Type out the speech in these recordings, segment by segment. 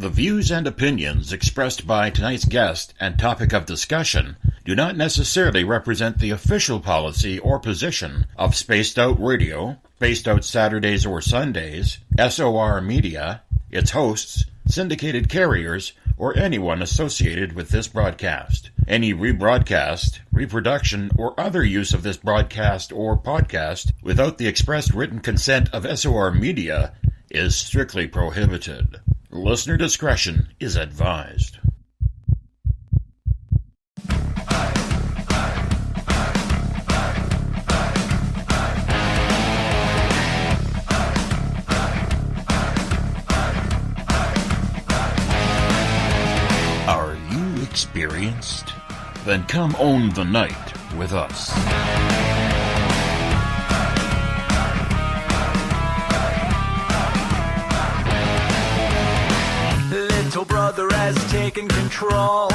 The views and opinions expressed by tonight's guest and topic of discussion do not necessarily represent the official policy or position of Spaced Out Radio, Spaced Out Saturdays or Sundays, SOR Media, its hosts, syndicated carriers, or anyone associated with this broadcast. Any rebroadcast, reproduction, or other use of this broadcast or podcast without the express written consent of SOR Media is strictly prohibited. Listener discretion is advised. Are you experienced? Then come own the night with us. Little brother has taken control,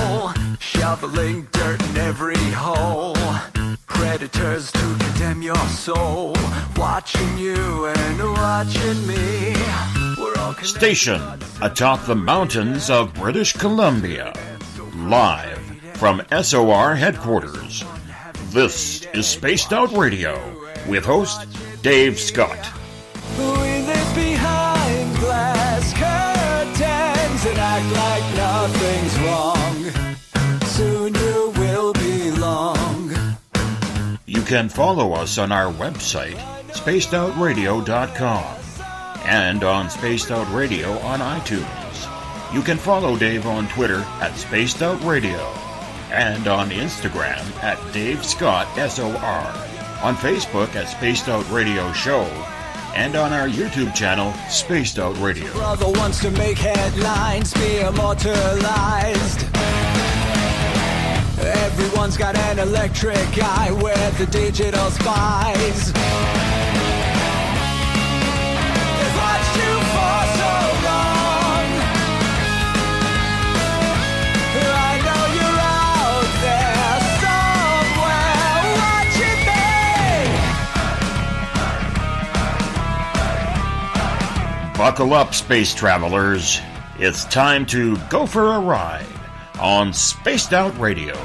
shoveling dirt in every hole. Predators to condemn your soul, watching you and watching me. We're all Station atop the mountains of British Columbia, live from SOR headquarters. This is Spaced Out Radio with host Dave Scott. We live behind glass curtains and act like nothing's wrong. Soon you will belong. You can follow us on our website, spacedoutradio.com, and on Spaced Out Radio on iTunes. You can follow Dave on Twitter at Spaced Out Radio, and on Instagram at Dave Scott SOR, on Facebook at Spaced Out Radio Show, and on our YouTube channel, Spaced Out Radio. Brother wants to make headlines, be immortalized. Everyone's got an electric eye with the digital spies. They've watched you for so long. I know you're out there somewhere watching me. Buckle up, space travelers. It's time to go for a ride on Spaced Out Radio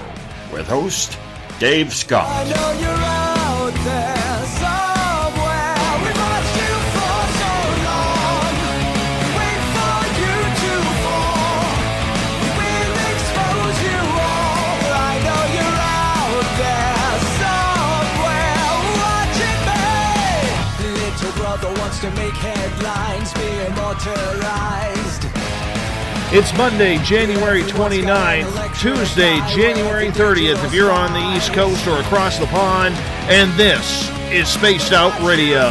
with host Dave Scott. I know you're out there somewhere. We've watched you for so long. Wait for you to fall. We will expose you all. I know you're out there somewhere watching me. Little brother wants to make headlines, be immortalized. It's Monday, January 29th, Tuesday, January 30th, if you're on the East Coast or across the pond, and this is Spaced Out Radio.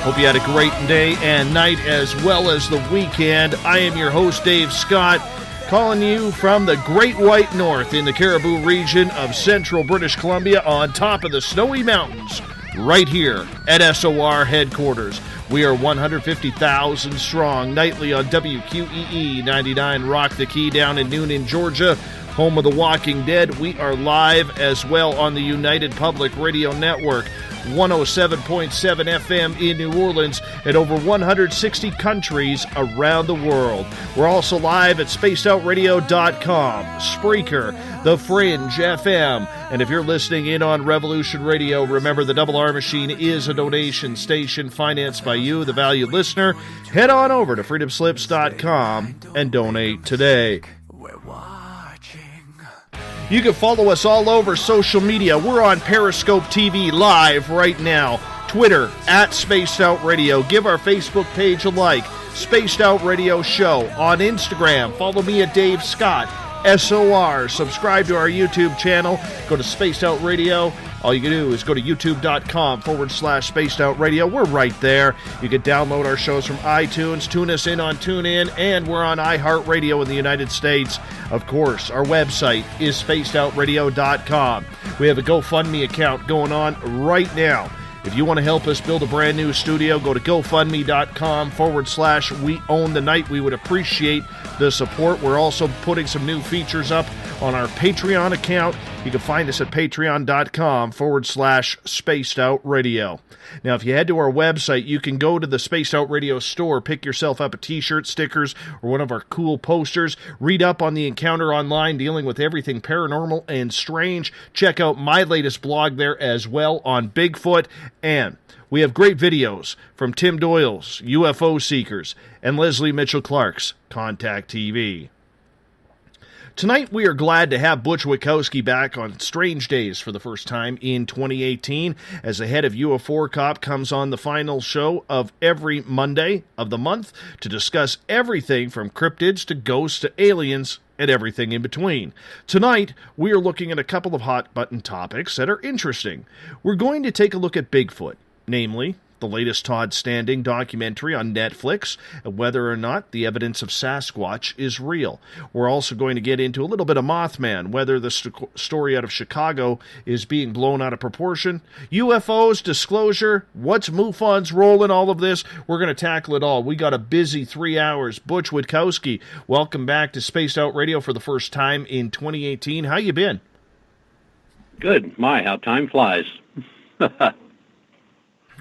Hope you had a great day and night as well as the weekend. I am your host, Dave Scott, calling you from the Great White North in the Cariboo region of central British Columbia on top of the Snowy Mountains, right here at SOR headquarters. We are 150,000 strong nightly on WQEE 99 Rock the Key down in Noonan, Georgia, home of The Walking Dead. We are live as well on the United Public Radio Network, 107.7 FM in New Orleans, and over 160 countries around the world. We're also live at spacedoutradio.com, Spreaker, The Fringe FM, and if you're listening in on Revolution Radio, remember the Double R Machine is a donation station financed by you, the valued listener. Head on over to freedomslips.com and donate today. We're watching. You can follow us all over social media. We're on Periscope TV live right now. Twitter, at Spaced Out Radio. Give our Facebook page a like. Spaced Out Radio Show. On Instagram, follow me at Dave Scott, SOR. Subscribe to our YouTube channel. Go to Spaced Out Radio. All you can do is go to youtube.com/Spaced Out Radio. We're right there. You can download our shows from iTunes, tune us in on TuneIn, and we're on iHeartRadio in the United States. Of course, our website is spacedoutradio.com. We have a GoFundMe account going on right now. If you want to help us build a brand new studio, go to GoFundMe.com/We Own the Night. We would appreciate the support. We're also putting some new features up on our Patreon account. You can find us at patreon.com/Spaced Out Radio. Now, if you head to our website, you can go to the Spaced Out Radio store, pick yourself up a t-shirt, stickers, or one of our cool posters. Read up on the encounter online dealing with everything paranormal and strange. Check out my latest blog there as well on Bigfoot. And we have great videos from Tim Doyle's UFO Seekers and Leslie Mitchell Clark's Contact TV. Tonight, we are glad to have Butch Witkowski back on Strange Days for the first time in 2018, as the head of UFORCOP comes on the final show of every Monday of the month to discuss everything from cryptids to ghosts to aliens and everything in between. Tonight, we are looking at a couple of hot-button topics that are interesting. We're going to take a look at Bigfoot, namely the latest Todd Standing documentary on Netflix, and whether or not the evidence of Sasquatch is real. We're also going to get into a little bit of Mothman, whether the story out of Chicago is being blown out of proportion. UFOs, disclosure, what's MUFON's role in all of this? We're going to tackle it all. We got a busy 3 hours. Butch Witkowski, welcome back to Spaced Out Radio for the first time in 2018. How you been? Good. My, how time flies.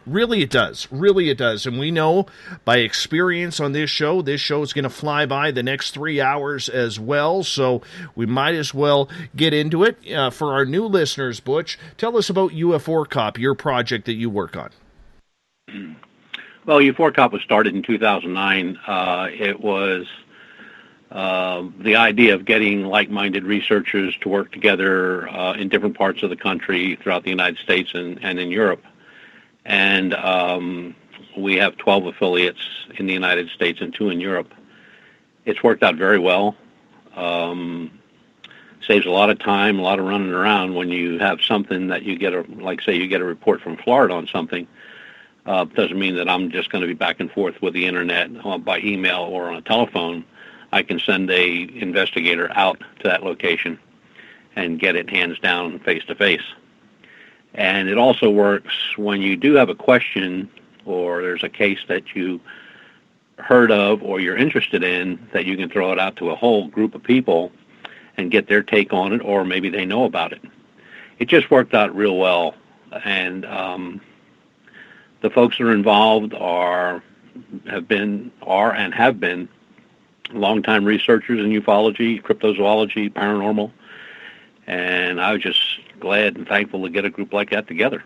Really it does. Really it does. And we know by experience on this show is going to fly by the next 3 hours as well. So we might as well get into it. For our new listeners, Butch, tell us about UFORCOP, your project that you work on. Well, UFORCOP was started in 2009. It was the idea of getting like-minded researchers to work together in different parts of the country throughout the United States and in Europe. And we have 12 affiliates in the United States and 2 in Europe. It's worked out very well. Saves a lot of time, a lot of running around when you have something that you get, you get a report from Florida on something. Doesn't mean that I'm just going to be back and forth with the internet by email or on a telephone. I can send a investigator out to that location and get it hands down, face to face. And it also works when you do have a question or there's a case that you heard of or you're interested in, that you can throw it out to a whole group of people and get their take on it, or maybe they know about it. It just worked out real well. And the folks that are involved have been longtime researchers in ufology, cryptozoology, paranormal. And I was just glad and thankful to get a group like that together.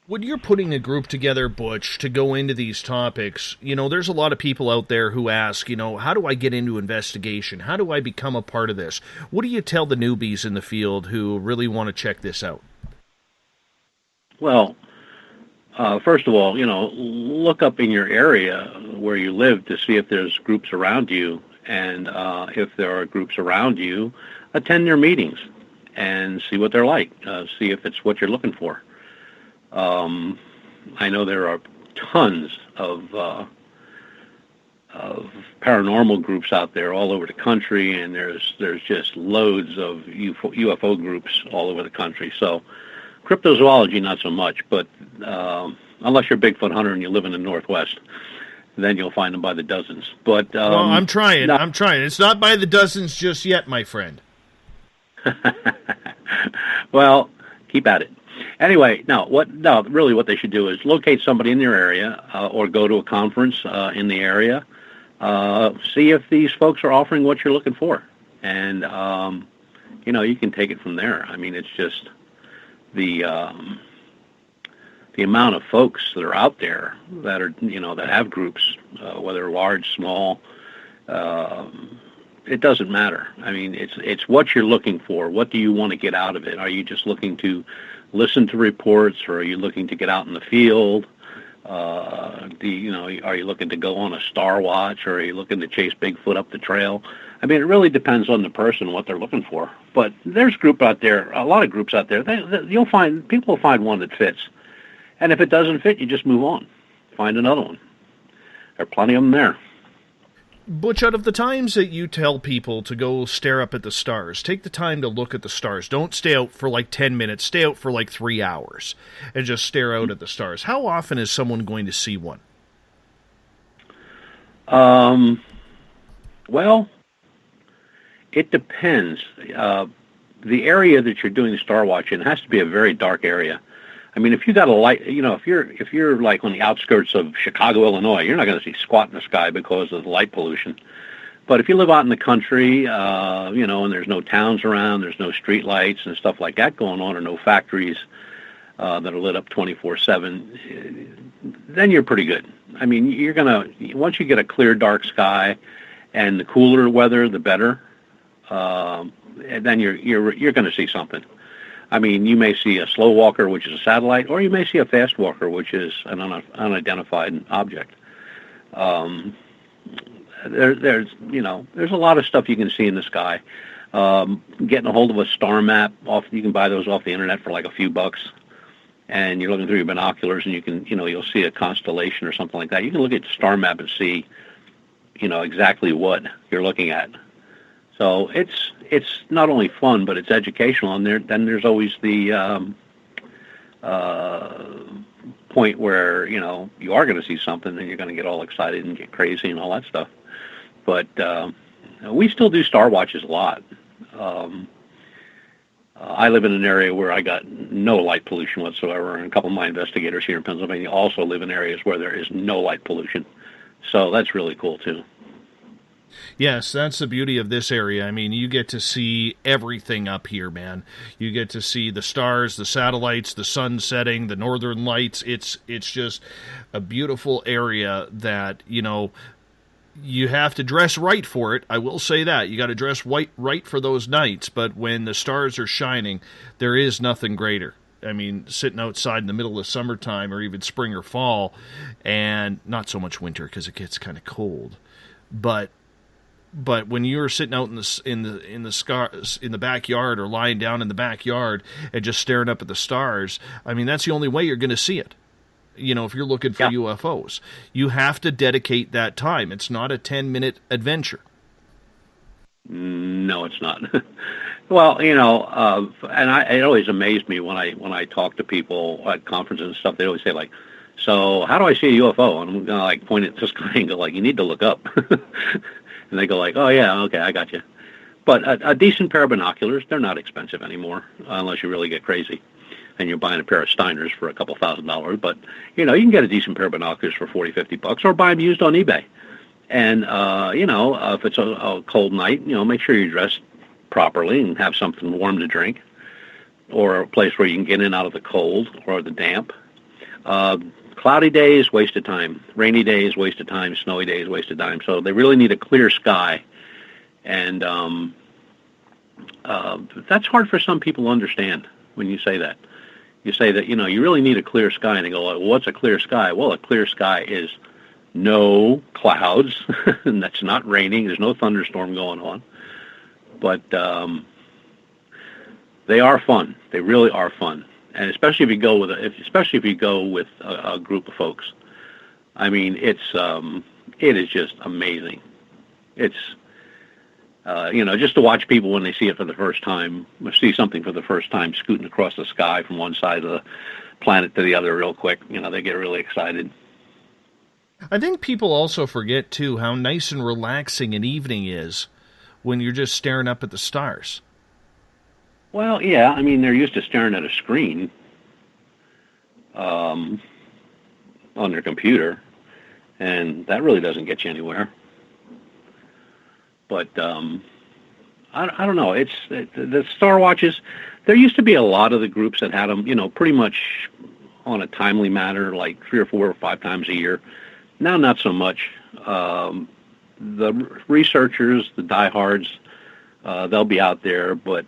When you're putting a group together, Butch, to go into these topics, there's a lot of people out there who ask, how do I get into investigation? How do I become a part of this? What do you tell the newbies in the field who really want to check this out? Well, first of all, look up in your area where you live to see if there's groups around you. And if there are groups around you, attend their meetings and see what they're like, see if it's what you're looking for. I know there are tons of paranormal groups out there all over the country, and there's just loads of UFO groups all over the country. So cryptozoology, not so much, but unless you're a Bigfoot hunter and you live in the Northwest, then you'll find them by the dozens. But well, I'm trying. It's not by the dozens just yet, my friend. Well, keep at it. Anyway, really what they should do is locate somebody in their area or go to a conference in the area. See if these folks are offering what you're looking for. And, you can take it from there. I mean, it's just the amount of folks that are out there that are, that have groups, whether large, small, it doesn't matter. I meyou it's what you're looking for. What do you want to get out of it? Are you just looking to listen to reports, or are you looking to get out in the field? Are you looking to go on a star watch, or are you looking to chase Bigfoot up the trail? It really depends on the person, what they're looking for. But there's a lot of groups out there. People will find one that fits. And if it doesn't fit, you just move on. Find another one. There are plenty of them there. Butch, out of the times that you tell people to go stare up at the stars, take the time to look at the stars. Don't stay out for 10 minutes. Stay out for 3 hours and just stare out at the stars. How often is someone going to see one? Well, It depends. The area that you're doing the star watching has to be a very dark area. I mean, if you got a light, you know, if you're like on the outskirts of Chicago, Illinois, you're not going to see squat in the sky because of the light pollution. But if you live out in the country, you know, and there's no towns around, there's no street lights and stuff like that going on, or no factories that are lit up 24/7, then you're pretty good. I mean, you're gonna, once you get a clear, dark sky, and the cooler weather, the better. And then you're going to see something. I mean, you may see a slow walker, which is a satellite, or you may see a fast walker, which is an unidentified object. There's a lot of stuff you can see in the sky. Getting a hold of a star map, you can buy those off the internet for like a few bucks, and you're looking through your binoculars, and you can, you'll see a constellation or something like that. You can look at the star map and see, exactly what you're looking at. So it's not only fun, but it's educational. And then there's always the point where you are going to see something, and you're going to get all excited and get crazy and all that stuff. But we still do star watches a lot. I live in an area where I got no light pollution whatsoever, and a couple of my investigators here in Pennsylvania also live in areas where there is no light pollution. So that's really cool too. Yes, that's the beauty of this area. I mean, you get to see everything up here, man. You get to see the stars, the satellites, the sun setting, the northern lights. It's just a beautiful area that, you have to dress right for it. I will say that. You got to dress right for those nights, but when the stars are shining, there is nothing greater. I mean, sitting outside in the middle of summertime or even spring or fall, and not so much winter because it gets kind of cold. But when you're sitting out in the backyard or lying down in the backyard and just staring up at the stars, I mean, that's the only way you're going to see it. If you're looking for UFOs, you have to dedicate that time. It's not a 10-minute adventure. No, it's not. Well, and it always amazed me when I talk to people at conferences and stuff. They always say, like, so how do I see a UFO? And I'm going to like point at the sky and go like, you need to look up. And they go like, oh yeah, okay, I got you. But a decent pair of binoculars, they're not expensive anymore, unless you really get crazy and you're buying a pair of Steiners for a couple $1,000. But, you can get a decent pair of binoculars for $40-$50, or buy them used on eBay. And, if it's a cold night, make sure you're dressed properly and have something warm to drink, or a place where you can get in out of the cold or the damp. Cloudy days, waste of time. Rainy days, waste of time. Snowy days, waste of time. So they really need a clear sky. And that's hard for some people to understand when you say that. You say that, you really need a clear sky. And they go, well, what's a clear sky? Well, a clear sky is no clouds, and that's not raining. There's no thunderstorm going on. But they are fun. They really are fun. And especially if you go with a group of folks. I mean, it is just amazing. It's just to watch people when they see it for the first time, see something for the first time, scooting across the sky from one side of the planet to the other real quick. They get really excited. I think people also forget too how nice and relaxing an evening is when you're just staring up at the stars. Well, yeah, I mean, they're used to staring at a screen on their computer, and that really doesn't get you anywhere. But I don't know. It's the Star Watches. There used to be a lot of the groups that had them, pretty much on a timely manner, like 3 or 4 or 5 times a year. Now, not so much. The researchers, the diehards, they'll be out there, but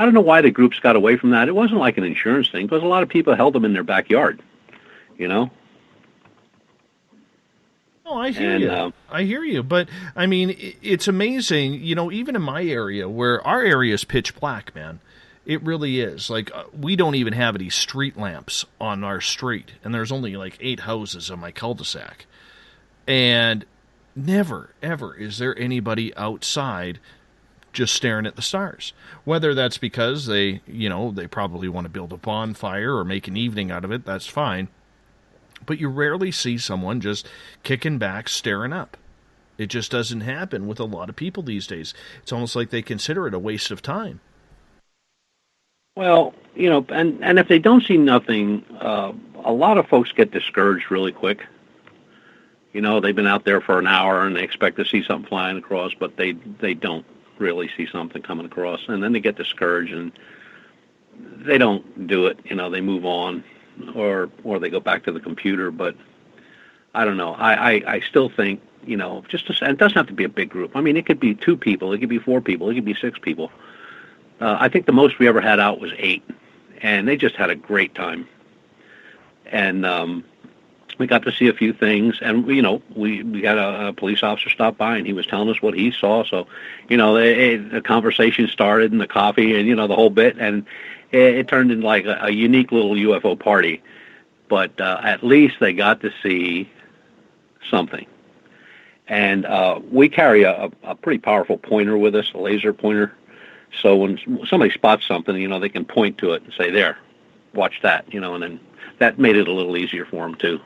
I don't know why the groups got away from that. It wasn't like an insurance thing, because a lot of people held them in their backyard, Oh, I hear you. I hear you. But, I mean, it's amazing, even in my area, where our area is pitch black, man. It really is. Like, we don't even have any street lamps on our street, and there's only like 8 houses on my cul-de-sac. And never, ever is there anybody outside just staring at the stars. Whether that's because they probably want to build a bonfire or make an evening out of it, that's fine. But you rarely see someone just kicking back, staring up. It just doesn't happen with a lot of people these days. It's almost like they consider it a waste of time. Well, and if they don't see nothing, a lot of folks get discouraged really quick. They've been out there for an hour and they expect to see something flying across, but they don't really see something coming across, and then they get discouraged and they don't do it. They move on, or they go back to the computer. But I don't know. I still think and it doesn't have to be a big group. I mean, it could be 2 people, it could be 4 people, it could be 6 people. I think the most we ever had out was 8, and they just had a great time. And we got to see a few things, and we had a police officer stop by, and he was telling us what he saw. So, the conversation started, and the coffee, and the whole bit, and it turned into like a unique little UFO party. But at least they got to see something. And we carry a pretty powerful pointer with us, a laser pointer. So when somebody spots something, they can point to it and say, "There, watch that," and then that made it a little easier for them too.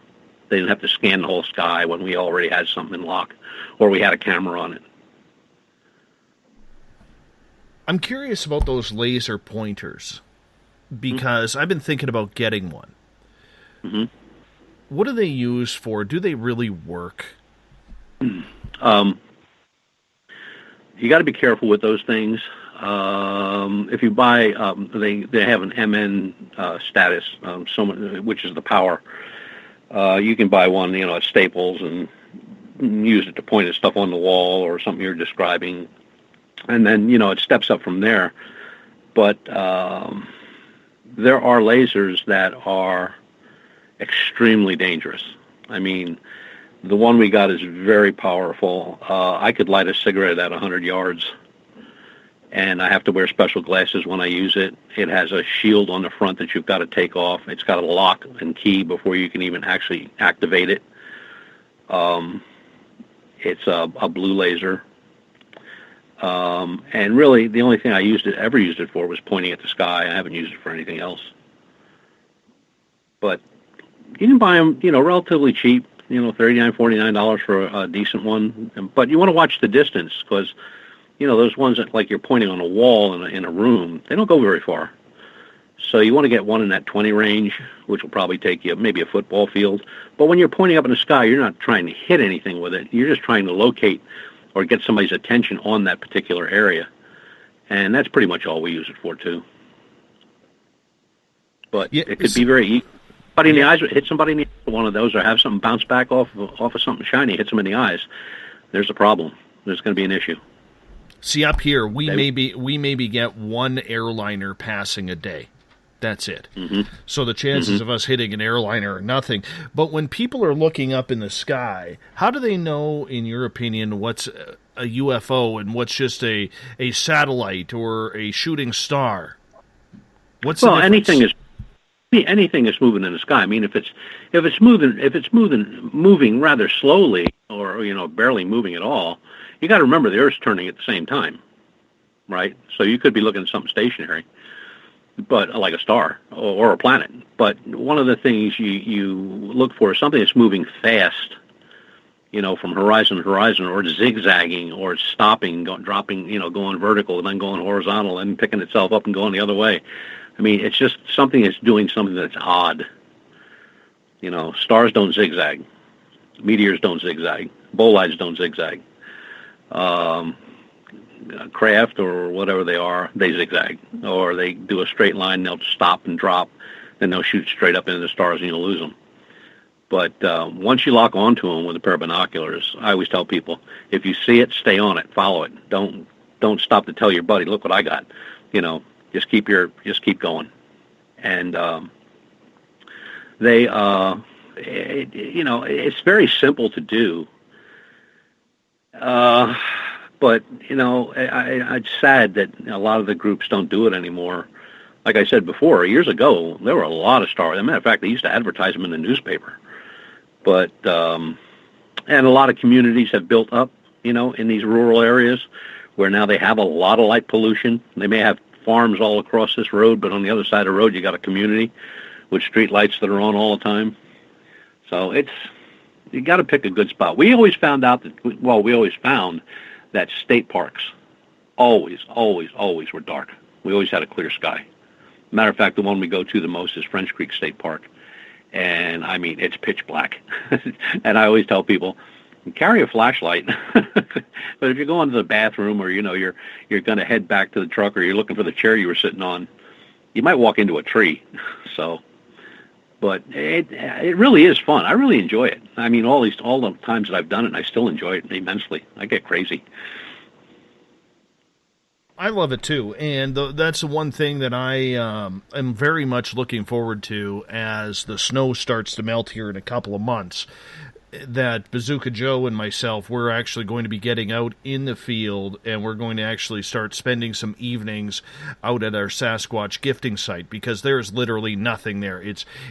They didn't have to scan the whole sky when we already had something in lock, or we had a camera on it. I'm curious about those laser pointers, because I've been thinking about getting one. Mm-hmm. What do they use for? Do they really work? You got to be careful with those things. If you buy, they have an MN status, which is the power. You can buy one, at Staples and use it to point at stuff on the wall or something you're describing, and then it steps up from there. But there are lasers that are extremely dangerous. I mean, the one we got is very powerful. I could light a cigarette at 100 yards, and I have to wear special glasses when I use it. It has a shield on the front that you've got to take off. It's got a lock and key before you can even actually activate it. It's a blue laser. And really, the only thing I ever used it for was pointing at the sky. I haven't used it for anything else. But you can buy them, relatively cheap. $39, $49 for a decent one. But you want to watch the distance, because, those ones that, like, you're pointing on a wall in a room, they don't go very far. So you want to get one in that 20 range, which will probably take you maybe a football field. But when you're pointing up in the sky, you're not trying to hit anything with it. You're just trying to locate or get somebody's attention on that particular area. And that's pretty much all we use it for, too. But it could be very easy. Somebody in the eyes, hit somebody in the eye with one of those, or have something bounce back off of something shiny, hits them in the eyes. There's a problem. There's going to be an issue. See, up here, we maybe get one airliner passing a day. That's it. Mm-hmm. So the chances of us hitting an airliner are nothing. But when people are looking up in the sky, how do they know, in your opinion, what's a UFO and what's just a satellite or a shooting star? Anything is moving in the sky. I mean, if it's moving rather slowly, or barely moving at all, you got to remember the Earth's turning at the same time, right? So you could be looking at something stationary, but like a star or a planet. But one of the things you look for is something that's moving fast, from horizon to horizon, or it's zigzagging, or it's stopping, dropping, going vertical and then going horizontal and picking itself up and going the other way. I mean, it's just something that's doing something that's odd. Stars don't zigzag. Meteors don't zigzag. Bolides don't zigzag. Craft or whatever they are, they zigzag. Or they do a straight line, they'll stop and drop, then they'll shoot straight up into the stars and you'll lose them. But once you lock onto them with a pair of binoculars, I always tell people, if you see it, stay on it, follow it. Don't stop to tell your buddy, look what I got. Just keep going. And it's very simple to do. But it's sad that a lot of the groups don't do it anymore. Like I said before, years ago, there were a lot of stars. As a matter of fact, they used to advertise them in the newspaper. But and a lot of communities have built up, in these rural areas where now they have a lot of light pollution. They may have farms all across this road, but on the other side of the road, you got a community with street lights that are on all the time. So it's you got to pick a good spot. We always found out that, well, we always found that state parks always were dark. We always had a clear sky. Matter of fact, the one we go to the most is French Creek State Park. And I mean, it's pitch black. And I always tell people, carry a flashlight. But if you're going to the bathroom, or, you know, you're going to head back to the truck, or you're looking for the chair you were sitting on, you might walk into a tree. So, but it really is fun. I really enjoy it. I mean, all the times that I've done it, I still enjoy it immensely. I get crazy. I love it too, and that's the one thing that I am very much looking forward to as the snow starts to melt here in a couple of months. That Bazooka Joe and myself, we're actually going to be getting out in the field, and we're going to actually start spending some evenings out at our Sasquatch gifting site, because there is literally nothing there.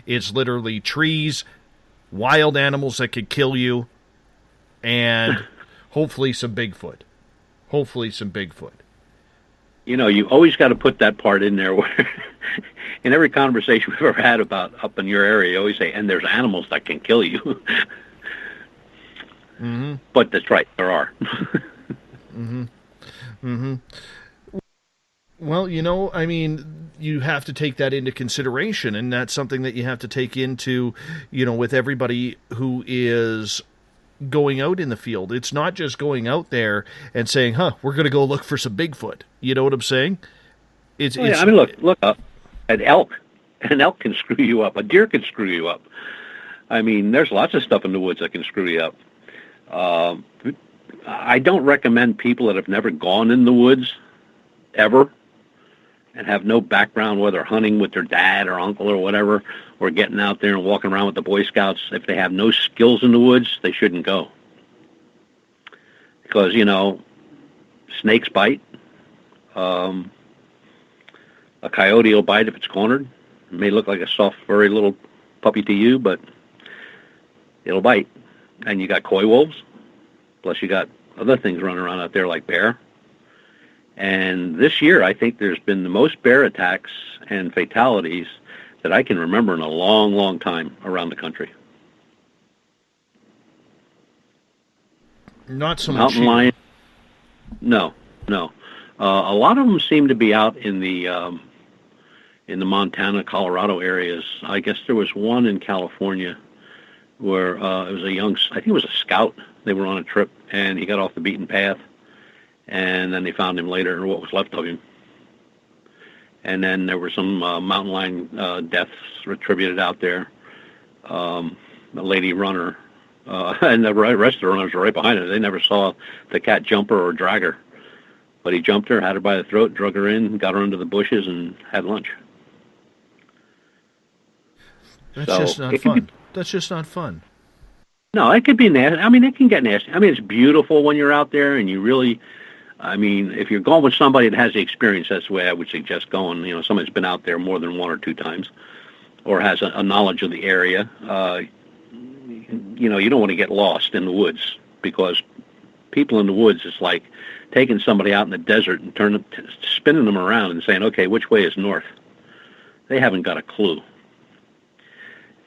It's literally trees, wild animals that could kill you, and hopefully some Bigfoot. You know, you always got to put that part in there where in every conversation we've ever had about up in your area, you always say, and there's animals that can kill you. Mm-hmm. But that's right, there are. Mm-hmm. Mm-hmm. Well, you know, I mean, you have to take that into consideration, and that's something that you have to take into, you know, with everybody who is going out in the field. It's not just going out there and saying, we're going to go look for some Bigfoot. You know what I'm saying? It's, yeah, I mean, look up. An elk can screw you up. A deer can screw you up. I mean, there's lots of stuff in the woods that can screw you up. I don't recommend people that have never gone in the woods ever and have no background, whether hunting with their dad or uncle or whatever, or getting out there and walking around with the Boy Scouts. If they have no skills in the woods, they shouldn't go. Because, you know, snakes bite. A coyote will bite if it's cornered. It may look like a soft, furry little puppy to you, but it'll bite. And you got coy wolves, plus you got other things running around out there like bear. And this year, I think there's been the most bear attacks and fatalities that I can remember in a long, long time around the country. Not so much mountain lion. No. A lot of them seem to be out in the Montana, Colorado areas. I guess there was one in California where it was I think it was a scout. They were on a trip, and he got off the beaten path, and then they found him later, or what was left of him. And then there were some mountain lion deaths attributed out there. A lady runner, and the rest of the runners were right behind her. They never saw the cat jump her or drag her. But he jumped her, had her by the throat, drug her in, got her into the bushes, and had lunch. That's just not fun. That's just not fun. No, it could be nasty. I mean, it can get nasty. I mean, it's beautiful when you're out there, and you really, I mean, if you're going with somebody that has the experience, that's the way I would suggest going. You know, somebody that's been out there more than one or two times, or has a knowledge of the area. You know, you don't want to get lost in the woods, because people in the woods is like taking somebody out in the desert and spinning them around and saying, okay, which way is north? They haven't got a clue.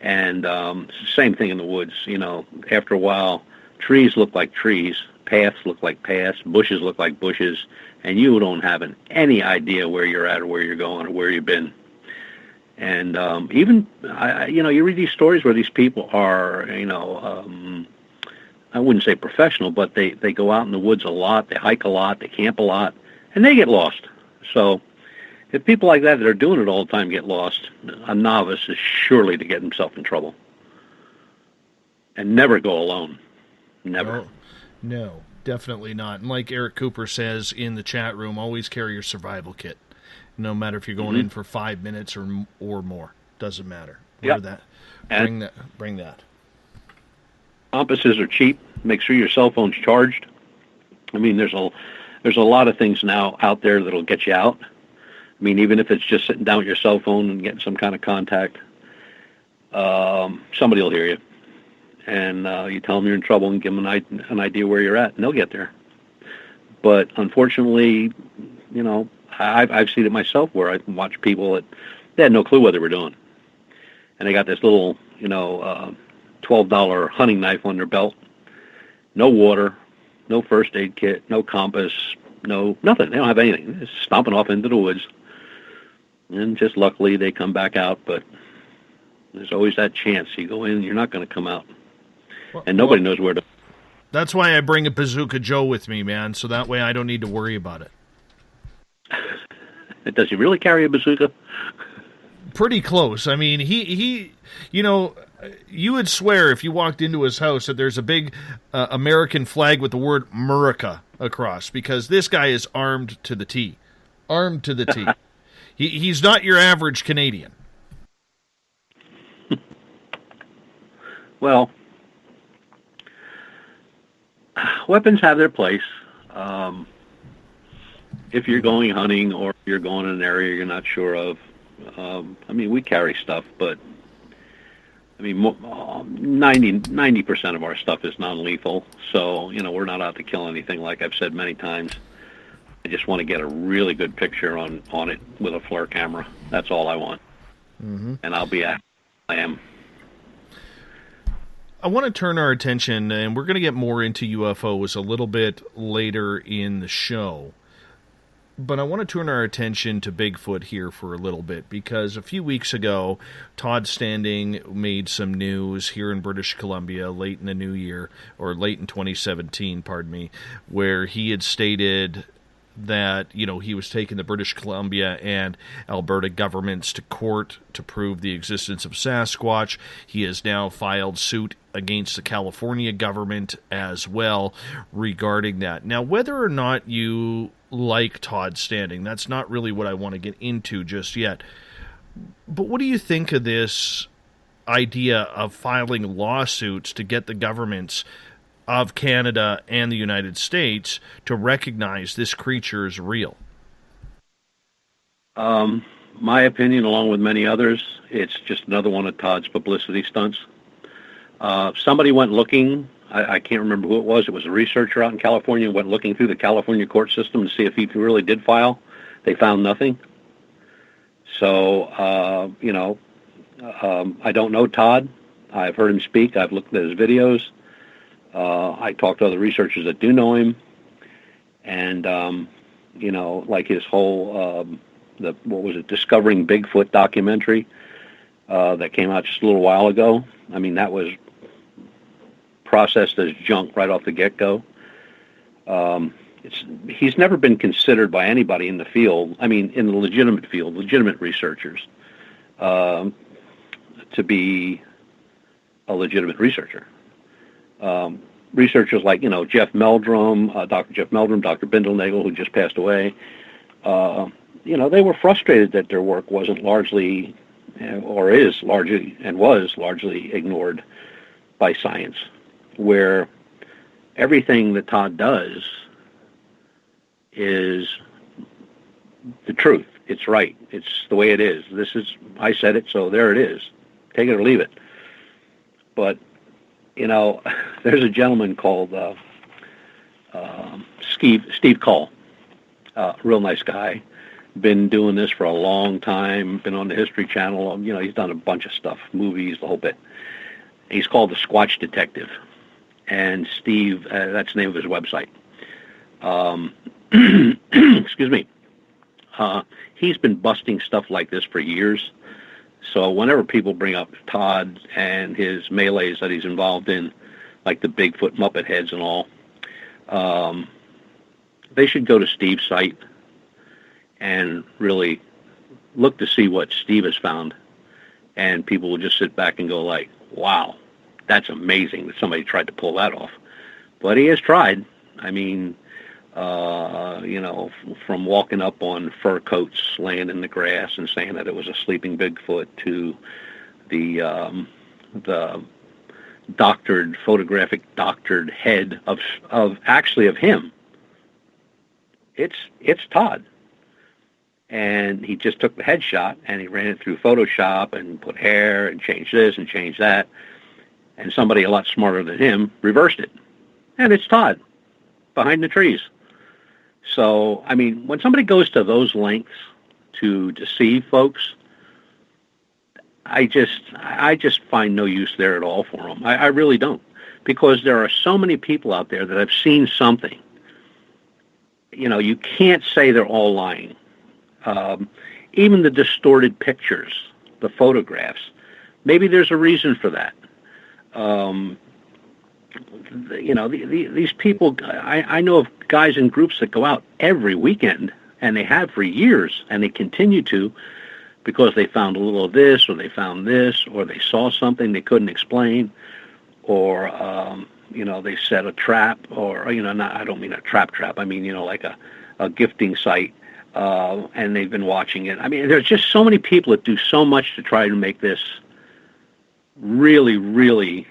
And it's the same thing in the woods. You know, after a while, trees look like trees, paths look like paths, bushes look like bushes, and you don't have any idea where you're at or where you're going or where you've been. And even, you know, you read these stories where these people are, you know, I wouldn't say professional, but they go out in the woods a lot, they hike a lot, they camp a lot, and they get lost. So if people like that are doing it all the time get lost, a novice is surely to get himself in trouble. And never go alone. Never. No, definitely not. And like Eric Cooper says in the chat room, always carry your survival kit. No matter if you're going in for 5 minutes or more. Doesn't matter. Yep. Bring that. Compasses are cheap. Make sure your cell phone's charged. I mean, there's a lot of things now out there that'll get you out. I mean, even if it's just sitting down with your cell phone and getting some kind of contact, somebody will hear you. And you tell them you're in trouble and give them an idea where you're at, and they'll get there. But unfortunately, you know, I've seen it myself where I watch people that they had no clue what they were doing. And they got this little, you know, $12 hunting knife on their belt, no water, no first aid kit, no compass, no nothing. They don't have anything. They're just stomping off into the woods. And just luckily they come back out, but there's always that chance. You go in, you're not going to come out. And nobody knows where to. That's why I bring a Bazooka Joe with me, man, so that way I don't need to worry about it. Does he really carry a bazooka? Pretty close. I mean, he you know, you would swear if you walked into his house that there's a big American flag with the word Murica across, because this guy is armed to the T. Armed to the T. He's not your average Canadian. Well, weapons have their place. If you're going hunting or you're going in an area you're not sure of, I mean, we carry stuff, but I mean, 90% of our stuff is non-lethal. So, you know, we're not out to kill anything, like I've said many times. I just want to get a really good picture on it with a FLIR camera. That's all I want. Mm-hmm. And I'll be at I am. I want to turn our attention, and we're going to get more into UFOs a little bit later in the show. But I want to turn our attention to Bigfoot here for a little bit, because a few weeks ago, Todd Standing made some news here in British Columbia late in the new year, or late in 2017, pardon me, where he had stated that, you know, he was taking the British Columbia and Alberta governments to court to prove the existence of Sasquatch. He has now filed suit against the California government as well regarding that. Now, whether or not you like Todd Standing, that's not really what I want to get into just yet. But what do you think of this idea of filing lawsuits to get the governments of Canada and the United States to recognize this creature is real? My opinion, along with many others, it's just another one of Todd's publicity stunts. Somebody went looking, I can't remember who it was. It was a researcher out in California, went looking through the California court system to see if he really did file. They found nothing. So, you know, I don't know Todd. I've heard him speak. I've looked at his videos. I talked to other researchers that do know him, and you know, like his whole Discovering Bigfoot documentary that came out just a little while ago. I mean, that was processed as junk right off the get-go. He's never been considered by anybody in the field. I mean, in the legitimate field, legitimate researchers, to be a legitimate researcher. Researchers like, you know, Jeff Meldrum, Dr. Jeff Meldrum, Dr. Bindelnagel, who just passed away, you know, they were frustrated that their work wasn't largely, or is largely, and was largely ignored by science, where everything that Todd does is the truth. It's right. It's the way it is. I said it, so there it is. Take it or leave it. But, you know, there's a gentleman called Steve Call, real nice guy, been doing this for a long time, been on the History Channel, you know, he's done a bunch of stuff, movies, the whole bit. He's called the Squatch Detective, and Steve, that's the name of his website. Excuse me. He's been busting stuff like this for years. So whenever people bring up Todd and his melees that he's involved in, like the Bigfoot Muppet heads and all, they should go to Steve's site and really look to see what Steve has found. And people will just sit back and go like, wow, that's amazing that somebody tried to pull that off. But he has tried. I mean, you know, from walking up on fur coats laying in the grass and saying that it was a sleeping Bigfoot, to the photographic doctored head of him. It's Todd. And he just took the headshot and he ran it through Photoshop and put hair and changed this and changed that. And somebody a lot smarter than him reversed it. And it's Todd behind the trees. So, I mean, when somebody goes to those lengths to deceive folks, I just find no use there at all for them. I really don't, because there are so many people out there that have seen something. You know, you can't say they're all lying. Even the distorted pictures, the photographs, maybe there's a reason for that. You know, these people, I know of guys in groups that go out every weekend, and they have for years, and they continue to, because they found a little of this, or they found this, or they saw something they couldn't explain, or, you know, they set a trap, or, you know, I don't mean a trap, I mean, you know, like a gifting site, and they've been watching it. I mean, there's just so many people that do so much to try to make this really, really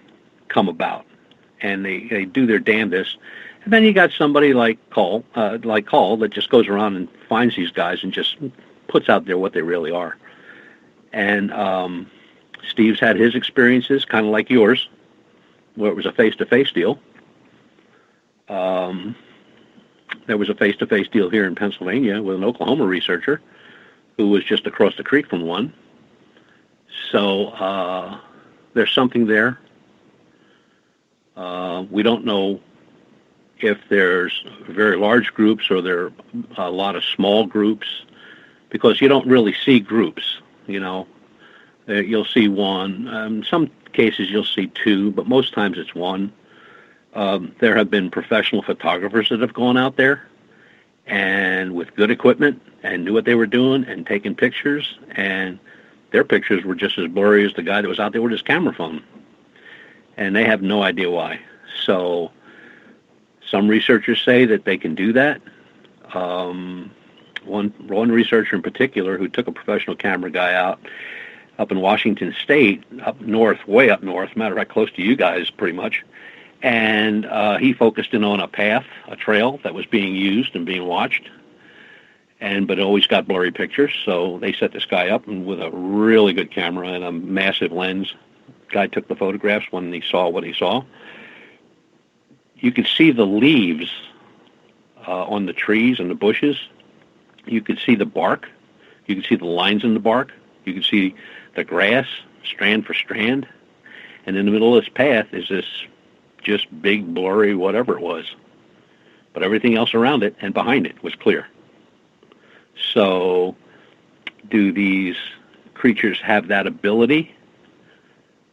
come about, and they do their damnedest. And then you got somebody like Cole that just goes around and finds these guys and just puts out there what they really are. And Steve's had his experiences, kind of like yours, where it was a face-to-face deal. There was a face-to-face deal here in Pennsylvania with an Oklahoma researcher who was just across the creek from one. So there's something there. We don't know if there's very large groups or there are a lot of small groups, because you don't really see groups, you know. You'll see one. In some cases you'll see two, but most times it's one. There have been professional photographers that have gone out there and with good equipment and knew what they were doing and taking pictures, and their pictures were just as blurry as the guy that was out there with his camera phone. And they have no idea why. So some researchers say that they can do that. One researcher in particular who took a professional camera guy out up in Washington State, up north, way up north, matter of fact, close to you guys pretty much, and he focused in on a path, a trail that was being used and being watched, but it always got blurry pictures. So they set this guy up and with a really good camera and a massive lens. Guy took the photographs when he saw what he saw. You could see the leaves on the trees and the bushes. You could see the bark. You could see the lines in the bark. You could see the grass, strand for strand. And in the middle of this path is this just big, blurry, whatever it was. But everything else around it and behind it was clear. So do these creatures have that ability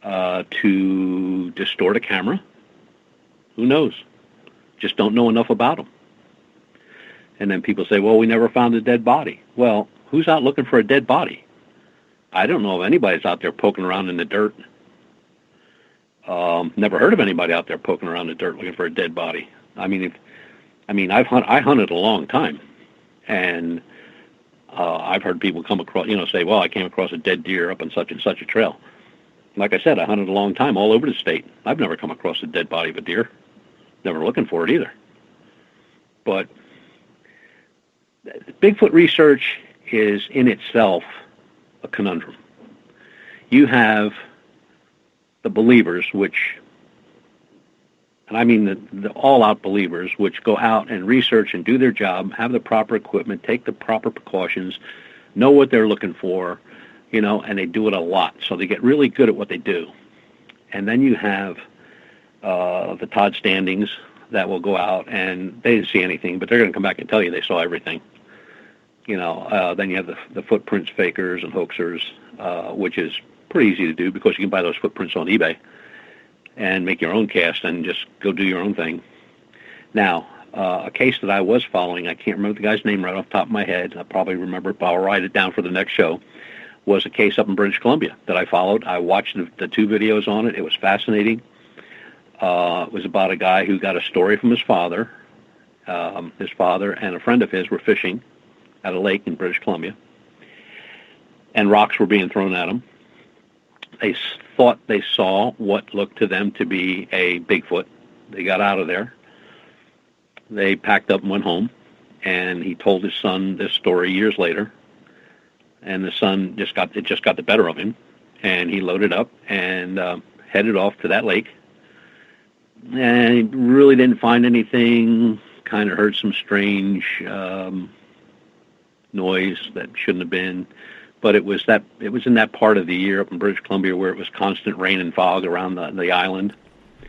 to distort a camera? Who knows? Just don't know enough about them. And then people say, well, we never found a dead body. Well, who's out looking for a dead body? I don't know if anybody's out there poking around in the dirt. Never heard of anybody out there poking around in the dirt looking for a dead body. I I hunted a long time, and I've heard people come across, say, well, I came across a dead deer up on such and such a trail. Like I said, I hunted a long time all over the state. I've never come across a dead body of a deer. Never looking for it either. But Bigfoot research is in itself a conundrum. You have the believers, which, and I mean the all-out believers, which go out and research and do their job, have the proper equipment, take the proper precautions, know what they're looking for, and they do it a lot. So they get really good at what they do. And then you have the Todd Standings that will go out and they didn't see anything, but they're going to come back and tell you they saw everything. Then you have the footprints fakers and hoaxers, which is pretty easy to do because you can buy those footprints on eBay and make your own cast and just go do your own thing. Now, a case that I was following, I can't remember the guy's name right off the top of my head. I'll probably remember it, but I'll write it down for the next show, was a case up in British Columbia that I followed. I watched the two videos on it. It was fascinating. It was about a guy who got a story from his father. His father and a friend of his were fishing at a lake in British Columbia, and rocks were being thrown at them. They thought they saw what looked to them to be a Bigfoot. They got out of there. They packed up and went home, and he told his son this story years later, and the son just got the better of him, and he loaded up and headed off to that lake, and he really didn't find anything, kind of heard some strange noise that shouldn't have been, but it was in that part of the year up in British Columbia where it was constant rain and fog around the island.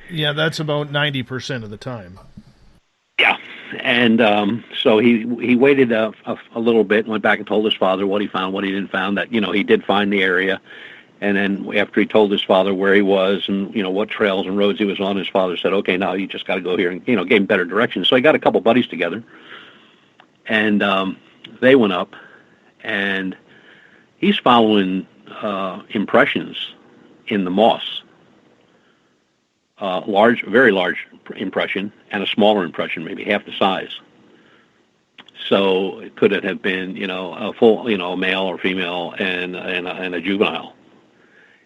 Yeah, that's about 90% of the time. Yeah, and so he waited a little bit and went back and told his father what he found, what he didn't find. That he did find the area, and then after he told his father where he was and what trails and roads he was on, his father said, "Okay, now you just got to go here," and gave him better directions. So he got a couple buddies together, and they went up, and he's following impressions in the moss. Very large impression, and a smaller impression, maybe half the size. So could it have been, a full, a male or female and a juvenile?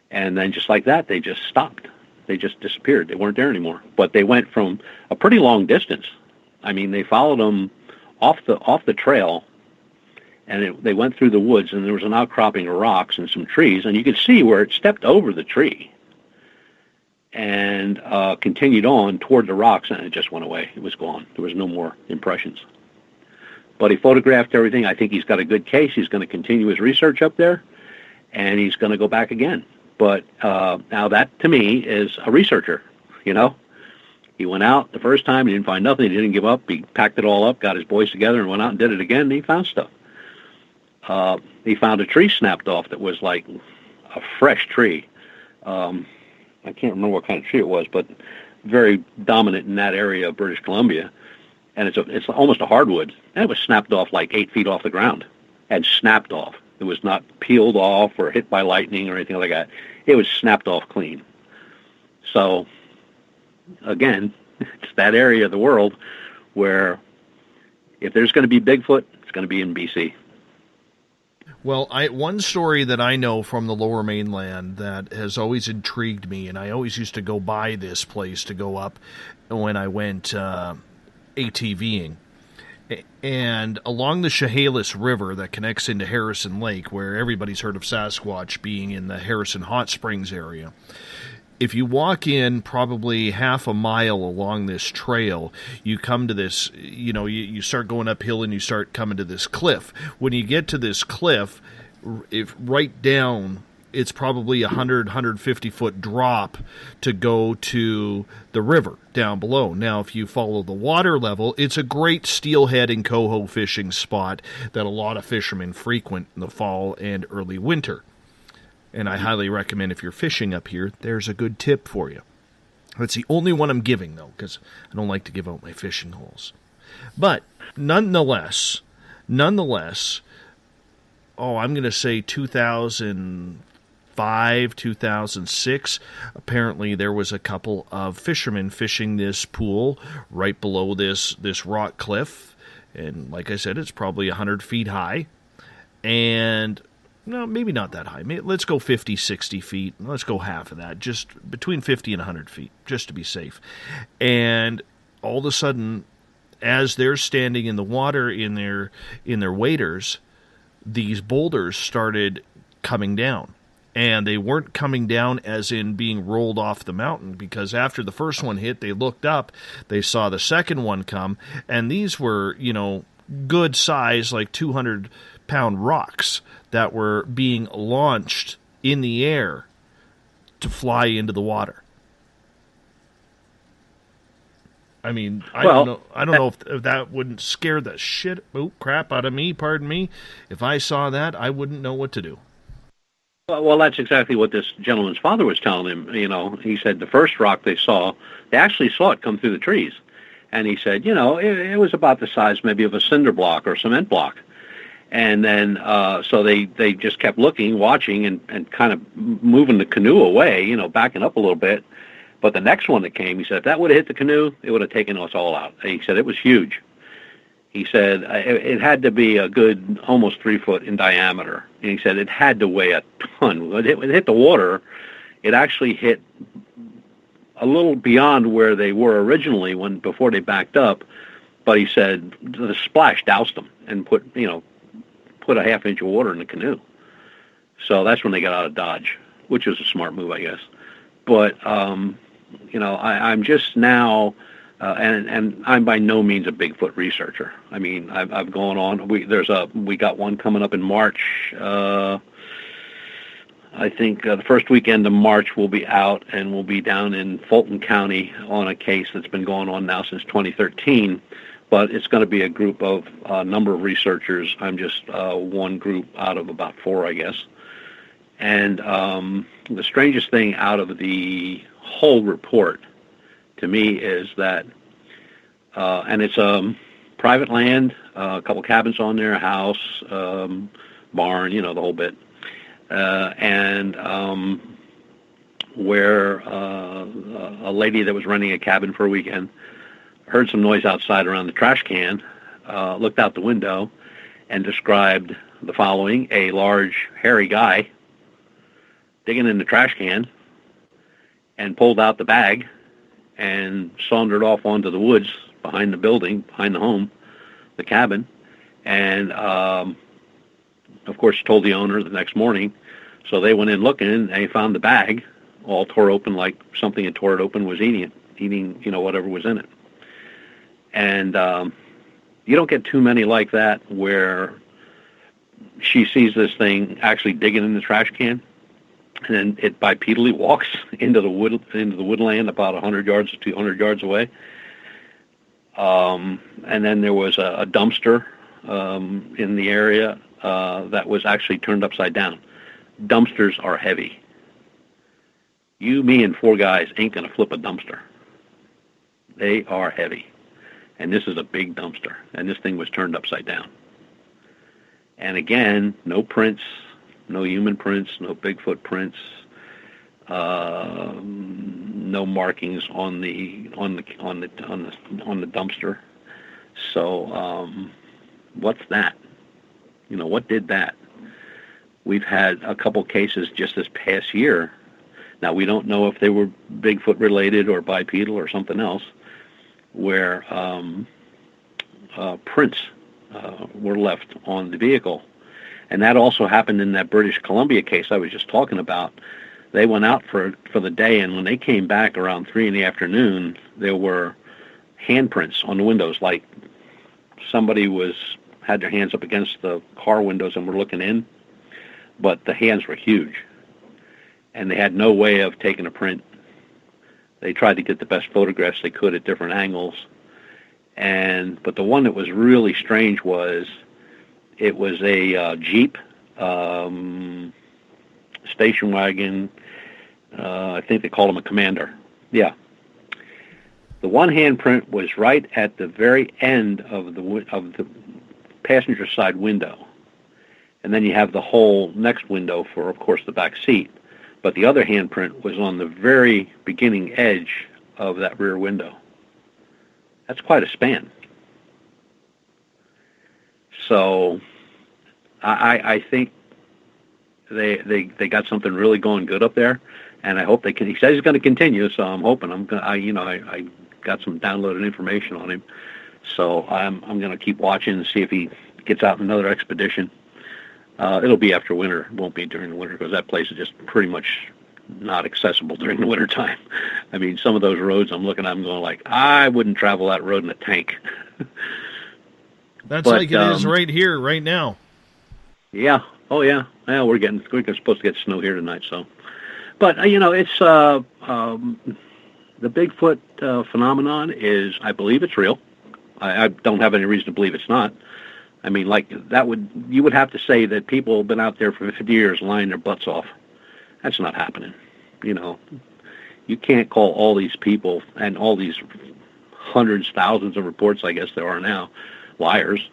And then just like that, they just stopped. They just disappeared. They weren't there anymore. But they went from a pretty long distance. I mean, they followed them off the trail, and they went through the woods, and there was an outcropping of rocks and some trees, and you could see where it stepped over the tree and continued on toward the rocks, and it just went away. It was gone. There was no more impressions. But he photographed everything. I think he's got a good case. He's going to continue his research up there, and he's going to go back again. But now that, to me, is a researcher, He went out the first time. He didn't find nothing. He didn't give up. He packed it all up, got his boys together, and went out and did it again, and he found stuff. He found a tree snapped off that was like a fresh tree. I can't remember what kind of tree it was, but very dominant in that area of British Columbia. And it's almost a hardwood. And it was snapped off like 8 feet off the ground. And snapped off. It was not peeled off or hit by lightning or anything like that. It was snapped off clean. So, again, it's that area of the world where if there's going to be Bigfoot, it's going to be in BC. Well, one story that I know from the Lower Mainland that has always intrigued me, and I always used to go by this place to go up when I went ATVing. And along the Chehalis River that connects into Harrison Lake, where everybody's heard of Sasquatch being in the Harrison Hot Springs area, if you walk in probably half a mile along this trail, you come to this, you start going uphill and you start coming to this cliff. When you get to this cliff, right down, it's probably 150-foot drop to go to the river down below. Now, if you follow the water level, it's a great steelhead and coho fishing spot that a lot of fishermen frequent in the fall and early winter. And I highly recommend if you're fishing up here, there's a good tip for you. That's the only one I'm giving, though, because I don't like to give out my fishing holes. But nonetheless, I'm going to say 2005, 2006, apparently there was a couple of fishermen fishing this pool right below this rock cliff. And like I said, it's probably 100 feet high. And no, maybe not that high. Let's go 50, 60 feet. Let's go half of that, just between 50 and 100 feet, just to be safe. And all of a sudden, as they're standing in the water in their waders, these boulders started coming down. And they weren't coming down as in being rolled off the mountain, because after the first one hit, they looked up, they saw the second one come, and these were, good size, like 200-pound rocks that were being launched in the air to fly into the water. I mean, I don't know if that wouldn't scare the crap out of me, pardon me. If I saw that, I wouldn't know what to do. Well, that's exactly what this gentleman's father was telling him. He said the first rock they actually saw it come through the trees. And he said, it was about the size maybe of a cinder block or cement block. And then, so they just kept looking, watching, and kind of moving the canoe away, backing up a little bit. But the next one that came, he said, if that would have hit the canoe, it would have taken us all out. He said it was huge. He said it had to be a good almost 3 foot in diameter. And he said it had to weigh a ton. When it hit the water, it actually hit a little beyond where they were originally before they backed up. But he said the splash doused them and put a half inch of water in the canoe. So that's when they got out of Dodge, which was a smart move, I guess. But, I'm just now, and I'm by no means a Bigfoot researcher. I mean, I've gone on. We got one coming up in March. I think the first weekend of March we'll be out, and we'll be down in Fulton County on a case that's been going on now since 2013. But it's going to be a group of a number of researchers. I'm just one group out of about 4, I guess. And the strangest thing out of the whole report to me is that, and it's private land, a couple cabins on there, a house, barn, the whole bit. And where a lady that was renting a cabin for a weekend heard some noise outside around the trash can, looked out the window, and described the following: a large, hairy guy digging in the trash can, and pulled out the bag and sauntered off onto the woods behind the building, behind the home, the cabin, and of course, told the owner the next morning. So they went in looking, and they found the bag all tore open, like something had tore it open, was eating whatever was in it. And you don't get too many like that where she sees this thing actually digging in the trash can, and then it bipedally walks into the woodland about 100 yards or 200 yards away. And then there was a dumpster in the area that was actually turned upside down. Dumpsters are heavy. You, me, and 4 guys ain't going to flip a dumpster. They are heavy. And this is a big dumpster. And this thing was turned upside down. And again, no prints, no human prints, no Bigfoot prints, no markings on the dumpster. So what's that? What did that? We've had a couple cases just this past year. Now, we don't know if they were Bigfoot related or bipedal or something else, where prints were left on the vehicle. And that also happened in that British Columbia case I was just talking about. They went out for the day, and when they came back around 3 in the afternoon, there were handprints on the windows, like somebody had their hands up against the car windows and were looking in, but the hands were huge, and they had no way of taking a print. They tried to get the best photographs they could at different angles, but the one that was really strange was it was a Jeep, station wagon. I think they called him a Commander. Yeah. The one handprint was right at the very end of the passenger side window. And then you have the whole next window for, of course, the back seat. But the other handprint was on the very beginning edge of that rear window. That's quite a span. So I think they got something really going good up there, and I hope they can. He says he's going to continue, so I'm hoping. I got some downloaded information on him, so I'm going to keep watching and see if he gets out in another expedition. It'll be after winter. It won't be during the winter, because that place is just pretty much not accessible during the winter time. I mean, some of those roads I'm looking at, I'm going like, I wouldn't travel that road in a tank. That's like it is right here, right now. Yeah. Oh, yeah. Yeah, we're supposed to get snow here tonight, so. But, it's the Bigfoot phenomenon is, I believe it's real. I don't have any reason to believe it's not. I mean, you would have to say that people have been out there for 50 years lying their butts off. That's not happening. You can't call all these people and all these hundreds, thousands of reports, I guess there are now, liars.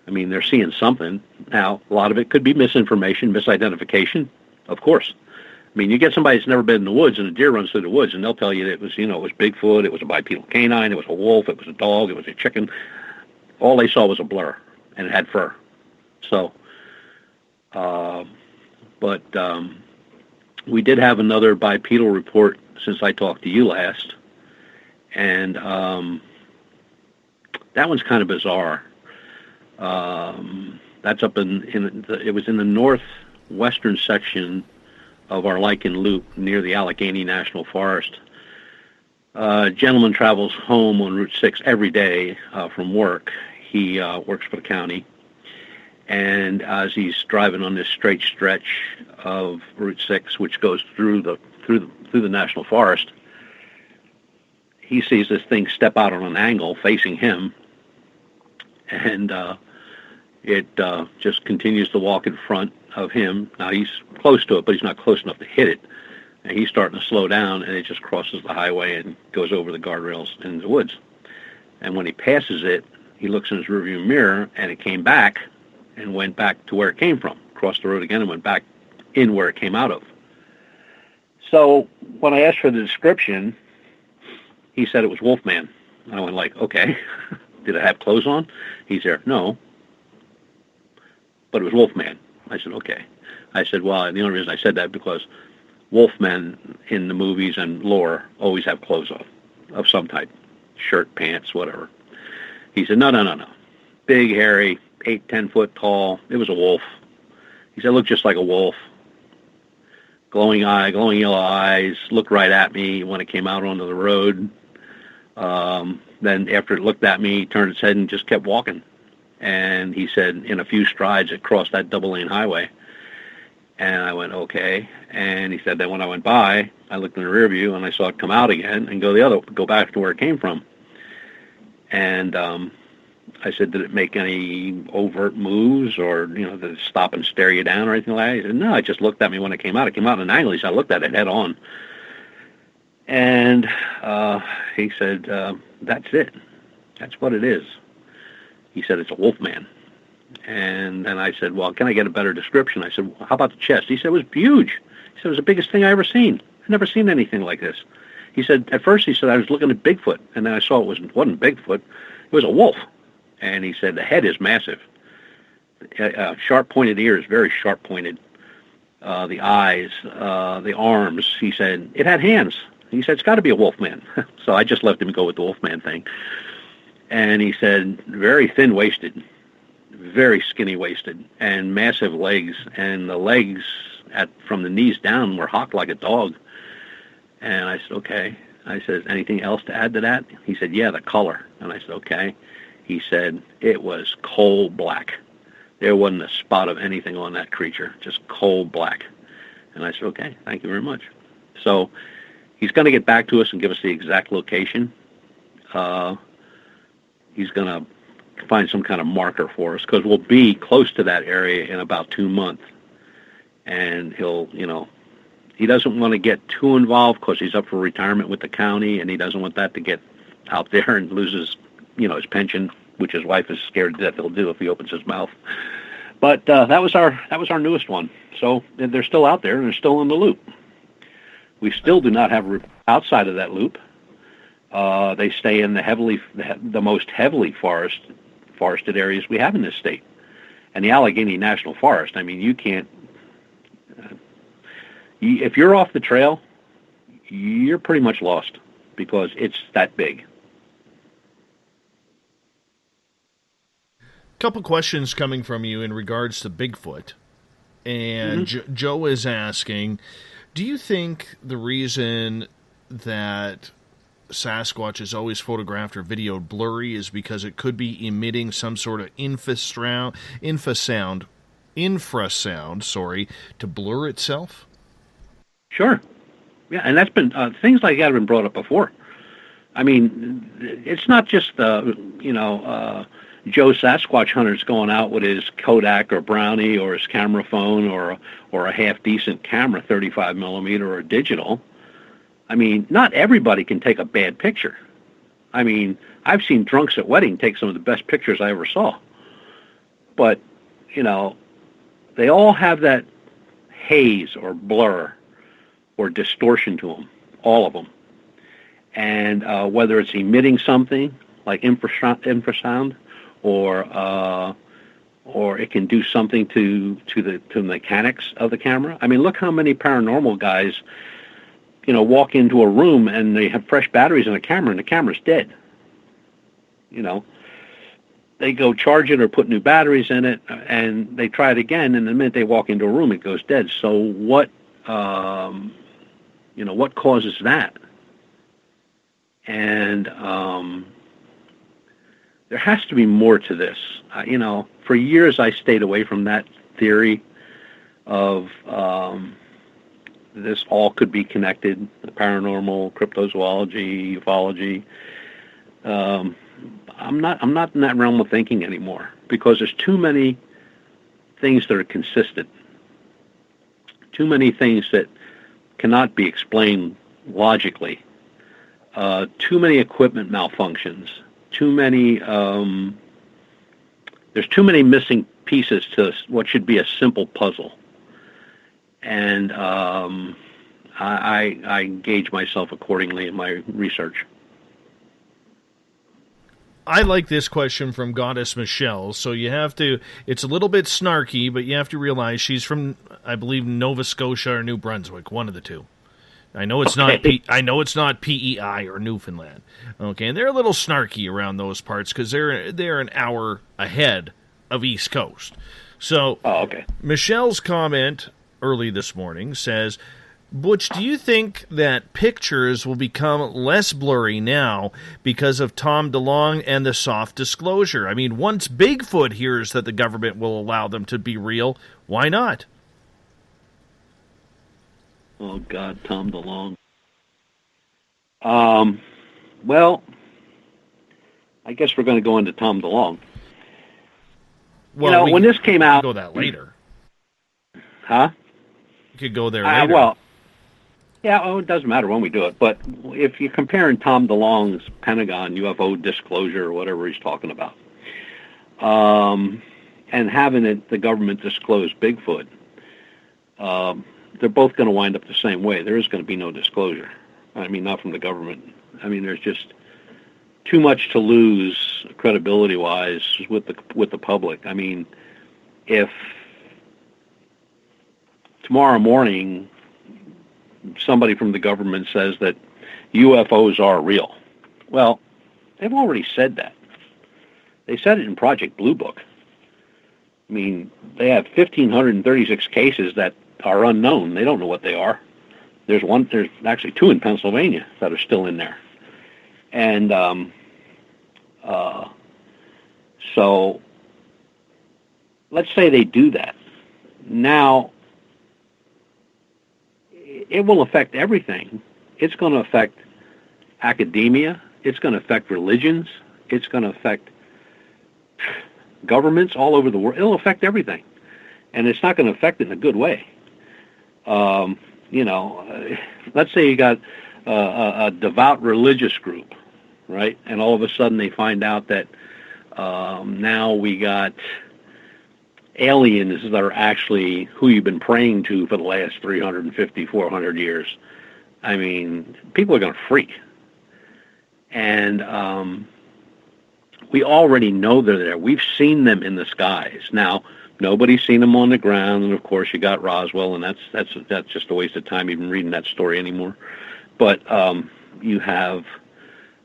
I mean, they're seeing something. Now, a lot of it could be misinformation, misidentification, of course. I mean, you get somebody that's never been in the woods, and a deer runs through the woods, and they'll tell you that it was Bigfoot, it was a bipedal canine, it was a wolf, it was a dog, it was a chicken. All they saw was a blur, and it had fur. So, we did have another bipedal report since I talked to you last, and that one's kind of bizarre. That's up it was in the northwestern section of our Lichen Loop near the Allegheny National Forest. A gentleman travels home on Route 6 every day from work. He works for the county, And as he's driving on this straight stretch of Route 6, which goes through the national forest, he sees this thing step out on an angle facing him, and it just continues to walk in front of him. Now he's close to it, but he's not close enough to hit it. And he's starting to slow down, and it just crosses the highway and goes over the guardrails in the woods. And when he passes it, he looks in his rearview mirror, and it came back and went back to where it came from, crossed the road again and went back in where it came out of. So when I asked for the description, he said it was Wolfman. And I went like, okay, did it have clothes on? He said, no, but it was Wolfman. I said, okay. I said, well, the only reason I said that because Wolfmen in the movies and lore always have clothes on of some type, shirt, pants, whatever. He said, no. Big, hairy, 8-10 foot tall. It was a wolf. He said, looked just like a wolf. Glowing yellow eyes, looked right at me when it came out onto the road. Then after it looked at me, turned its head and just kept walking. And he said in a few strides it crossed that double-lane highway. And I went, okay. And he said that when I went by, I looked in the rear view and I saw it come out again and go back to where it came from. And I said, did it make any overt moves or, did it stop and stare you down or anything like that? He said, no, it just looked at me when it came out. It came out at an angle. He said, I looked at it head on. And he said, that's it. That's what it is. He said, it's a Wolfman. And then I said, well, can I get a better description? I said, well, how about the chest? He said, it was huge. He said, it was the biggest thing I ever seen. I've never seen anything like this. He said, at first, he said, I was looking at Bigfoot, and then I saw it wasn't Bigfoot. It was a wolf. And he said, the head is massive. Sharp-pointed ears, very sharp-pointed. The eyes, the arms. He said, it had hands. He said, it's got to be a Wolfman. So I just let him go with the Wolfman thing. And he said, very thin-waisted, very skinny-waisted, and massive legs. And the legs from the knees down were hocked like a dog. And I said, okay. I said, anything else to add to that? He said, yeah, the color. And I said, okay. He said, it was coal black. There wasn't a spot of anything on that creature, just coal black. And I said, okay, thank you very much. So he's going to get back to us and give us the exact location. He's going to find some kind of marker for us because we'll be close to that area in about 2 months. And he'll, he doesn't want to get too involved because he's up for retirement with the county, and he doesn't want that to get out there and lose his, his pension, which his wife is scared to death he'll do if he opens his mouth. But that was our newest one. So they're still out there and they're still in the loop. We still do not have outside of that loop. They stay in the most heavily forested areas we have in this state, and the Allegheny National Forest. I mean, you can't. If you're off the trail, you're pretty much lost because it's that big. Couple questions coming from you in regards to Bigfoot. And Joe is asking, do you think the reason that Sasquatch is always photographed or videoed blurry is because it could be emitting some sort of infrasound, to blur itself? Sure. Yeah, and that's been, things like that have been brought up before. I mean, it's not just, Joe Sasquatch hunter's going out with his Kodak or Brownie or his camera phone or a half-decent camera, 35 millimeter or digital. I mean, not everybody can take a bad picture. I mean, I've seen drunks at wedding take some of the best pictures I ever saw. But, they all have that haze or blur or distortion to them, all of them. And whether it's emitting something like infrasound, or it can do something to the mechanics of the camera. I mean, look how many paranormal guys, walk into a room and they have fresh batteries in the camera and the camera's dead. They go charge it or put new batteries in it and they try it again, and the minute they walk into a room, it goes dead. So what causes that? And there has to be more to this. For years I stayed away from that theory of this all could be connected, the paranormal, cryptozoology, ufology. I'm not in that realm of thinking anymore, because there's too many things that are consistent, too many things that cannot be explained logically, too many equipment malfunctions, there's too many missing pieces to what should be a simple puzzle. And I engage myself accordingly in my research. I like this question from Goddess Michelle. So it's a little bit snarky, but you have to realize she's from, I believe, Nova Scotia or New Brunswick, one of the two. I know it's not PEI or Newfoundland. Okay, and they're a little snarky around those parts because they're an hour ahead of East Coast. So, Michelle's comment early this morning says, Butch, do you think that pictures will become less blurry now because of Tom DeLonge and the soft disclosure? I mean, once Bigfoot hears that the government will allow them to be real, why not? Oh, God, Tom DeLonge. Well, I guess we're going to go into Tom DeLonge. Well, when this came out... Go that later. Huh? You could go there later. Well, yeah, it doesn't matter when we do it. But if you're comparing Tom DeLonge's Pentagon UFO disclosure or whatever he's talking about, and having the government disclose Bigfoot, they're both going to wind up the same way. There is going to be no disclosure. I mean, not from the government. I mean, there's just too much to lose credibility-wise with the public. I mean, if tomorrow morning somebody from the government says that UFOs are real, well, they've already said that. They said it in Project Blue Book. I mean, they have 1,536 cases that are unknown. They don't know what they are. There's actually 2 in Pennsylvania that are still in there. And so let's say they do that. Now, it will affect everything. It's going to affect academia. It's going to affect religions. It's going to affect governments all over the world. It'll affect everything. And it's not going to affect it in a good way. Let's say you got a devout religious group, right? And all of a sudden they find out that now we got aliens that are actually who you've been praying to for the last 350, 400 years. I mean, people are going to freak. And we already know they're there. We've seen them in the skies. Now, nobody's seen them on the ground, and of course you got Roswell, and that's just a waste of time even reading that story anymore. But you have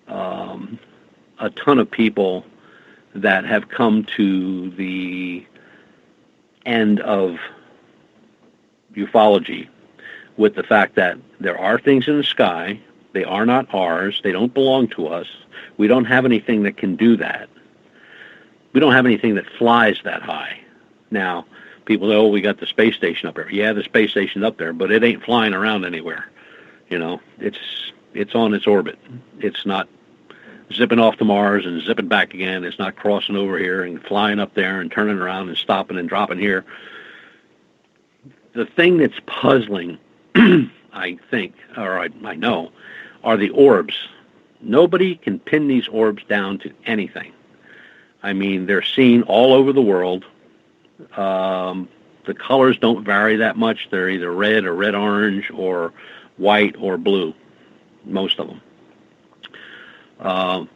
a ton of people that have come to the end of ufology with the fact that there are things in the sky. They are not ours. They don't belong to us. We don't have anything that can do that. We don't have anything that flies that high. Now, people say, oh, we got the space station up there. Yeah, the space station's up there, but it ain't flying around anywhere. It's on its orbit. It's not zipping off to Mars and zipping back again. It's not crossing over here and flying up there and turning around and stopping and dropping here. The thing that's puzzling, I think, or I know, are the orbs. Nobody can pin these orbs down to anything. I mean, they're seen all over the world. The colors don't vary that much. They're either red or red-orange or white or blue, most of them.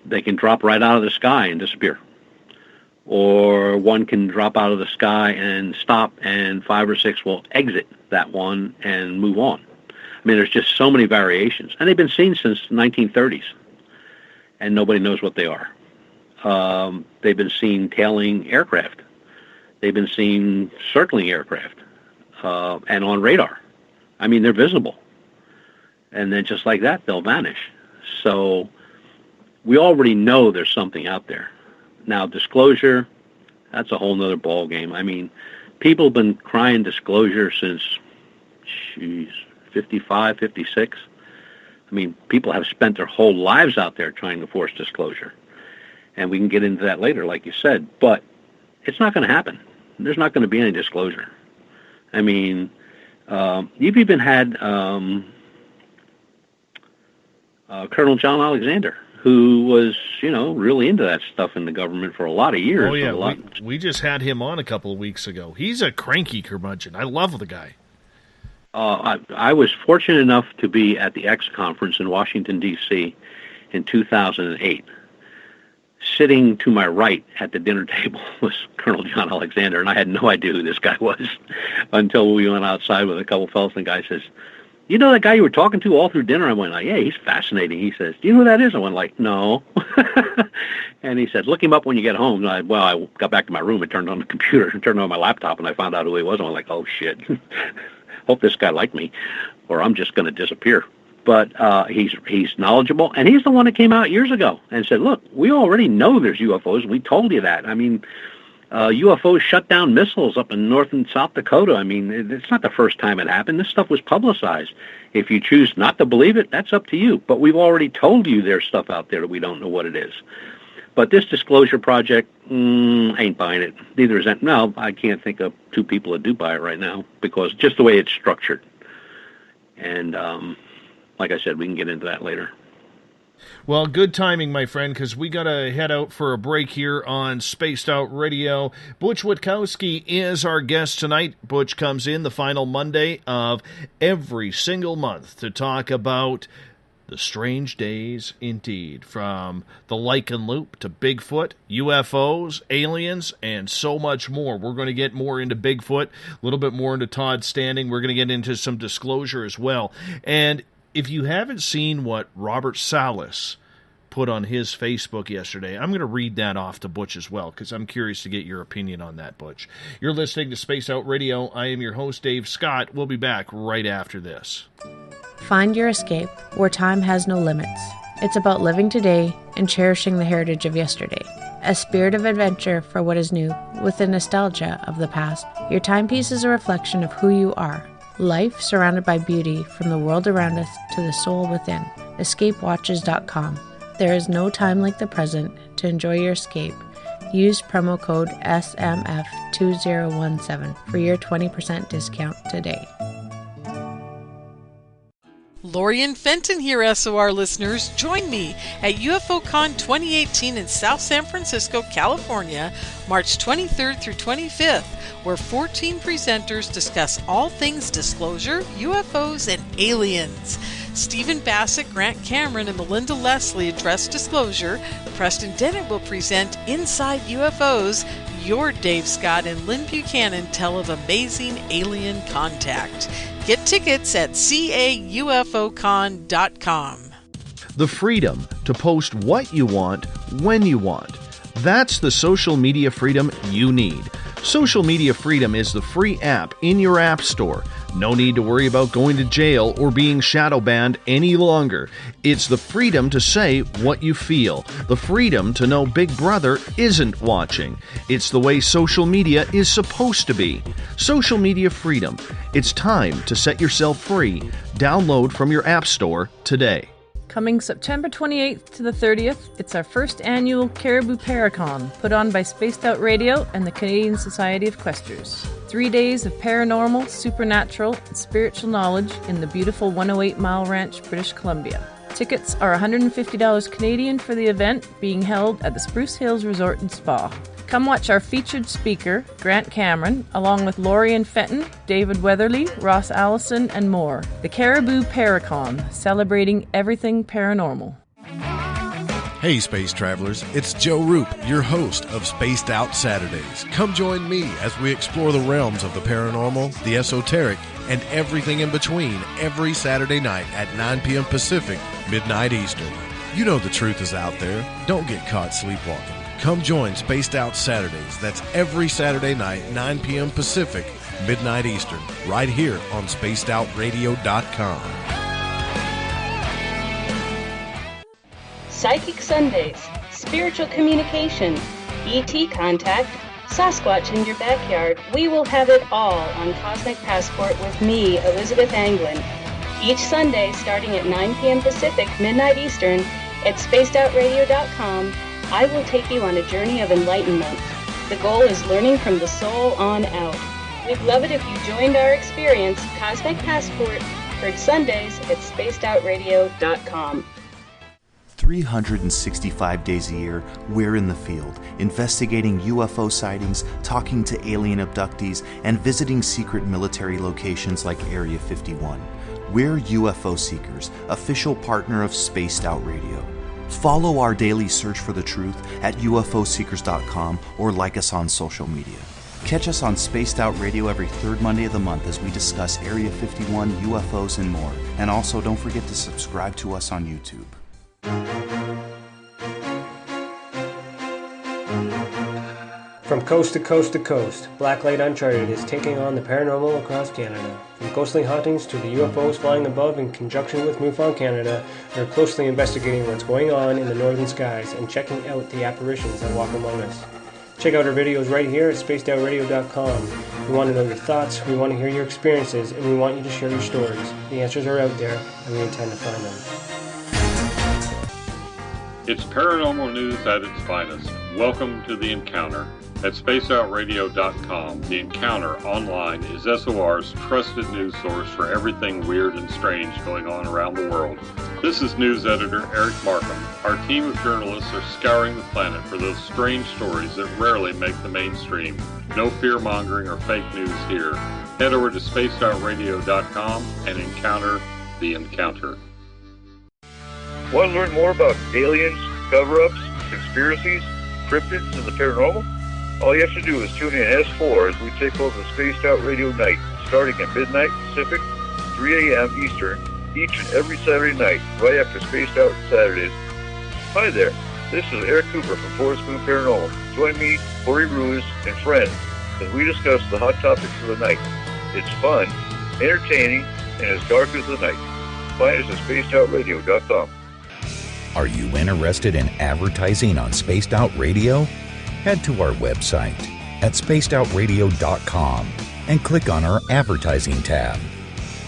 They can drop right out of the sky and disappear. Or one can drop out of the sky and stop, and 5 or 6 will exit that one and move on. I mean, there's just so many variations. And they've been seen since the 1930s, and nobody knows what they are. They've been seen tailing aircraft. They've been seen circling aircraft and on radar. I mean, they're visible. And then just like that, they'll vanish. So we already know there's something out there. Now, disclosure, that's a whole nother ball game. I mean, people have been crying disclosure since, 55, 56. I mean, people have spent their whole lives out there trying to force disclosure. And we can get into that later, like you said. But it's not going to happen. There's not going to be any disclosure. I mean, you've even had Colonel John Alexander, who was, really into that stuff in the government for a lot of years. Oh, yeah, we just had him on a couple of weeks ago. He's a cranky curmudgeon. I love the guy. I was fortunate enough to be at the X conference in Washington, D.C. in 2008. Sitting to my right at the dinner table was Colonel John Alexander, and I had no idea who this guy was until we went outside with a couple fellas, and the guy says, "You know that guy you were talking to all through dinner?" I went like, "Yeah, he's fascinating." He says, "Do you know who that is?" I went like, "No." And he said, "Look him up when you get home." And I got back to my room and turned on the computer and turned on my laptop, and I found out who he was. I went like, "Oh, shit. Hope this guy liked me, or I'm just going to disappear." But he's knowledgeable, and he's the one that came out years ago and said, "Look, we already know there's UFOs. We told you that. I mean, UFOs shut down missiles up in North and South Dakota. I mean, it's not the first time it happened. This stuff was publicized. If you choose not to believe it, that's up to you. But we've already told you there's stuff out there that we don't know what it is." But this disclosure project, ain't buying it. Neither is that. No, I can't think of two people that do buy it right now, because just the way it's structured. And like I said, we can get into that later. Well, good timing, my friend, because we got to head out for a break here on Spaced Out Radio. Butch Witkowski is our guest tonight. Butch comes in the final Monday of every single month to talk about the strange days indeed, from the Lichen Loop to Bigfoot, UFOs, aliens, and so much more. We're going to get more into Bigfoot, a little bit more into Todd Standing. We're going to get into some disclosure as well. And if you haven't seen what Robert Salas put on his Facebook yesterday, I'm going to read that off to Butch as well, because I'm curious to get your opinion on that, Butch. You're listening to Spaced Out Radio. I am your host, Dave Scott. We'll be back right after this. Find your escape where time has no limits. It's about living today and cherishing the heritage of yesterday. A spirit of adventure for what is new, with the nostalgia of the past. Your timepiece is a reflection of who you are. Life surrounded by beauty from the world around us to the soul within. EscapeWatches.com. There is no time like the present to enjoy your escape. Use promo code SMF2017 for your 20% discount today. Lori and Fenton here, SOR listeners. Join me at UFOCon 2018 in South San Francisco, California, March 23rd through 25th, where 14 presenters discuss all things disclosure, UFOs, and aliens. Stephen Bassett, Grant Cameron, and Melinda Leslie address disclosure. Preston Dennett will present Inside UFOs. Your Dave Scott and Lynn Buchanan tell of amazing alien contact. Get tickets at caufocon.com. The freedom to post what you want, when you want. That's the social media freedom you need. Social Media Freedom is the free app in your app store. No need to worry about going to jail or being shadow banned any longer. It's the freedom to say what you feel. The freedom to know Big Brother isn't watching. It's the way social media is supposed to be. Social Media Freedom. It's time to set yourself free. Download from your app store today. Coming September 28th to the 30th, it's our first annual Caribou Paracon, put on by Spaced Out Radio and the Canadian Society of Questers. 3 days of paranormal, supernatural, and spiritual knowledge in the beautiful 108 Mile Ranch, British Columbia. Tickets are $150 Canadian for the event, being held at the Spruce Hills Resort and Spa. Come watch our featured speaker, Grant Cameron, along with Laurie and Fenton, David Weatherly, Ross Allison, and more. The Caribou Paracon, celebrating everything paranormal. Hey Space Travelers, it's Joe Roop, your host of Spaced Out Saturdays. Come join me as we explore the realms of the paranormal, the esoteric, and everything in between every Saturday night at 9 p.m. Pacific, midnight Eastern. You know the truth is out there. Don't get caught sleepwalking. Come join Spaced Out Saturdays. That's every Saturday night, 9 p.m. Pacific, midnight Eastern, right here on SpacedOutRadio.com. Psychic Sundays, spiritual communication, ET contact, Sasquatch in your backyard, we will have it all on Cosmic Passport with me, Elizabeth Anglin. Each Sunday, starting at 9 p.m. Pacific, midnight Eastern, at spacedoutradio.com, I will take you on a journey of enlightenment. The goal is learning from the soul on out. We'd love it if you joined our experience, Cosmic Passport, heard Sundays at spacedoutradio.com. 365 days a year, we're in the field, investigating UFO sightings, talking to alien abductees, and visiting secret military locations like Area 51. We're UFO Seekers, official partner of Spaced Out Radio. Follow our daily search for the truth at ufoseekers.com or like us on social media. Catch us on Spaced Out Radio every third Monday of the month as we discuss Area 51, UFOs, and more. And also, don't forget to subscribe to us on YouTube. From coast to coast to coast, Blacklight Uncharted is taking on the paranormal across Canada. From ghostly hauntings to the UFOs flying above in conjunction with MUFON Canada, we're closely investigating what's going on in the northern skies and checking out the apparitions that walk among us. Check out our videos right here at spacedoutradio.com. We want to know your thoughts, we want to hear your experiences, and we want you to share your stories. The answers are out there, and we intend to find them. It's paranormal news at its finest. Welcome to The Encounter. At spacedoutradio.com, The Encounter online is SOR's trusted news source for everything weird and strange going on around the world. This is news editor Eric Markham. Our team of journalists are scouring the planet for those strange stories that rarely make the mainstream. No fear-mongering or fake news here. Head over to spacedoutradio.com and encounter The Encounter. Want to learn more about aliens, cover-ups, conspiracies, cryptids, and the paranormal? All you have to do is tune in S4 as we take over the Spaced Out Radio night, starting at midnight Pacific, 3 a.m. Eastern, each and every Saturday night, right after Spaced Out Saturdays. Hi there, this is Eric Cooper from Forest Moon Paranormal. Join me, Corey Ruiz, and friends as we discuss the hot topics of the night. It's fun, entertaining, and as dark as the night. Find us at spacedoutradio.com. Are you interested in advertising on Spaced Out Radio? Head to our website at spacedoutradio.com and click on our advertising tab.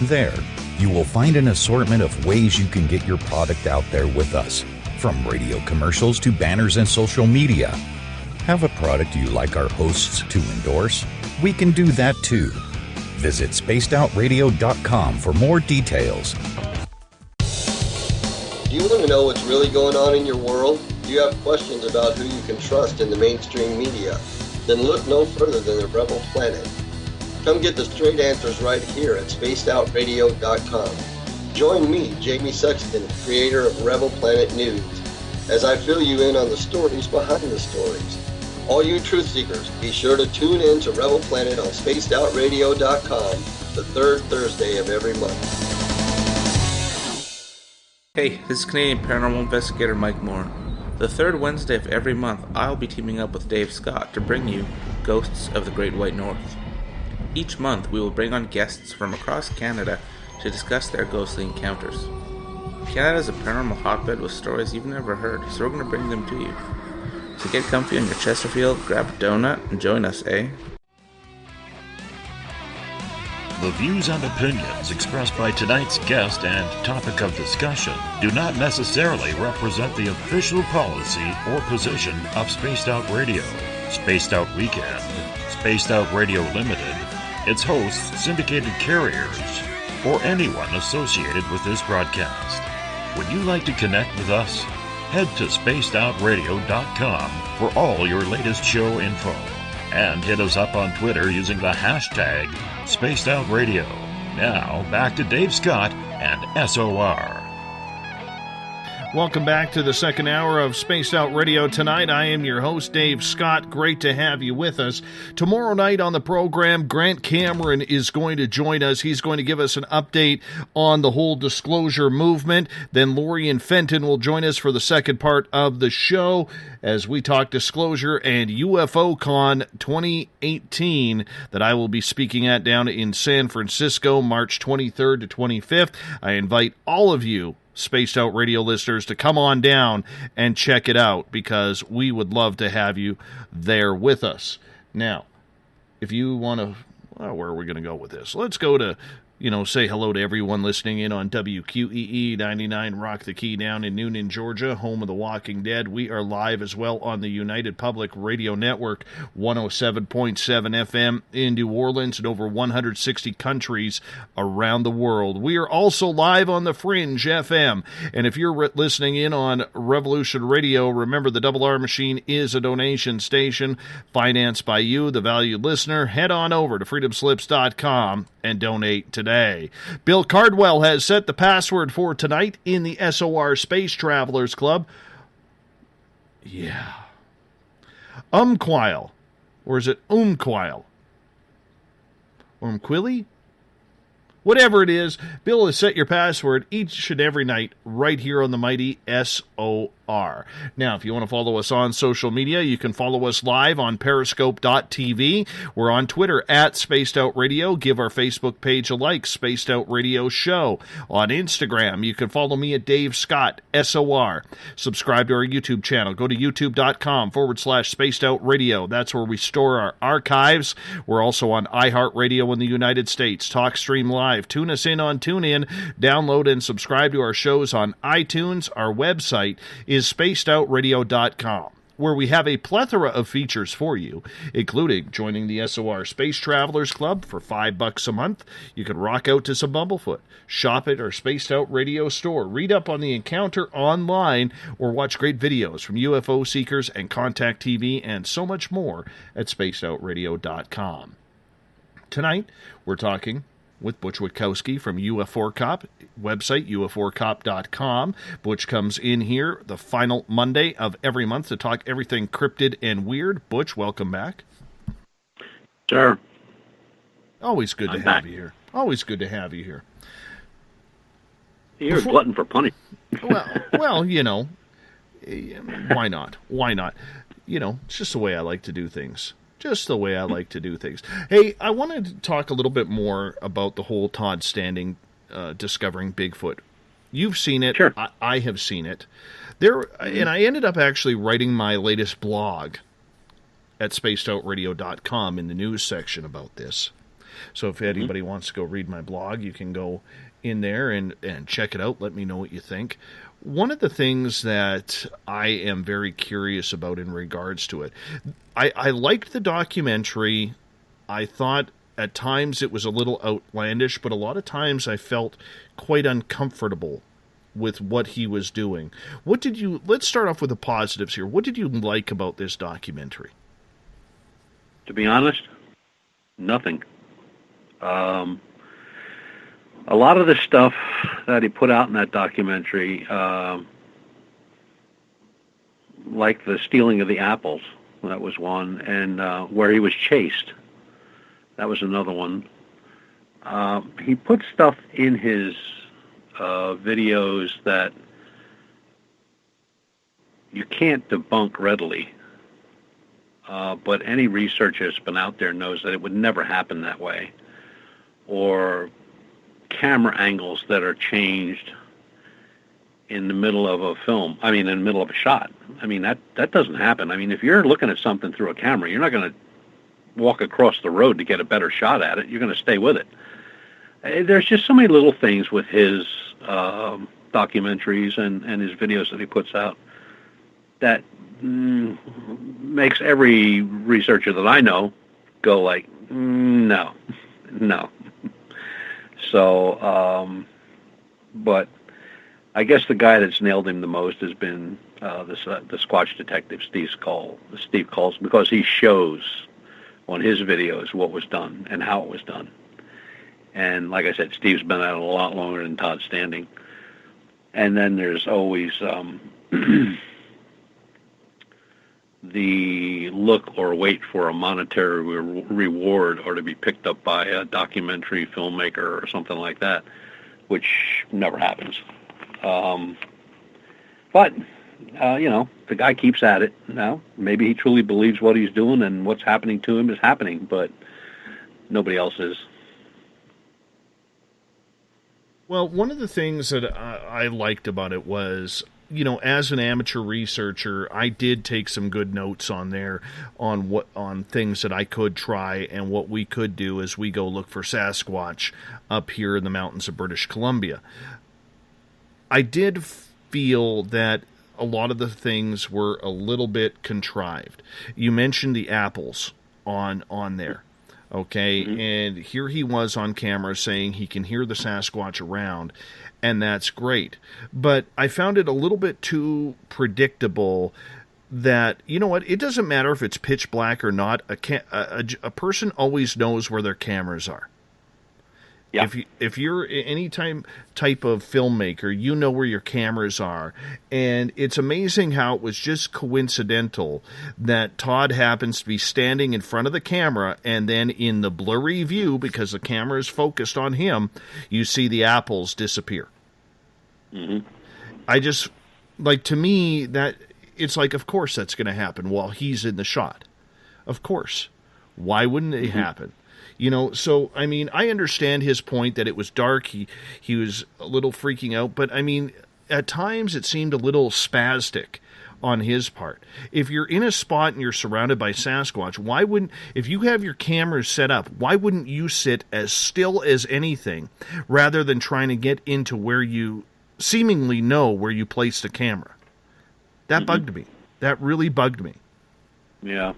There, you will find an assortment of ways you can get your product out there with us, from radio commercials to banners and social media. Have a product you like our hosts to endorse? We can do that too. Visit spacedoutradio.com for more details. Do you want to know what's really going on in your world? Do you have questions about who you can trust in the mainstream media? Then look no further than the Rebel Planet. Come get the straight answers right here at spacedoutradio.com. Join me, Jamie Sexton, creator of Rebel Planet News, as I fill you in on the stories behind the stories. All you truth seekers, be sure to tune in to Rebel Planet on spacedoutradio.com the third Thursday of every month. Hey, this is Canadian paranormal investigator Mike Moore. The third Wednesday of every month, I'll be teaming up with Dave Scott to bring you Ghosts of the Great White North. Each month, we will bring on guests from across Canada to discuss their ghostly encounters. Canada is a paranormal hotbed with stories you've never heard, so we're going to bring them to you. So get comfy on your Chesterfield, grab a donut, and join us, eh? The views and opinions expressed by tonight's guest and topic of discussion do not necessarily represent the official policy or position of Spaced Out Radio, Spaced Out Weekend, Spaced Out Radio Limited, its hosts, syndicated carriers, or anyone associated with this broadcast. Would you like to connect with us? Head to spacedoutradio.com for all your latest show info. And hit us up on Twitter using the hashtag SpacedOutRadio. Now, back to Dave Scott and SOR. Welcome back to the second hour of Spaced Out Radio tonight. I am your host, Dave Scott. Great to have you with us. Tomorrow night on the program, Grant Cameron is going to join us. He's going to give us an update on the whole disclosure movement. Then Lorian Fenton will join us for the second part of the show as we talk disclosure and UFOCon 2018 that I will be speaking at down in San Francisco, March 23rd to 25th. I invite all of you Spaced Out Radio listeners to come on down and check it out, because we would love to have you there with us. Now, if you want to, where are we going to go with this? Let's go to, say hello to everyone listening in on WQEE 99 Rock the Key down in Noonan, Georgia, home of The Walking Dead. We are live as well on the United Public Radio Network, 107.7 FM in New Orleans and over 160 countries around the world. We are also live on the Fringe FM. And if you're listening in on Revolution Radio, remember the Double R Machine is a donation station financed by you, the valued listener. Head on over to freedomslips.com and donate today. Bill Cardwell has set the password for tonight in the SOR Space Travelers Club. Yeah. Umquile. Or is it Umquile? Umquili? Whatever it is, Bill has set your password each and every night right here on the mighty SOR. Now, if you want to follow us on social media, you can follow us live on periscope.tv. We're on Twitter at Spaced Out Radio. Give our Facebook page a like, Spaced Out Radio Show. On Instagram, you can follow me at Dave Scott, SOR. Subscribe to our YouTube channel. Go to youtube.com/Spaced Out Radio. That's where we store our archives. We're also on iHeartRadio in the United States. TalkStream Live. Tune us in on TuneIn. Download and subscribe to our shows on iTunes. Our website is spacedoutradio.com, where we have a plethora of features for you, including joining the SOR Space Travelers Club for $5 a month. You can rock out to some Bumblefoot, shop at our Spaced Out Radio store, read up on the encounter online, or watch great videos from UFO seekers and Contact TV, and so much more at spacedoutradio.com. Tonight, we're talking with Butch Witkowski from UFORCOP, website UFORCOP.com. Butch comes in here the final Monday of every month to talk everything cryptid and weird. Butch, welcome back. Sure. Always good to have you here. Always good to have you here. You're a glutton for punishment. Well, why not? Why not? It's just the way I like to do things. Hey, I wanted to talk a little bit more about the whole Todd Standing discovering Bigfoot. You've seen it. Sure. I have seen it. And I ended up actually writing my latest blog at spacedoutradio.com in the news section about this. So if anybody wants to go read my blog, you can go in there and check it out. Let me know what you think. One of the things that I am very curious about in regards to it, I liked the documentary. I thought at times it was a little outlandish, but a lot of times I felt quite uncomfortable with what he was doing. Let's start off with the positives here. What did you like about this documentary? To be honest, nothing. A lot of the stuff that he put out in that documentary, like the stealing of the apples, that was one, and where he was chased, that was another one. He put stuff in his videos that you can't debunk readily, but any researcher that's been out there knows that it would never happen that way. Or camera angles that are changed in the middle of a film. In the middle of a shot. That doesn't happen. If you're looking at something through a camera, you're not going to walk across the road to get a better shot at it. You're going to stay with it. There's just so many little things with his documentaries and his videos that he puts out that makes every researcher that I know go like, no. So, but I guess the guy that's nailed him the most has been the Squatch detective, Steve Kulls, because he shows on his videos what was done and how it was done. And like I said, Steve's been at it a lot longer than Todd Standing. And then there's always the look or wait for a monetary reward or to be picked up by a documentary filmmaker or something like that, which never happens. But the guy keeps at it now. Maybe he truly believes what he's doing and what's happening to him is happening, but nobody else is. Well, one of the things that I liked about it was, as an amateur researcher, I did take some good notes on there on things that I could try and what we could do as we go look for Sasquatch up here in the mountains of British Columbia. I did feel that a lot of the things were a little bit contrived. You mentioned the apples on there. Okay, and here he was on camera saying he can hear the Sasquatch around, and that's great. But I found it a little bit too predictable that, you know what, it doesn't matter if it's pitch black or not, a person always knows where their cameras are. Yeah. If you're any type of filmmaker, you know where your cameras are. And it's amazing how it was just coincidental that Todd happens to be standing in front of the camera, and then in the blurry view, because the camera is focused on him, you see the apples disappear. Mm-hmm. I just, to me, that it's like, of course that's going to happen while he's in the shot. Of course. Why wouldn't it happen? So, I mean, I understand his point that it was dark. He was a little freaking out. But, I mean, at times it seemed a little spastic on his part. If you're in a spot and you're surrounded by Sasquatch, if you have your cameras set up, why wouldn't you sit as still as anything rather than trying to get into where you seemingly know where you placed the camera? That bugged me. That really bugged me. Yeah.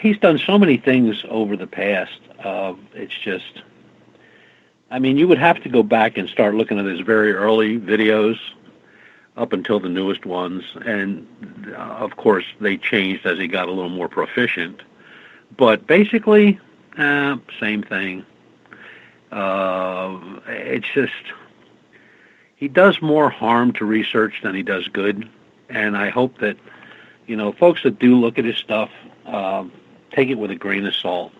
He's done so many things over the past. It's just, I mean, you would have to go back and start looking at his very early videos up until the newest ones. And, of course, they changed as he got a little more proficient. But basically, same thing. It's just, he does more harm to research than he does good. And I hope that, folks that do look at his stuff, take it with a grain of salt.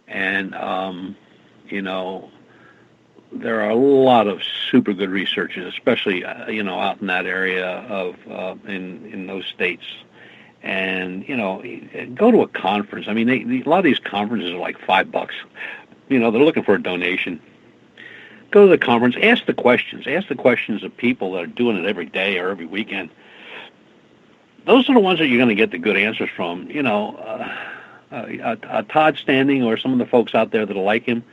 And, there are a lot of super good researchers, especially, out in that area of, in those states. And, go to a conference. I mean, a lot of these conferences are like $5. They're looking for a donation. Go to the conference, ask the questions of people that are doing it every day or every weekend. Those are the ones that you're going to get the good answers from. Todd Standing or some of the folks out there that'll like him,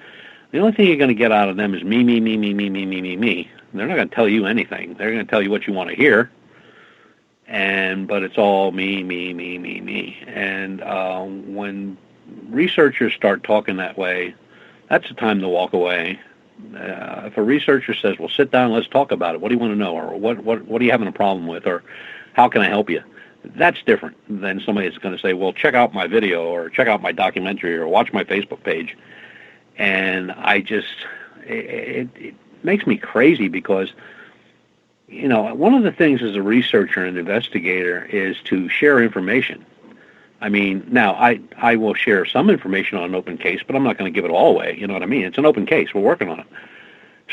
the only thing you're going to get out of them is me. They're not going to tell you anything. They're going to tell you what you want to hear. But it's all me. And when researchers start talking that way, that's the time to walk away. If a researcher says, well, sit down, let's talk about it. What do you want to know? Or what are you having a problem with? Or how can I help you? That's different than somebody that's going to say, well, check out my video or check out my documentary or watch my Facebook page. And it makes me crazy because, one of the things as a researcher and investigator is to share information. I mean, now I will share some information on an open case, but I'm not going to give it all away. You know what I mean? It's an open case. We're working on it.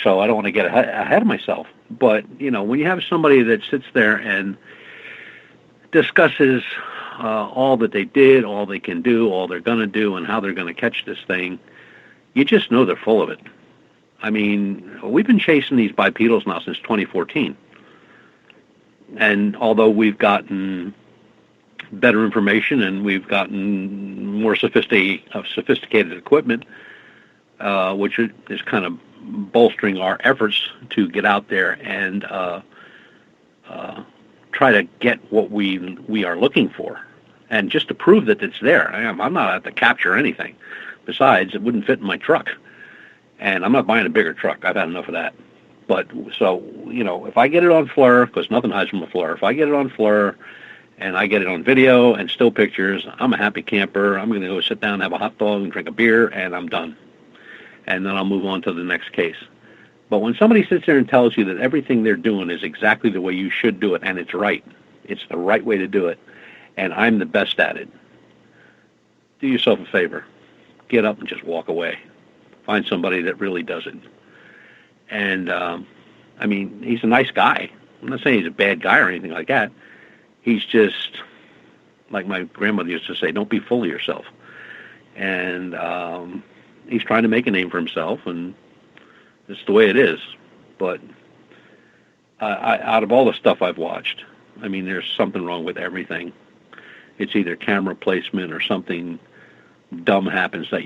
So I don't want to get ahead of myself. But, when you have somebody that sits there and discusses all that they did, all they can do, all they're going to do, and how they're going to catch this thing, you just know they're full of it. I mean, we've been chasing these bipedals now since 2014. And although we've gotten better information and we've gotten more sophisticated equipment, which is kind of bolstering our efforts to get out there and try to get what we are looking for, and just to prove that it's there. I'm not out to capture anything. Besides, it wouldn't fit in my truck, and I'm not buying a bigger truck. I've had enough of that. But so, if I get it on FLIR, because nothing hides from a FLIR, if I get it on FLIR and I get it on video and still pictures, I'm a happy camper. I'm going to go sit down, have a hot dog, and drink a beer, and I'm done. And then I'll move on to the next case. But when somebody sits there and tells you that everything they're doing is exactly the way you should do it, and it's right, it's the right way to do it, and I'm the best at it, do yourself a favor. Get up and just walk away. Find somebody that really does it. And, I mean, he's a nice guy. I'm not saying he's a bad guy or anything like that. He's just, like my grandmother used to say, don't be full of yourself. And, he's trying to make a name for himself, and it's the way it is. But out of all the stuff I've watched, I mean, there's something wrong with everything. It's either camera placement or something dumb happens that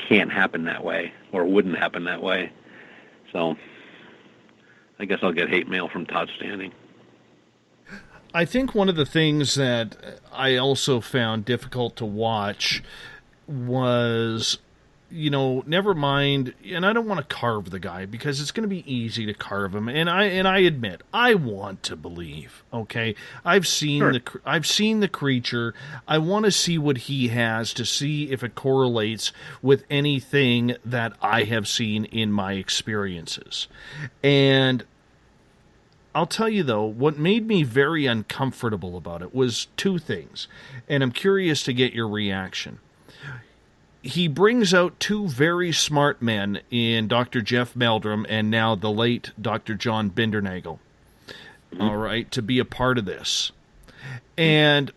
can't happen that way or wouldn't happen that way. So I guess I'll get hate mail from Todd Standing. I think one of the things that I also found difficult to watch was, never mind, and I don't want to carve the guy because it's going to be easy to carve him, and I admit I want to believe. Okay, I've seen the creature. I want to see what he has to see if it correlates with anything that I have seen in my experiences, and I'll tell you, though, what made me very uncomfortable about it was two things, and I'm curious to get your reaction. He brings out two very smart men in Dr. Jeff Meldrum and now the late Dr. John Bindernagel, all right, to be a part of this. And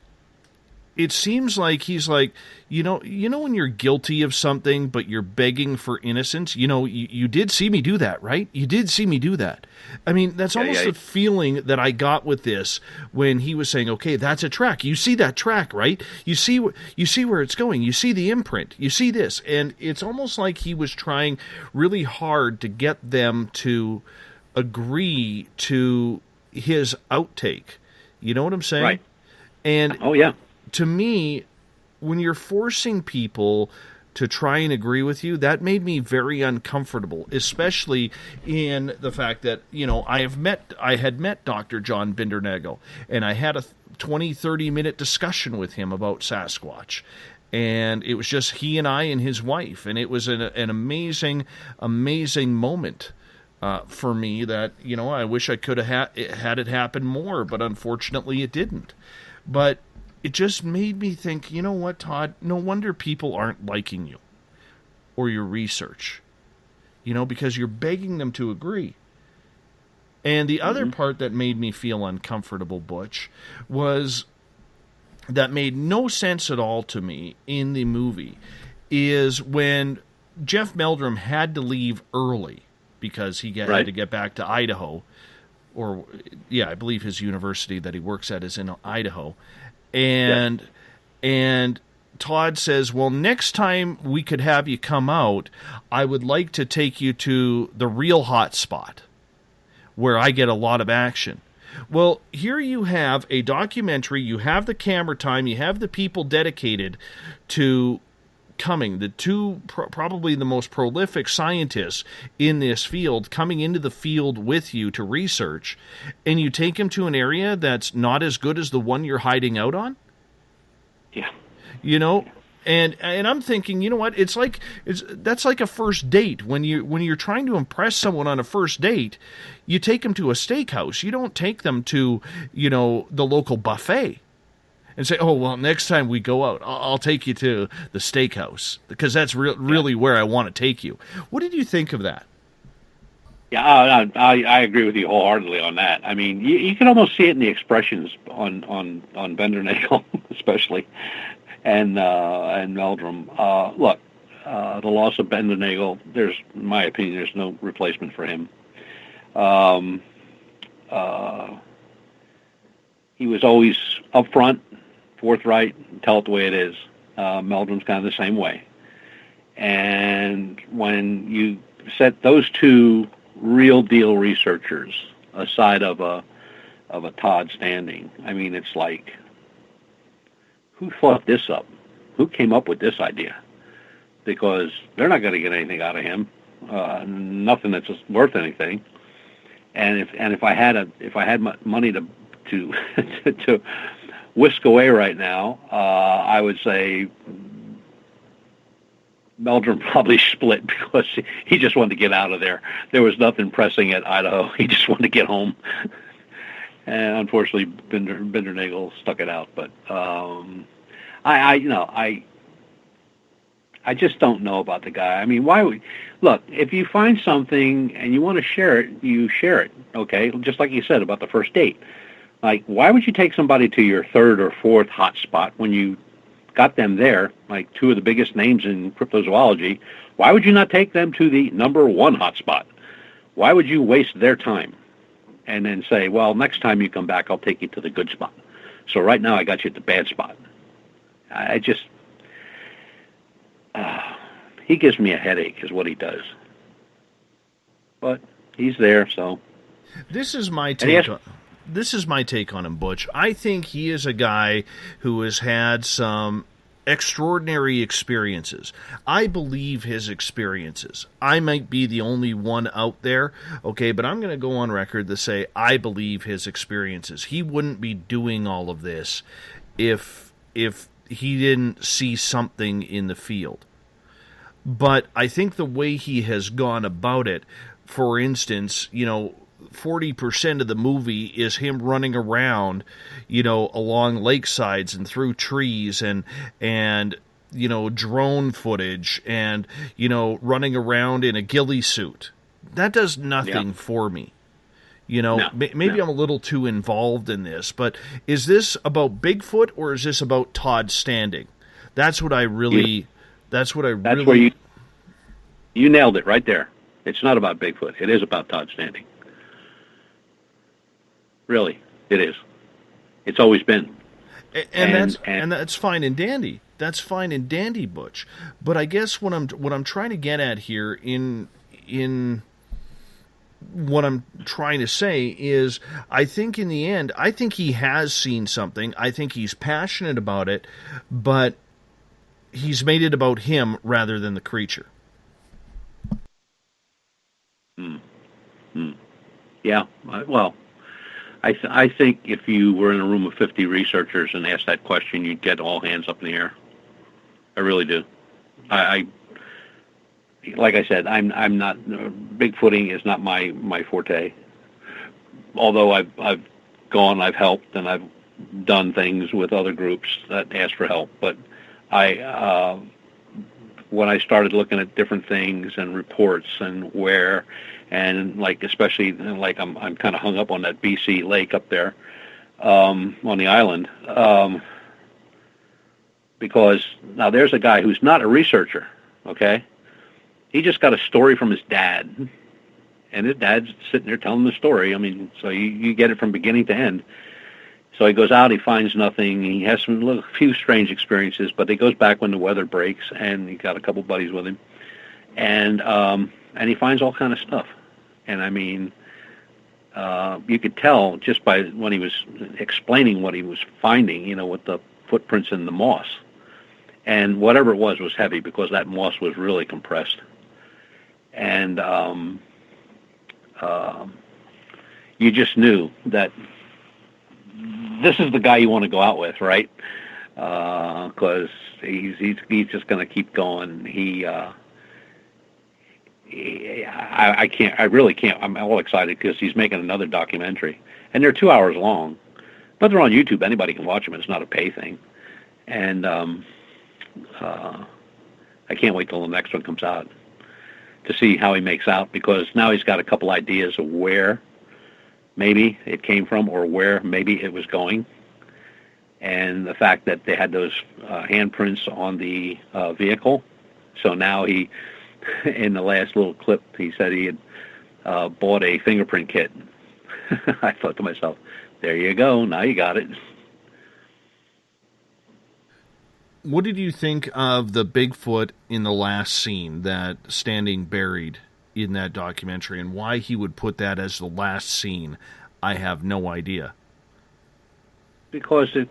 it seems like he's like, when you're guilty of something, but you're begging for innocence, you did see me do that, right? You did see me do that. I mean, that's almost the feeling that I got with this when he was saying, okay, that's a track. You see that track, right? You see where it's going. You see the imprint. You see this. And it's almost like he was trying really hard to get them to agree to his outtake. You know what I'm saying? Right. And oh, yeah. To me, when you're forcing people to try and agree with you, that made me very uncomfortable, especially in the fact that, I had met Dr. John Bindernagel, and I had a 20-30-minute discussion with him about Sasquatch. And it was just he and I and his wife, and it was an amazing, amazing moment for me that, I wish I could have had it happen more, but unfortunately it didn't. But it just made me think, you know what, Todd? No wonder people aren't liking you or your research, because you're begging them to agree. And the other part that made me feel uncomfortable, Butch, was that made no sense at all to me in the movie, is when Jeff Meldrum had to leave early because he had to get back to Idaho, I believe his university that he works at is in Idaho. And Todd says, well, next time we could have you come out, I would like to take you to the real hot spot where I get a lot of action. Well, here you have a documentary, you have the camera time, you have the people dedicated to coming, the two probably the most prolific scientists in this field coming into the field with you to research, and you take them to an area that's not as good as the one you're hiding out on? Yeah. And I'm thinking, you know what? That's like a first date. When you're trying to impress someone on a first date, you take them to a steakhouse. You don't take them to, the local buffet and say, oh, well, next time we go out, I'll take you to the steakhouse because that's really where I want to take you. What did you think of that? Yeah, I agree with you wholeheartedly on that. I mean, you can almost see it in the expressions on Bindernagel, especially, and Meldrum. Look, the loss of Bindernagel, in my opinion, there's no replacement for him. He was always upfront, forthright, tell it the way it is. Meldrum's kind of the same way. And when you set those two real deal researchers aside of a Todd Standing, I mean, it's like, who thought this up? Who came up with this idea? Because they're not going to get anything out of him, nothing that's worth anything. And if I had money to to whisk away right now, I would say Meldrum probably split because he just wanted to get out of there. There was nothing pressing at Idaho. He just wanted to get home. And unfortunately, Bindernagel stuck it out. But I just don't know about the guy. I mean, why would... Look, if you find something and you want to share it, you share it, okay? Just like you said about the first date. Like, why would you take somebody to your third or fourth hot spot when you got them there, like two of the biggest names in cryptozoology, why would you not take them to the number one hotspot? Why would you waste their time and then say, well, next time you come back, I'll take you to the good spot. So right now I got you at the bad spot. I just, he gives me a headache is what he does. But he's there, so. This is my take on him, Butch. I think he is a guy who has had some extraordinary experiences. I believe his experiences. I might be the only one out there, okay, but I'm going to go on record to say I believe his experiences. He wouldn't be doing all of this if he didn't see something in the field. But I think the way he has gone about it, for instance, 40% of the movie is him running around, along lakesides and through trees and drone footage and, running around in a ghillie suit. That does nothing for me. Maybe I'm a little too involved in this, but is this about Bigfoot or is this about Todd Standing? That's what I really... That's where you nailed it right there. It's not about Bigfoot. It is about Todd Standing. Really, it is. It's always been. And that's fine and dandy. That's fine and dandy, Butch. But I guess what I'm trying to get at here in what I'm trying to say is, I think in the end, I think he has seen something. I think he's passionate about it, but he's made it about him rather than the creature. Yeah, well, I think if you were in a room of 50 researchers and asked that question, you'd get all hands up in the air. I really do. I like I said, I'm not, Bigfooting is not my forte. Although I've helped, and I've done things with other groups that asked for help, but when I started looking at different things and reports and where, and like especially like I'm kind of hung up on that BC lake up there on the island, because now there's a guy who's not a researcher, okay? He just got a story from his dad, and his dad's sitting there telling the story. I mean, so you get it from beginning to end. So he goes out, he finds nothing. He has a few strange experiences, but he goes back when the weather breaks, and he got a couple buddies with him, and he finds all kind of stuff. And I mean, you could tell just by when he was explaining what he was finding, with the footprints in the moss, and whatever it was heavy because that moss was really compressed, and you just knew that this is the guy you want to go out with, right? Because he's just going to keep going. I really can't. I'm all excited because he's making another documentary, and they're 2 hours long, but they're on YouTube. Anybody can watch them. It's not a pay thing, and I can't wait till the next one comes out to see how he makes out, because now he's got a couple ideas of where maybe it came from or where maybe it was going. And the fact that they had those handprints on the vehicle. So now he, in the last little clip, he said he had bought a fingerprint kit. I thought to myself, there you go, now you got it. What did you think of the Bigfoot in the last scene, that standing buried in that documentary, and why he would put that as the last scene? I have no idea. Because it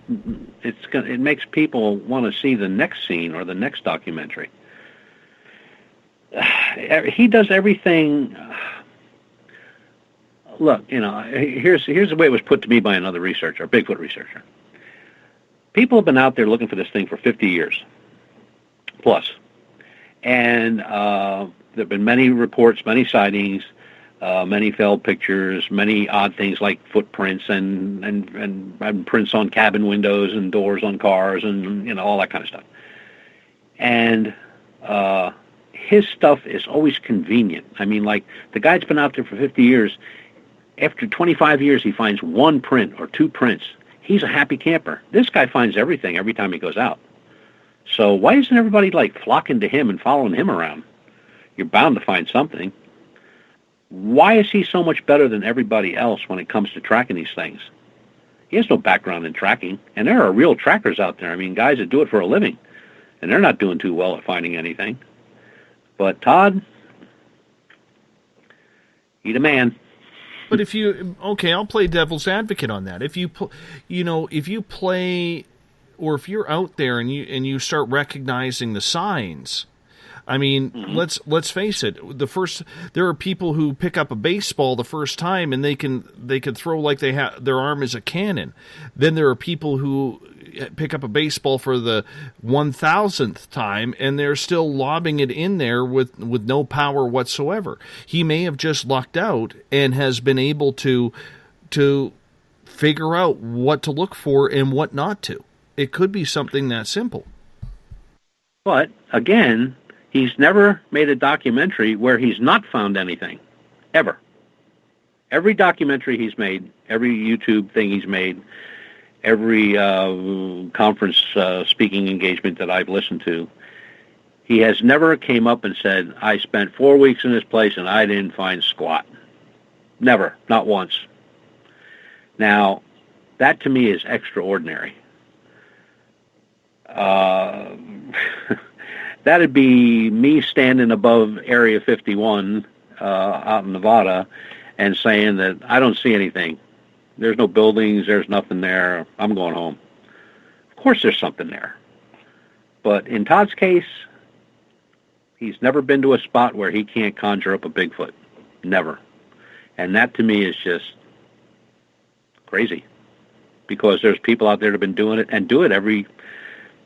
makes people want to see the next scene or the next documentary. He does everything. Look, here's the way it was put to me by another researcher, a Bigfoot researcher. People have been out there looking for this thing for 50 years plus, and there have been many reports, many sightings, many failed pictures, many odd things like footprints and prints on cabin windows and doors on cars and all that kind of stuff. And his stuff is always convenient. I mean, like, the guy's been out there for 50 years. After 25 years, he finds one print or two prints. He's a happy camper. This guy finds everything every time he goes out. So why isn't everybody like flocking to him and following him around? You're bound to find something. Why is he so much better than everybody else when it comes to tracking these things? He has no background in tracking, and there are real trackers out there. I mean, guys that do it for a living, and they're not doing too well at finding anything. But Todd, he's a man. But if you, okay, I'll play devil's advocate on that. If you, if you play, or if you're out there and you start recognizing the signs, I mean, let's face it. There are people who pick up a baseball the first time and they can throw like their arm is a cannon. Then there are people who pick up a baseball for the 1,000th time and they're still lobbing it in there with no power whatsoever. He may have just lucked out and has been able to figure out what to look for and what not to. It could be something that simple. But again, he's never made a documentary where he's not found anything, ever. Every documentary he's made, every YouTube thing he's made, every conference speaking engagement that I've listened to, he has never came up and said, I spent 4 weeks in this place and I didn't find squat. Never, not once. Now, that to me is extraordinary. That'd be me standing above Area 51 out in Nevada and saying that I don't see anything. There's no buildings. There's nothing there. I'm going home. Of course there's something there. But in Todd's case, he's never been to a spot where he can't conjure up a Bigfoot. Never. And that to me is just crazy. Because there's people out there that have been doing it and do it every,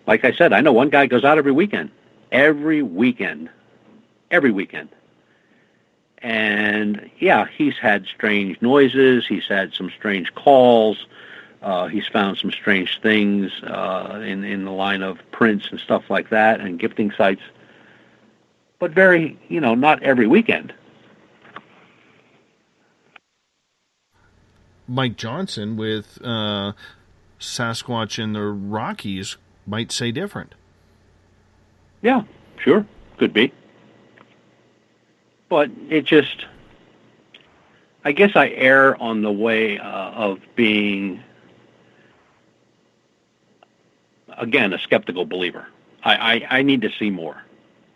like I said, I know one guy goes out every weekend. Every weekend. And yeah, he's had strange noises. He's had some strange calls. He's found some strange things in the line of prints and stuff like that and gifting sites. But very, not every weekend. Mike Johnson with Sasquatch in the Rockies might say different. Yeah, sure. Could be. But it just, I guess I err on the way of being, again, a skeptical believer. I need to see more.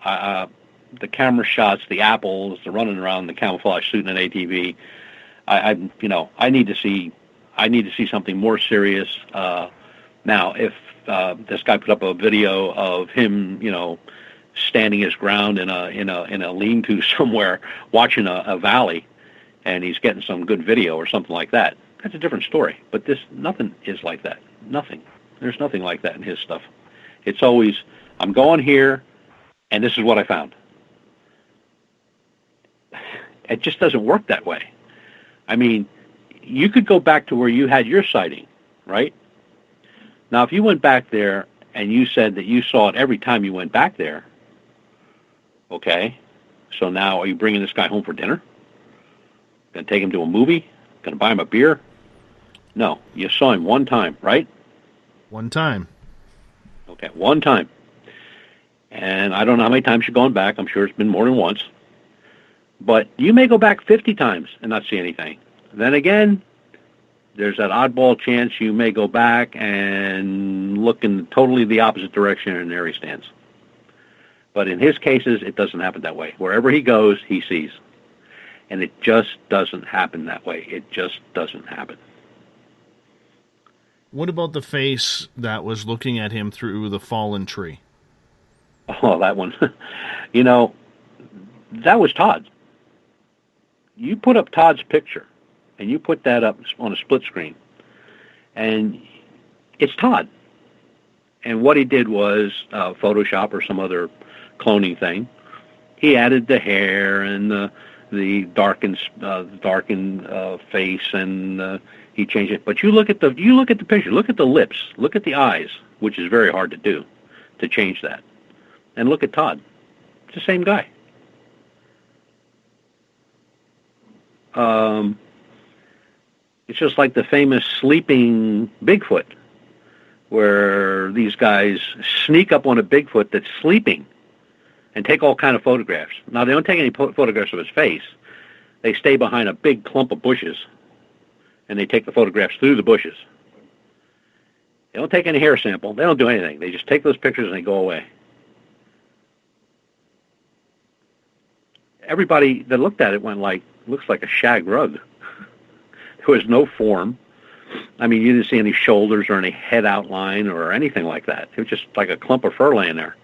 The camera shots, the apples, the running around, the camouflage suit in an ATV. I need to see something more serious. Now, if this guy put up a video of him, standing his ground in a lean-to somewhere, watching a valley, and he's getting some good video or something like that, that's a different story. But nothing is like that. Nothing. There's nothing like that in his stuff. It's always, I'm going here, and this is what I found. It just doesn't work that way. I mean, you could go back to where you had your sighting, right? Now, if you went back there and you said that you saw it every time you went back there, okay, so now are you bringing this guy home for dinner? Going to take him to a movie? Going to buy him a beer? No, you saw him one time, right? One time. Okay, one time. And I don't know how many times you've gone back. I'm sure it's been more than once. But you may go back 50 times and not see anything. Then again, there's that oddball chance you may go back and look in totally the opposite direction, and there he stands. But in his cases, it doesn't happen that way. Wherever he goes, he sees. And it just doesn't happen that way. It just doesn't happen. What about the face that was looking at him through the fallen tree? Oh, that one. That was Todd. You put up Todd's picture, and you put that up on a split screen, and it's Todd. And what he did was Photoshop or some other cloning thing. He added the hair and the darkened face, and he changed it. But you look at the picture, look at the lips, look at the eyes, which is very hard to do, to change that, and look at Todd. It's the same guy. It's just like the famous sleeping Bigfoot. where these guys sneak up on a Bigfoot that's sleeping and take all kind of photographs. Now, they don't take any photographs of his face. They stay behind a big clump of bushes, and they take the photographs through the bushes. They don't take any hair sample. They don't do anything. They just take those pictures and they go away. Everybody that looked at it went like, looks like a shag rug. There was no form. I mean, you didn't see any shoulders or any head outline or anything like that. It was just like a clump of fur laying there.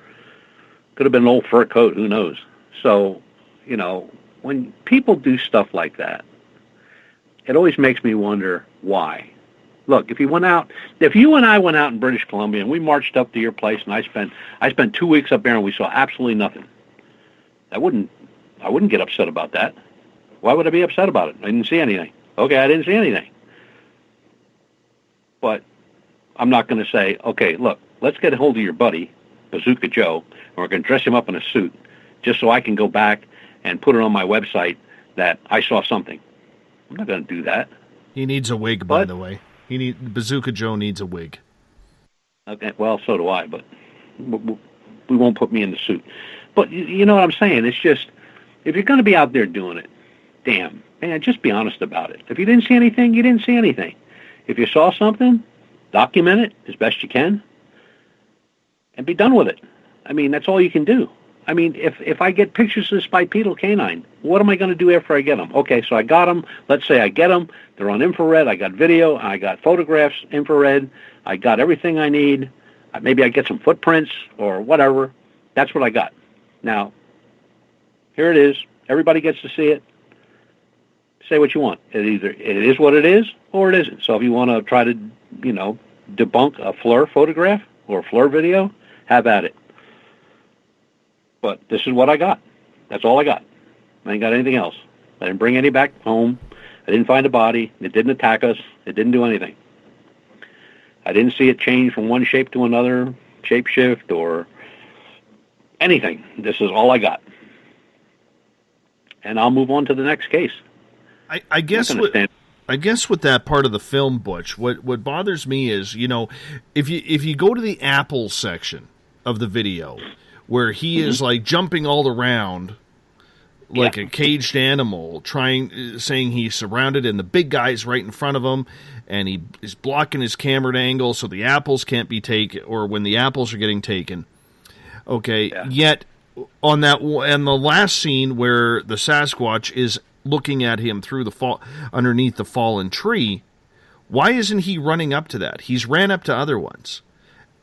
Could have been an old fur coat, who knows? So, you know, when people do stuff like that, it always makes me wonder why. Look, if you and I went out in British Columbia and we marched up to your place and I spent 2 weeks up there and we saw absolutely nothing, I wouldn't get upset about that. Why would I be upset about it? I didn't see anything. Okay, I didn't see anything. But I'm not going to say, okay, look, let's get a hold of your buddy, Bazooka Joe, and we're going to dress him up in a suit just so I can go back and put it on my website that I saw something. I'm not going to do that. He needs a wig, by the way. Bazooka Joe needs a wig. Okay, well, so do I, but we won't put me in the suit. But you know what I'm saying? It's just, if you're going to be out there doing it, damn, man, just be honest about it. If you didn't see anything, you didn't see anything. If you saw something, document it as best you can and be done with it. I mean, that's all you can do. I mean, if I get pictures of this bipedal canine, what am I going to do after I get them? Okay, so I got them. Let's say I get them. They're on infrared. I got video. I got photographs, infrared. I got everything I need. Maybe I get some footprints or whatever. That's what I got. Now, here it is. Everybody gets to see it. Say what you want. It is what it is or it isn't. So if you want to try to, you know, debunk a FLIR photograph or a FLIR video, have at it. But this is what I got. That's all I got. I ain't got anything else. I didn't bring any back home. I didn't find a body. It didn't attack us. It didn't do anything. I didn't see it change from one shape to another, shape shift or anything. This is all I got. And I'll move on to the next case. I guess with that part of the film, Butch, what bothers me is, you know, if you go to the Apple section of the video, where he is like jumping all around like a caged animal, saying he's surrounded and the big guy's right in front of him, and he is blocking his camera angle so the apples can't be taken, or when the apples are getting taken. Okay, yet on the last scene where the Sasquatch is looking at him through underneath the fallen tree, why isn't he running up to that? He's ran up to other ones.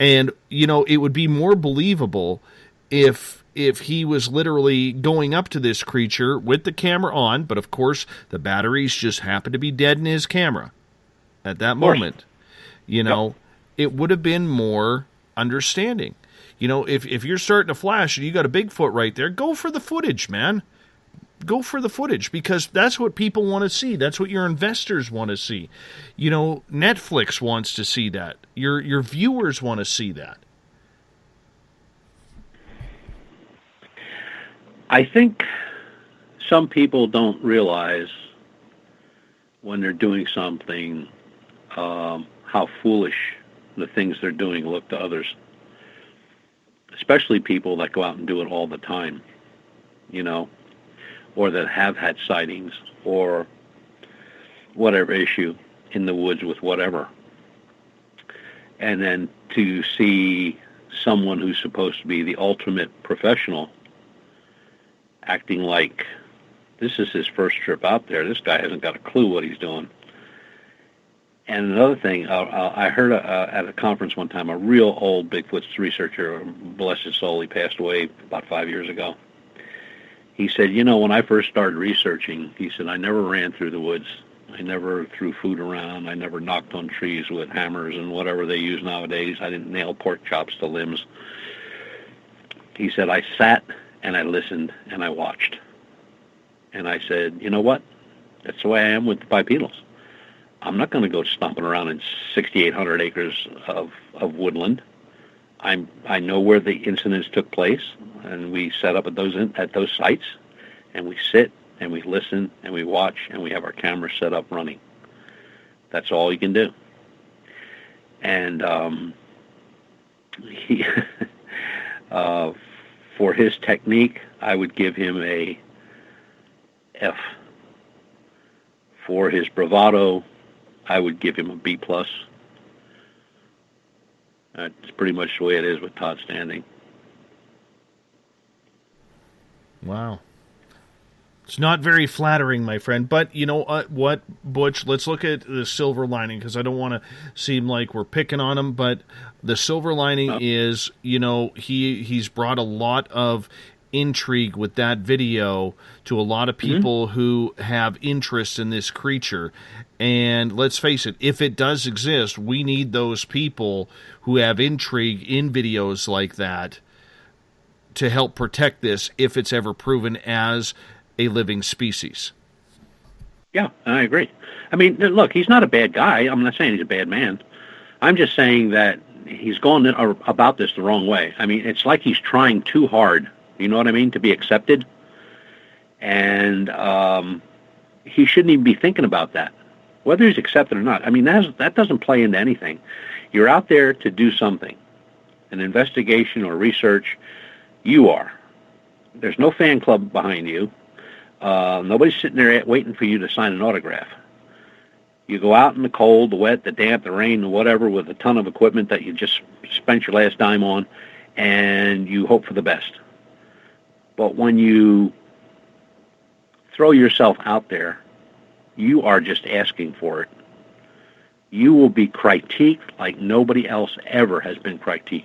And, you know, it would be more believable if he was literally going up to this creature with the camera on, but of course the batteries just happened to be dead in his camera at that moment. You know, it would have been more understanding. You know, if you're starting to flash and you got a Bigfoot right there, go for the footage, man. Go for the footage, because that's what people want to see. That's what your investors want to see. You know, Netflix wants to see that. Your viewers want to see that. I think some people don't realize when they're doing something how foolish the things they're doing look to others, especially people that go out and do it all the time, you know, or that have had sightings or whatever issue in the woods with whatever. And then to see someone who's supposed to be the ultimate professional acting like this is his first trip out there. This guy hasn't got a clue what he's doing. And another thing, I heard at a conference one time, a real old Bigfoot researcher, bless his soul, he passed away about 5 years ago. He said, you know, when I first started researching, he said, I never ran through the woods. I never threw food around. I never knocked on trees with hammers and whatever they use nowadays. I didn't nail pork chops to limbs. He said, I sat and I listened and I watched. And I said, you know what? That's the way I am with the bipedals. I'm not going to go stomping around in 6,800 acres of woodland. I know where the incidents took place, and we set up at those sites, and we sit and we listen and we watch and we have our cameras set up running. That's all you can do. And he, for his technique, I wowould give him a F. For his bravado, I would give him a B+. That's pretty much the way it is with Todd Standing. Wow. It's not very flattering, my friend. But you know what, Butch? Let's look at the silver lining, because I don't want to seem like we're picking on him. But the silver lining is, you know, he's brought a lot of intrigue with that video to a lot of people who have interest in this creature. And let's face it, if it does exist, we need those people who have intrigue in videos like that to help protect this if it's ever proven as a living species. Yeah, I agree. I mean, look, he's not a bad guy. I'm not saying he's a bad man. I'm just saying that he's going about this the wrong way. I mean, it's like he's trying too hard, you know what I mean, to be accepted. And he shouldn't even be thinking about that, whether he's accepted or not. I mean, that doesn't play into anything. You're out there to do something, an investigation or research. You are. There's no fan club behind you. Nobody's sitting there waiting for you to sign an autograph. You go out in the cold, the wet, the damp, the rain, the whatever, with a ton of equipment that you just spent your last dime on, and you hope for the best. But when you throw yourself out there, you are just asking for it. You will be critiqued like nobody else ever has been critiqued.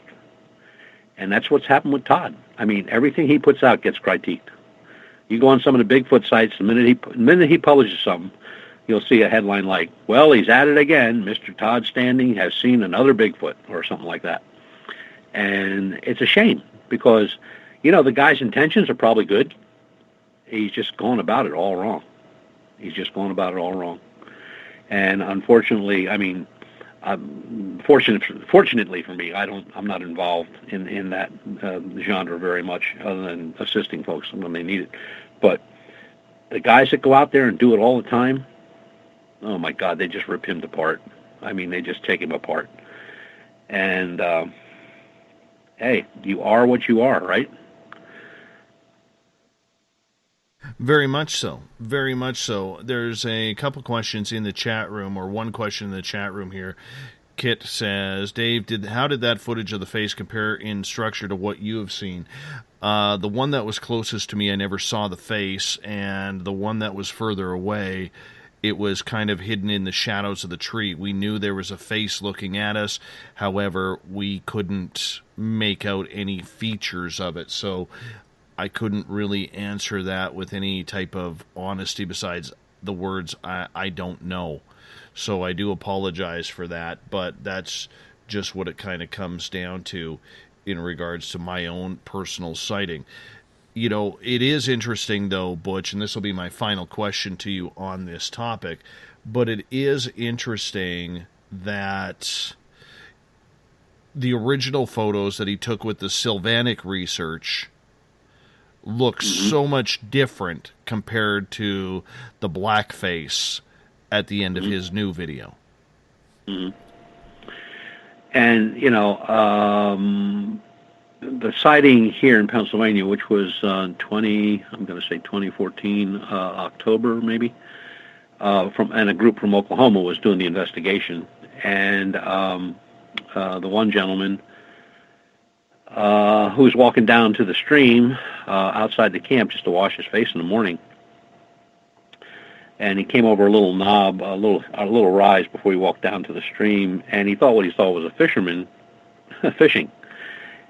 And that's what's happened with Todd. I mean, everything he puts out gets critiqued. You go on some of the Bigfoot sites, the minute he publishes something, you'll see a headline like, well, he's at it again. Mr. Todd Standing has seen another Bigfoot, or something like that. And it's a shame because, you know, the guy's intentions are probably good. He's just going about it all wrong. And unfortunately, I mean, fortunately for me, I'm not involved in that genre very much, other than assisting folks when they need it. But the guys that go out there and do it all the time, oh my God, they just rip him apart. I mean, they just take him apart. And hey, you are what you are, right? Very much so. Very much so. There's a couple questions in the chat room, or one question in the chat room here. Kit says, Dave, how did that footage of the face compare in structure to what you have seen? The one that was closest to me, I never saw the face, and the one that was further away, it was kind of hidden in the shadows of the tree. We knew there was a face looking at us. However, we couldn't make out any features of it. So I couldn't really answer that with any type of honesty besides the words, I don't know. So I do apologize for that, but that's just what it kind of comes down to in regards to my own personal sighting. You know, it is interesting, though, Butch, and this will be my final question to you on this topic, but it is interesting that the original photos that he took with the Sylvanic research look so much different compared to the blackface at the end of his new video. And, you know, the sighting here in Pennsylvania, which was 2014, October maybe, and a group from Oklahoma was doing the investigation. And the one gentleman who was walking down to the stream outside the camp just to wash his face in the morning, and he came over a little knob, a little rise before he walked down to the stream, and he thought what he saw was a fisherman fishing.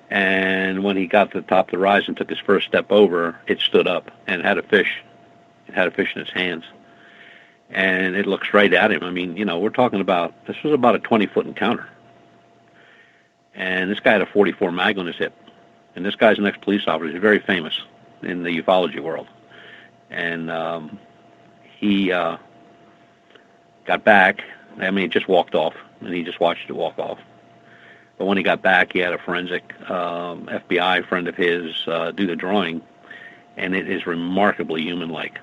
And when he got to the top of the rise and took his first step over, it stood up and had a fish. It had a fish in its hands, and it looked straight at him. I mean, you know, we're talking about, this was about a 20-foot encounter, and this guy had a .44 mag on his hip, and this guy's an ex-police officer. He's very famous in the ufology world, and he got back. I mean, he just walked off, and he just watched it walk off. But when he got back, he had a forensic FBI friend of his do the drawing, and it is remarkably human-like.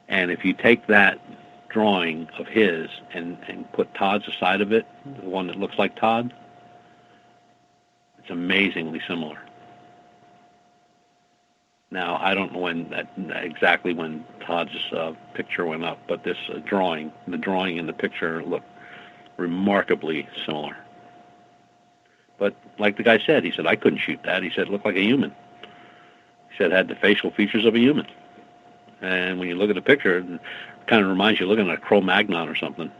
And if you take that drawing of his and put Todd's side of it, the one that looks like Todd, It's amazingly similar. Now, I don't know exactly when Todd's picture went up, but this the drawing and the picture look remarkably similar. But like the guy said, he said, I couldn't shoot that. He said it looked like a human. He said it had the facial features of a human. And when you look at the picture, it kind of reminds you of looking at a Cro-Magnon or something.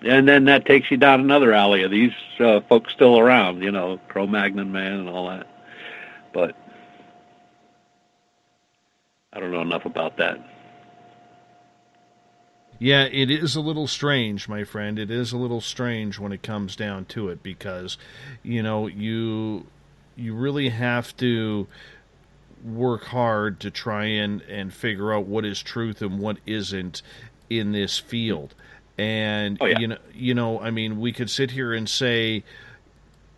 And then that takes you down another alley of these folks still around, you know, Cro-Magnon man and all that. But I don't know enough about that. Yeah, it is a little strange, my friend. It is a little strange when it comes down to it because, you know, you really have to work hard to try and figure out what is truth and what isn't in this field. And you know, I mean, we could sit here and say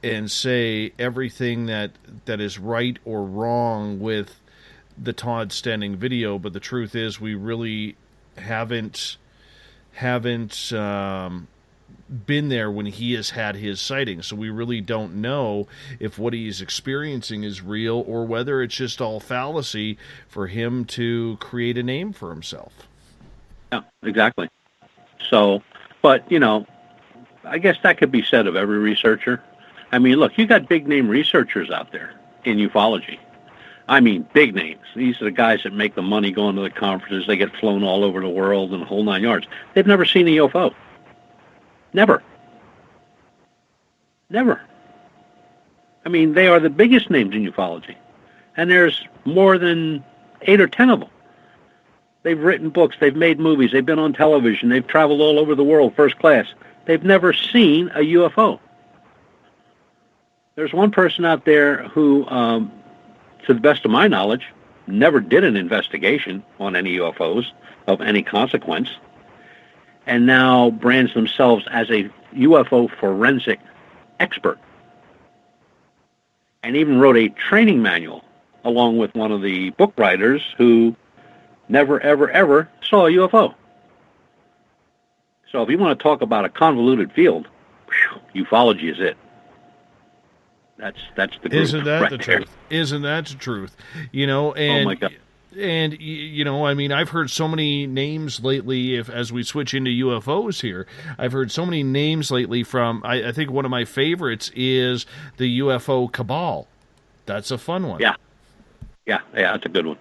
everything that is right or wrong with the Todd Stenning video, but the truth is we really haven't been there when he has had his sightings, so we really don't know if what he's experiencing is real or whether it's just all fallacy for him to create a name for himself. Yeah, exactly. So, but, you know, I guess that could be said of every researcher. I mean, look, you got big-name researchers out there in ufology. I mean, big names. These are the guys that make the money going to the conferences. They get flown all over the world and the whole 9 yards. They've never seen a UFO. Never. Never. I mean, they are the biggest names in ufology. And there's more than 8 or 10 of them. They've written books, they've made movies, they've been on television, they've traveled all over the world, first class. They've never seen a UFO. There's one person out there who, to the best of my knowledge, never did an investigation on any UFOs of any consequence, and now brands themselves as a UFO forensic expert, and even wrote a training manual along with one of the book writers who never, ever, ever saw a UFO. So if you want to talk about a convoluted field, ufology is it. That's the group. Isn't that right the there. truth? Isn't that the truth? You know, and oh my God. And, you know, I mean, I've heard so many names lately, as we switch into UFOs here, I've heard so many names lately from, I think one of my favorites is the UFO Cabal. That's a fun one. Yeah, that's a good one.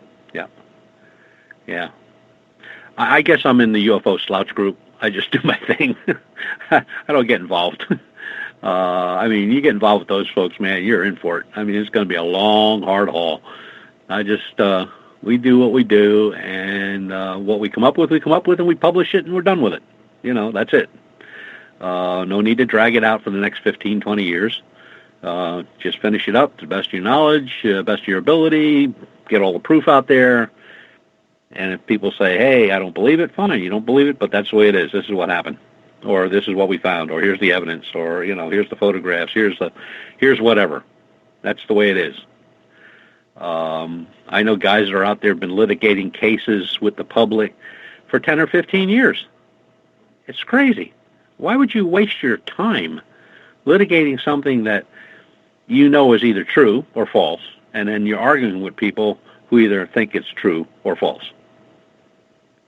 Yeah. I guess I'm in the UFO slouch group. I just do my thing. I don't get involved. I mean, you get involved with those folks, man, you're in for it. I mean, it's going to be a long, hard haul. I just, we do what we do, and what we come up with, and we publish it, and we're done with it. You know, that's it. No need to drag it out for the next 15, 20 years. Just finish it up to the best of your knowledge, best of your ability, get all the proof out there. And if people say, hey, I don't believe it, fine, you don't believe it, but that's the way it is. This is what happened. Or this is what we found, or here's the evidence, or, you know, here's the photographs, here's whatever. That's the way it is. I know guys that are out there been litigating cases with the public for 10 or 15 years. It's crazy. Why would you waste your time litigating something that you know is either true or false, and then you're arguing with people who either think it's true or false?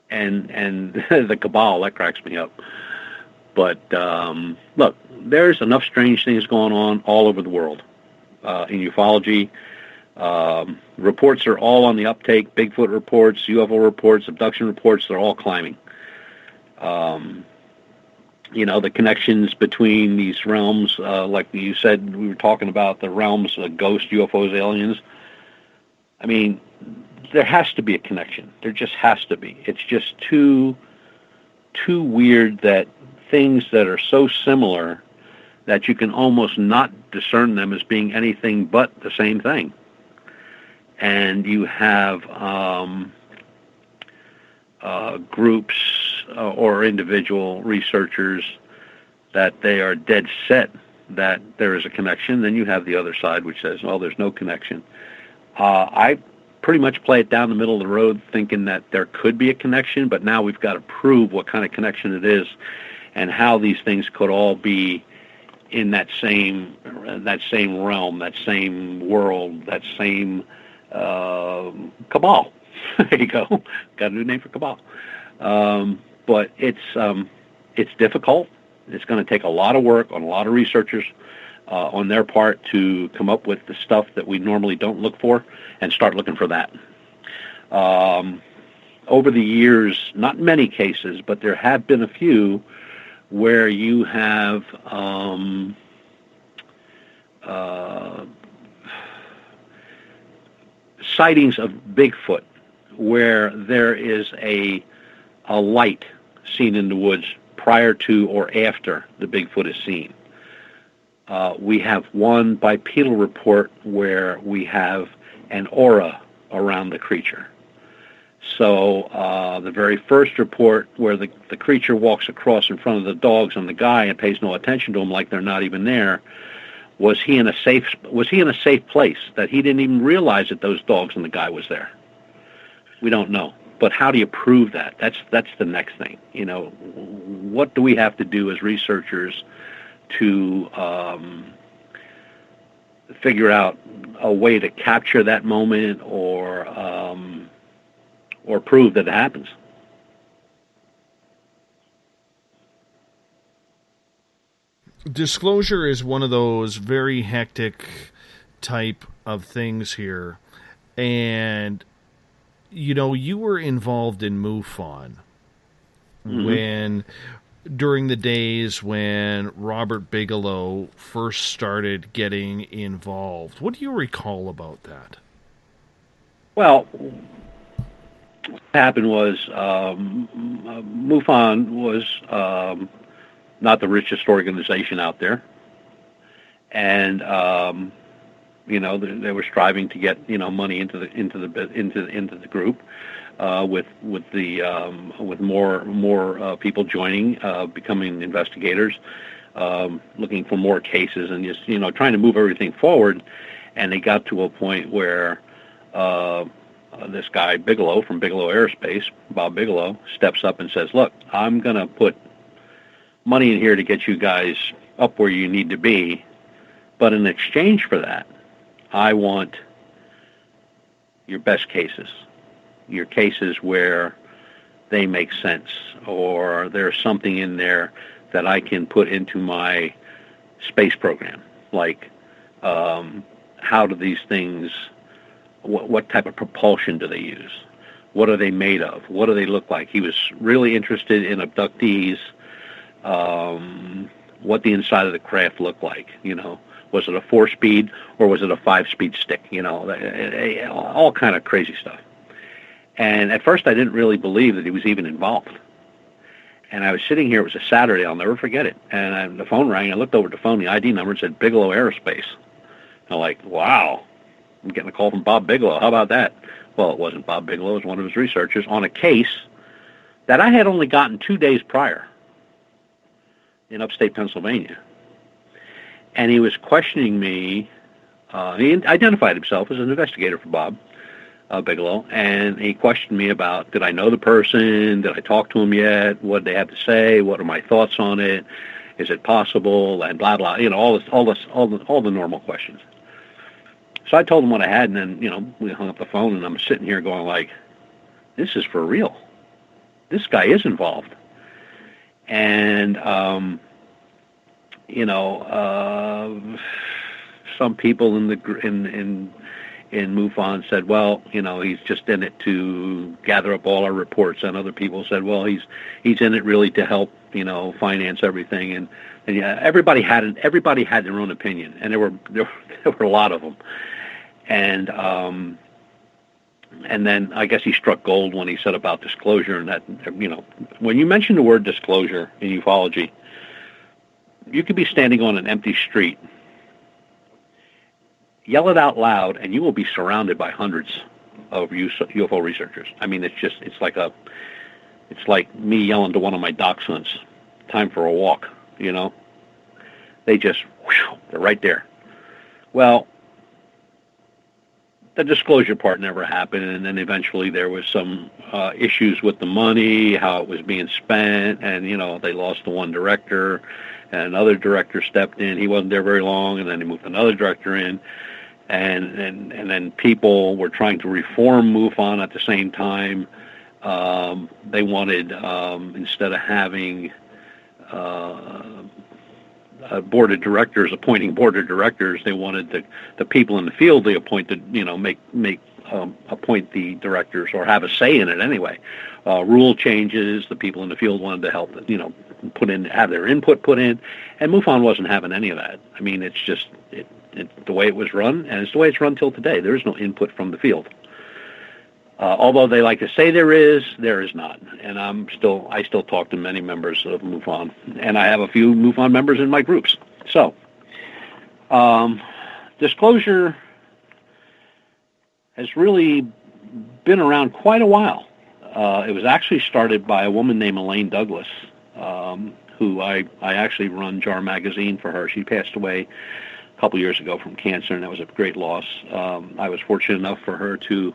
And the cabal, that cracks me up. But look, there's enough strange things going on all over the world in ufology. Reports are all on the uptake. Bigfoot reports, UFO reports, abduction reports, they're all climbing. You know, the connections between these realms, like you said, we were talking about the realms of ghosts, UFOs, aliens. I mean, there has to be a connection. There just has to be. It's just too weird that things that are so similar that you can almost not discern them as being anything but the same thing. And you have groups or individual researchers that they are dead set that there is a connection. Then you have the other side which says, well, there's no connection. I pretty much play it down the middle of the road thinking that there could be a connection, but now we've got to prove what kind of connection it is and how these things could all be in that same realm, that same world, that same cabal. There you go. Got a new name for cabal. But it's difficult. It's going to take a lot of work on a lot of researchers on their part to come up with the stuff that we normally don't look for and start looking for that. Over the years, not many cases, but there have been a few where you have sightings of Bigfoot where there is a light seen in the woods prior to or after the Bigfoot is seen. We have one bipedal report where we have an aura around the creature. So the very first report where the creature walks across in front of the dogs and the guy and pays no attention to them like they're not even there, was he in a safe place that he didn't even realize that those dogs and the guy was there? We don't know. But how do you prove that? That's the next thing. You know, what do we have to do as researchers to figure out a way to capture that moment or prove that it happens? Disclosure is one of those very hectic type of things here. And, you know, you were involved in MUFON during the days when Robert Bigelow first started getting involved. What do you recall about that? Well, what happened was MUFON was not the richest organization out there, and you know, they were striving to get, you know, money into the group, with more people joining, becoming investigators, looking for more cases, and just, you know, trying to move everything forward. And they got to a point where this guy Bigelow from Bigelow Aerospace, Bob Bigelow, steps up and says, "Look, I'm going to put money in here to get you guys up where you need to be, but in exchange for that, I want your best cases, your cases where they make sense, or there's something in there that I can put into my space program, like how do these things, what type of propulsion do they use? What are they made of? What do they look like?" He was really interested in abductees, what the inside of the craft looked like, you know. Was it a 4-speed or was it a 5-speed stick? You know, all kind of crazy stuff. And at first I didn't really believe that he was even involved. And I was sitting here, it was a Saturday, I'll never forget it. And the phone rang, I looked over at the phone, the ID number said Bigelow Aerospace. I'm like, wow, I'm getting a call from Bob Bigelow. How about that? Well, it wasn't Bob Bigelow, it was one of his researchers on a case that I had only gotten 2 days prior in upstate Pennsylvania. And he was questioning me. He identified himself as an investigator for Bob Bigelow, and he questioned me about, did I know the person? Did I talk to him yet? What did they have to say? What are my thoughts on it? Is it possible? And blah blah. You know, all the normal questions. So I told him what I had, and then, you know, we hung up the phone, and I'm sitting here going like, this is for real. This guy is involved. And you know, some people in MUFON said, well, you know, he's just in it to gather up all our reports, and other people said, well, he's in it really to help, you know, finance everything, and yeah, everybody had their own opinion, and there were a lot of them, and then I guess he struck gold when he said about disclosure, and that, you know, when you mention the word disclosure in ufology, you could be standing on an empty street, yell it out loud, and you will be surrounded by hundreds of UFO researchers. I mean, it's like me yelling to one of my dachshunds, time for a walk, you know? They just, they're right there. Well, the disclosure part never happened, and then eventually there was some issues with the money, how it was being spent, and they lost the one director, and another director stepped in. He wasn't there very long, and then they moved another director in, and then people were trying to reform MUFON at the same time. They wanted, instead of having a board of directors appointing board of directors, they wanted the people in the field they appointed, appoint the directors or have a say in it anyway. Rule changes, the people in the field wanted to help, have their input put in, and MUFON wasn't having any of that. I mean, it's just the way it was run, and it's the way it's run till today. There is no input from the field. Although they like to say there is not. And I still talk to many members of MUFON, and I have a few MUFON members in my groups. So, disclosure has really been around quite a while. It was actually started by a woman named Elaine Douglas, who I actually run JAR magazine for her. She passed away a couple years ago from cancer, and that was a great loss. I was fortunate enough for her to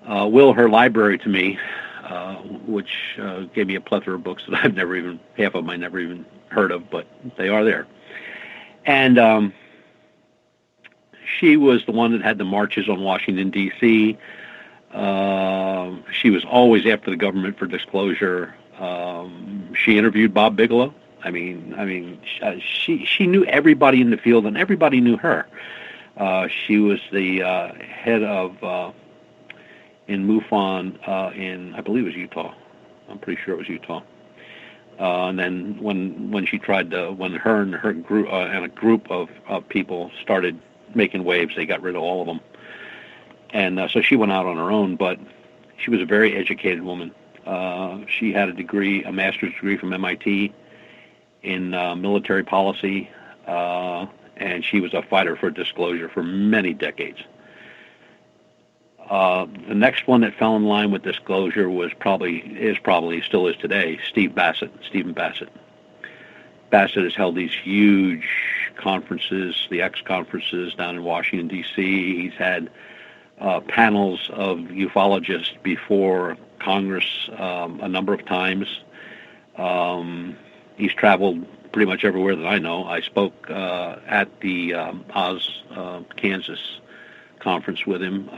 will her library to me, which gave me a plethora of books that half of them I never even heard of, but they are there. And she was the one that had the marches on Washington, D.C. She was always after the government for disclosure. She interviewed Bob Bigelow. I mean, she knew everybody in the field, and everybody knew her. She was the head of in MUFON in, I believe it was Utah. I'm pretty sure it was Utah. And then when she tried to, when her and her group and a group of people started making waves, they got rid of all of them. And so she went out on her own, but she was a very educated woman. She had a master's degree from MIT in military policy, and she was a fighter for disclosure for many decades. The next one that fell in line with disclosure still is today, Stephen Bassett. Bassett has held these huge conferences, the X conferences down in Washington, D.C. He's had panels of ufologists before Congress a number of times. He's traveled pretty much everywhere that I know. I spoke at the Oz, Kansas conference with him.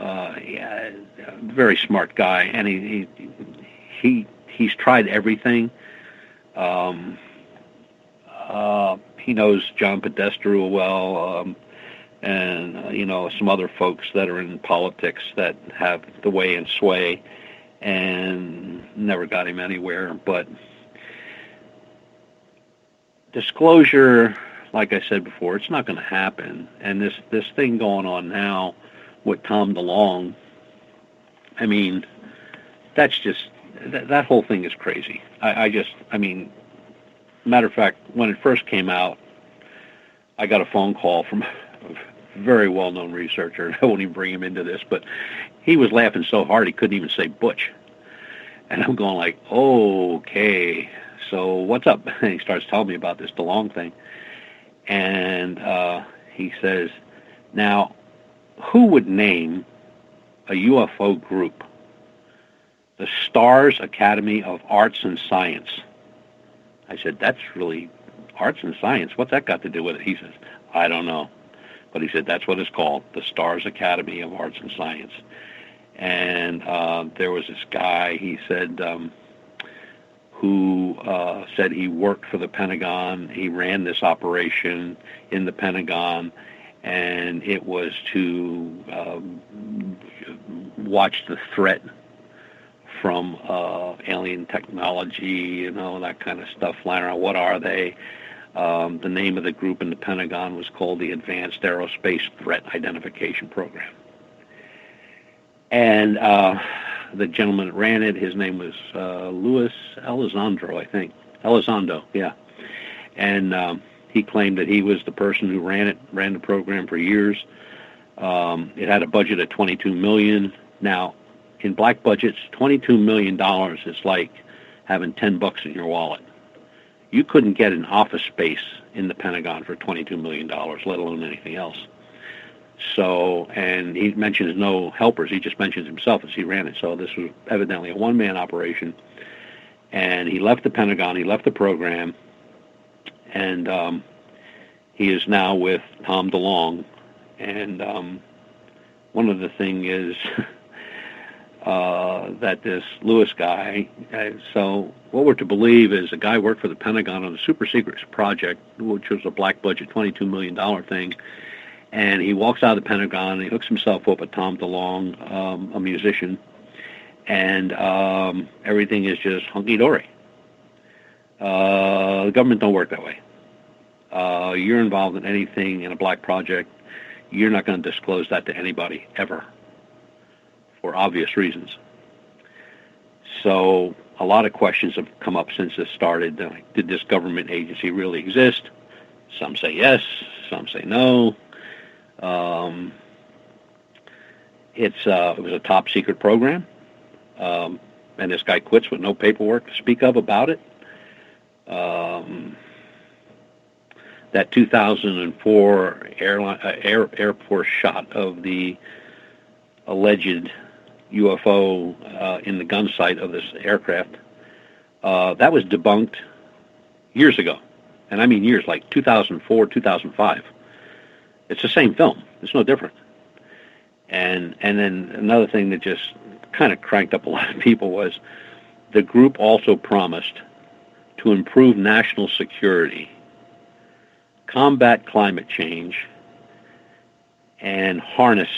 Very smart guy, and he's tried everything. He knows John Podesta real well, and some other folks that are in politics that have the way and sway, and never got him anywhere. But disclosure, like I said before, it's not going to happen. And this thing going on now with Tom DeLonge, I mean, that's just, that whole thing is crazy. Matter of fact, when it first came out, I got a phone call from a very well-known researcher, and I won't even bring him into this, but he was laughing so hard he couldn't even say Butch. And I'm going like, okay, so what's up? And he starts telling me about this DeLonge thing. And he says, now, who would name a UFO group the Stars Academy of Arts and Science? I said, that's really arts and science. What's that got to do with it? He says, I don't know. But he said, that's what it's called, the Stars Academy of Arts and Science. And there was this guy, he said, who said he worked for the Pentagon. He ran this operation in the Pentagon, and it was to watch the threat from alien technology, that kind of stuff flying around. What are they? The name of the group in the Pentagon was called the Advanced Aerospace Threat Identification Program. And the gentleman that ran it, his name was Luis Elizondo, I think. Elizondo, yeah. And he claimed that he was the person who ran the program for years. It had a budget of $22 million. Now, in black budgets, $22 million is like having $10 in your wallet. You couldn't get an office space in the Pentagon for $22 million, let alone anything else. So, and he mentions no helpers. He just mentions himself as he ran it. So this was evidently a one-man operation. And he left the Pentagon. He left the program. And he is now with Tom DeLonge. And one of the things is that this Lewis guy, so what we're to believe is a guy worked for the Pentagon on a super secret project, which was a black budget, $22 million thing. And he walks out of the Pentagon, and he hooks himself up with Tom DeLonge, a musician, and everything is just hunky-dory. The government don't work that way. You're involved in anything in a black project, you're not going to disclose that to anybody, ever, for obvious reasons. So a lot of questions have come up since this started. Like, did this government agency really exist? Some say yes, some say no. It was a top secret program, and this guy quits with no paperwork to speak of about it. That 2004 Air Force shot of the alleged UFO in the gun sight of this aircraft, that was debunked years ago. And I mean years, like 2004, 2005. It's the same film. It's no different. And then another thing that just kind of cranked up a lot of people was the group also promised to improve national security, combat climate change, and harness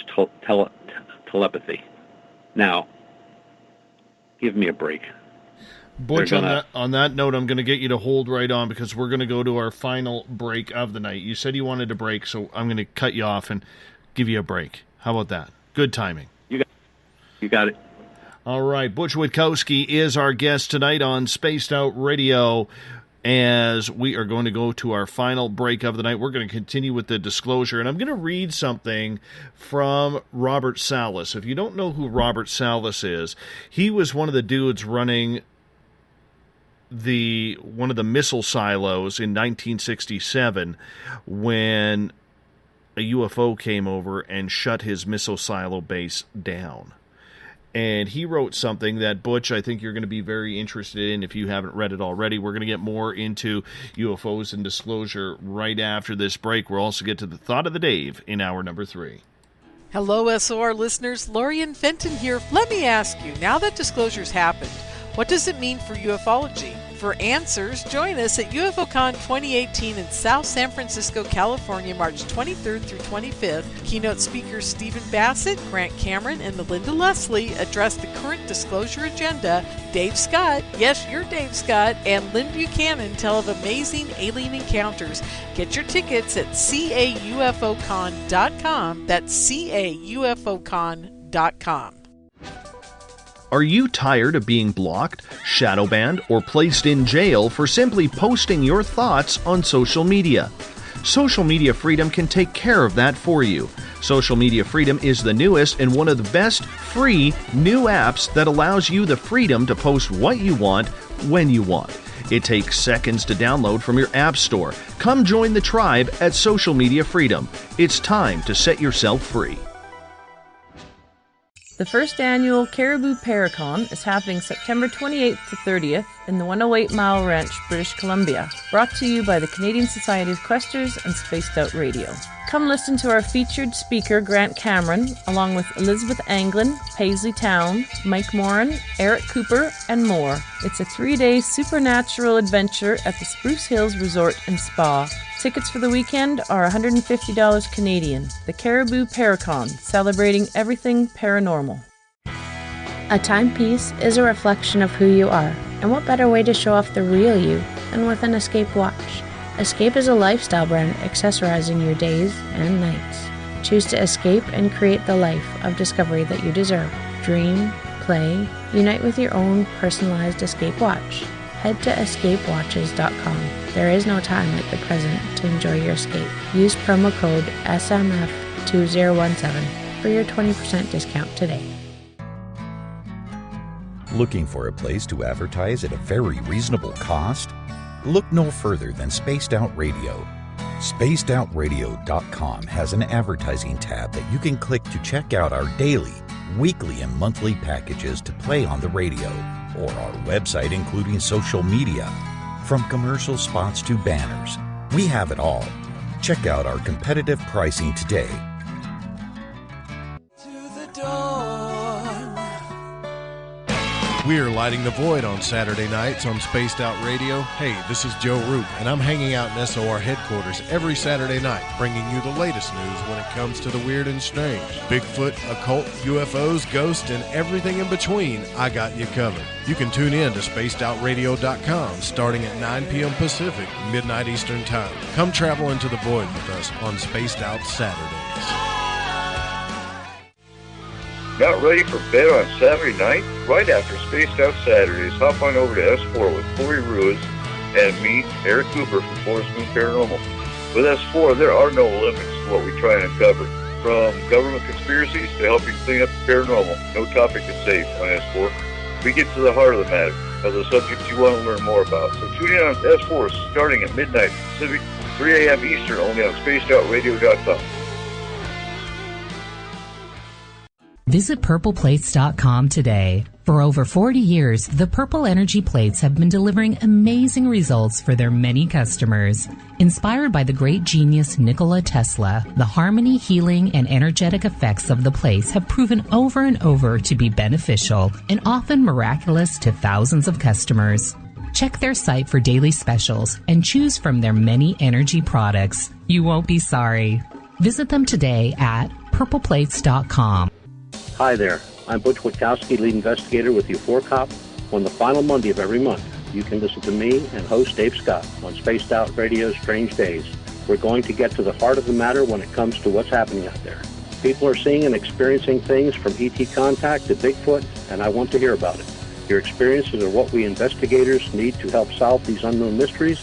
telepathy. Now, give me a break. Butch, on that note, I'm going to get you to hold right on because we're going to go to our final break of the night. You said you wanted a break, so I'm going to cut you off and give you a break. How about that? Good timing. You got it. All right. Butch Witkowski is our guest tonight on Spaced Out Radio. As we are going to go to our final break of the night, we're going to continue with the disclosure, and I'm going to read something from Robert Salas. If you don't know who Robert Salas is, he was one of the dudes running one of the missile silos in 1967 when a UFO came over and shut his missile silo base down. And he wrote something that, Butch, I think you're going to be very interested in if you haven't read it already. We're going to get more into UFOs and Disclosure right after this break. We'll also get to the Thought of the Dave in hour number 3. Hello, SOR listeners. Lorian Fenton here. Let me ask you, now that disclosure's happened, what does it mean for ufology? For answers, join us at UFOCon 2018 in South San Francisco, California, March 23rd through 25th. Keynote speakers Stephen Bassett, Grant Cameron, and Melinda Leslie address the current disclosure agenda. Dave Scott, yes, you're Dave Scott, and Lynn Buchanan tell of amazing alien encounters. Get your tickets at caufocon.com. That's caufocon.com. Are you tired of being blocked, shadow banned, or placed in jail for simply posting your thoughts on social media? Social Media Freedom can take care of that for you. Social Media Freedom is the newest and one of the best free new apps that allows you the freedom to post what you want, when you want. It takes seconds to download from your app store. Come join the tribe at Social Media Freedom. It's time to set yourself free. The first annual Caribou Paracon is happening September 28th to 30th in the 108 Mile Ranch, British Columbia. Brought to you by the Canadian Society of Questers and Spaced Out Radio. Come listen to our featured speaker, Grant Cameron, along with Elizabeth Anglin, Paisley Town, Mike Moran, Eric Cooper, and more. It's a 3-day supernatural adventure at the Spruce Hills Resort and Spa. Tickets for the weekend are $150 Canadian. The Caribou Paracon, celebrating everything paranormal. A timepiece is a reflection of who you are, and what better way to show off the real you than with an Escape watch? Escape is a lifestyle brand accessorizing your days and nights. Choose to escape and create the life of discovery that you deserve. Dream, play, unite with your own personalized Escape watch. Head to escapewatches.com. There is no time like the present to enjoy your escape. Use promo code SMF2017 for your 20% discount today. Looking for a place to advertise at a very reasonable cost? Look no further than Spaced Out Radio. SpacedOutRadio.com has an advertising tab that you can click to check out our daily, weekly, and monthly packages to play on the radio, or our website including social media. From commercial spots to banners, we have it all. Check out our competitive pricing today. We're lighting the void on Saturday nights on Spaced Out Radio. Hey, this is Joe Roop, and I'm hanging out in SOR headquarters every Saturday night, bringing you the latest news when it comes to the weird and strange. Bigfoot, occult, UFOs, ghosts, and everything in between, I got you covered. You can tune in to SpacedOutRadio.com starting at 9 p.m. Pacific, midnight Eastern Time. Come travel into the void with us on Spaced Out Saturdays. Not ready for bed on Saturday night? Right after Spaced Out Saturdays, hop on over to S4 with Corey Ruiz and me, Eric Cooper from Forest Moon Paranormal. With S4, there are no limits to what we try and uncover. From government conspiracies to helping clean up the paranormal, no topic is safe on S4. We get to the heart of the matter, of the subjects you want to learn more about. So tune in on S4 starting at midnight Pacific, 3 a.m. Eastern, only on SpacedOutRadio.com. Visit purpleplates.com today. For over 40 years, the Purple Energy Plates have been delivering amazing results for their many customers. Inspired by the great genius Nikola Tesla, the harmony, healing, and energetic effects of the plates have proven over and over to be beneficial and often miraculous to thousands of customers. Check their site for daily specials and choose from their many energy products. You won't be sorry. Visit them today at purpleplates.com. Hi there, I'm Butch Witkowski, lead investigator with UFORCOP. On the final Monday of every month, you can listen to me and host Dave Scott on Spaced Out Radio's Strange Days. We're going to get to the heart of the matter when it comes to what's happening out there. People are seeing and experiencing things from ET contact to Bigfoot, and I want to hear about it. Your experiences are what we investigators need to help solve these unknown mysteries.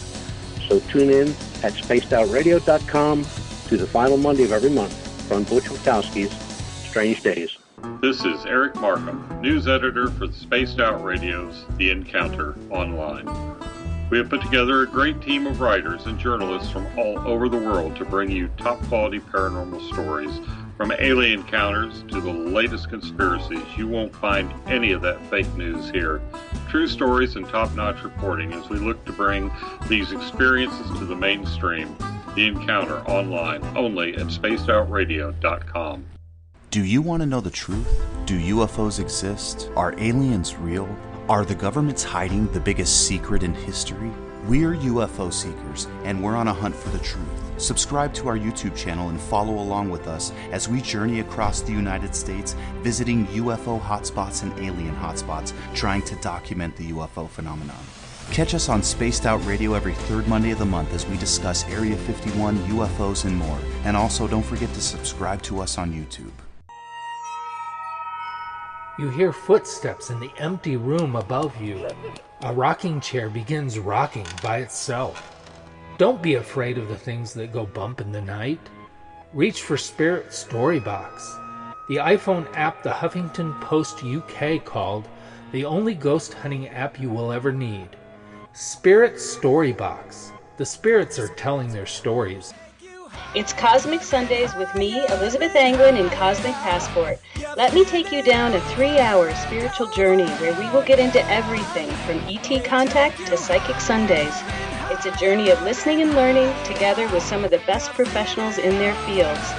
So tune in at spacedoutradio.com to the final Monday of every month from Butch Witkowski's Strange Days. This is Eric Markham, news editor for the Spaced Out Radio's The Encounter Online. We have put together a great team of writers and journalists from all over the world to bring you top-quality paranormal stories, from alien encounters to the latest conspiracies. You won't find any of that fake news here. True stories and top-notch reporting as we look to bring these experiences to the mainstream. The Encounter Online, only at spacedoutradio.com. Do you want to know the truth? Do UFOs exist? Are aliens real? Are the governments hiding the biggest secret in history? We're UFO seekers, and we're on a hunt for the truth. Subscribe to our YouTube channel and follow along with us as we journey across the United States, visiting UFO hotspots and alien hotspots, trying to document the UFO phenomenon. Catch us on Spaced Out Radio every third Monday of the month as we discuss Area 51, UFOs, and more. And also, don't forget to subscribe to us on YouTube. You hear footsteps in the empty room above you. A rocking chair begins rocking by itself. Don't be afraid of the things that go bump in the night. Reach for Spirit Storybox, the iPhone app the Huffington Post UK called the only ghost hunting app you will ever need. Spirit Storybox. The spirits are telling their stories. It's Cosmic Sundays with me, Elizabeth Anglin, in Cosmic Passport. Let me take you down a 3-hour spiritual journey where we will get into everything from ET contact to Psychic Sundays. It's a journey of listening and learning together with some of the best professionals in their fields.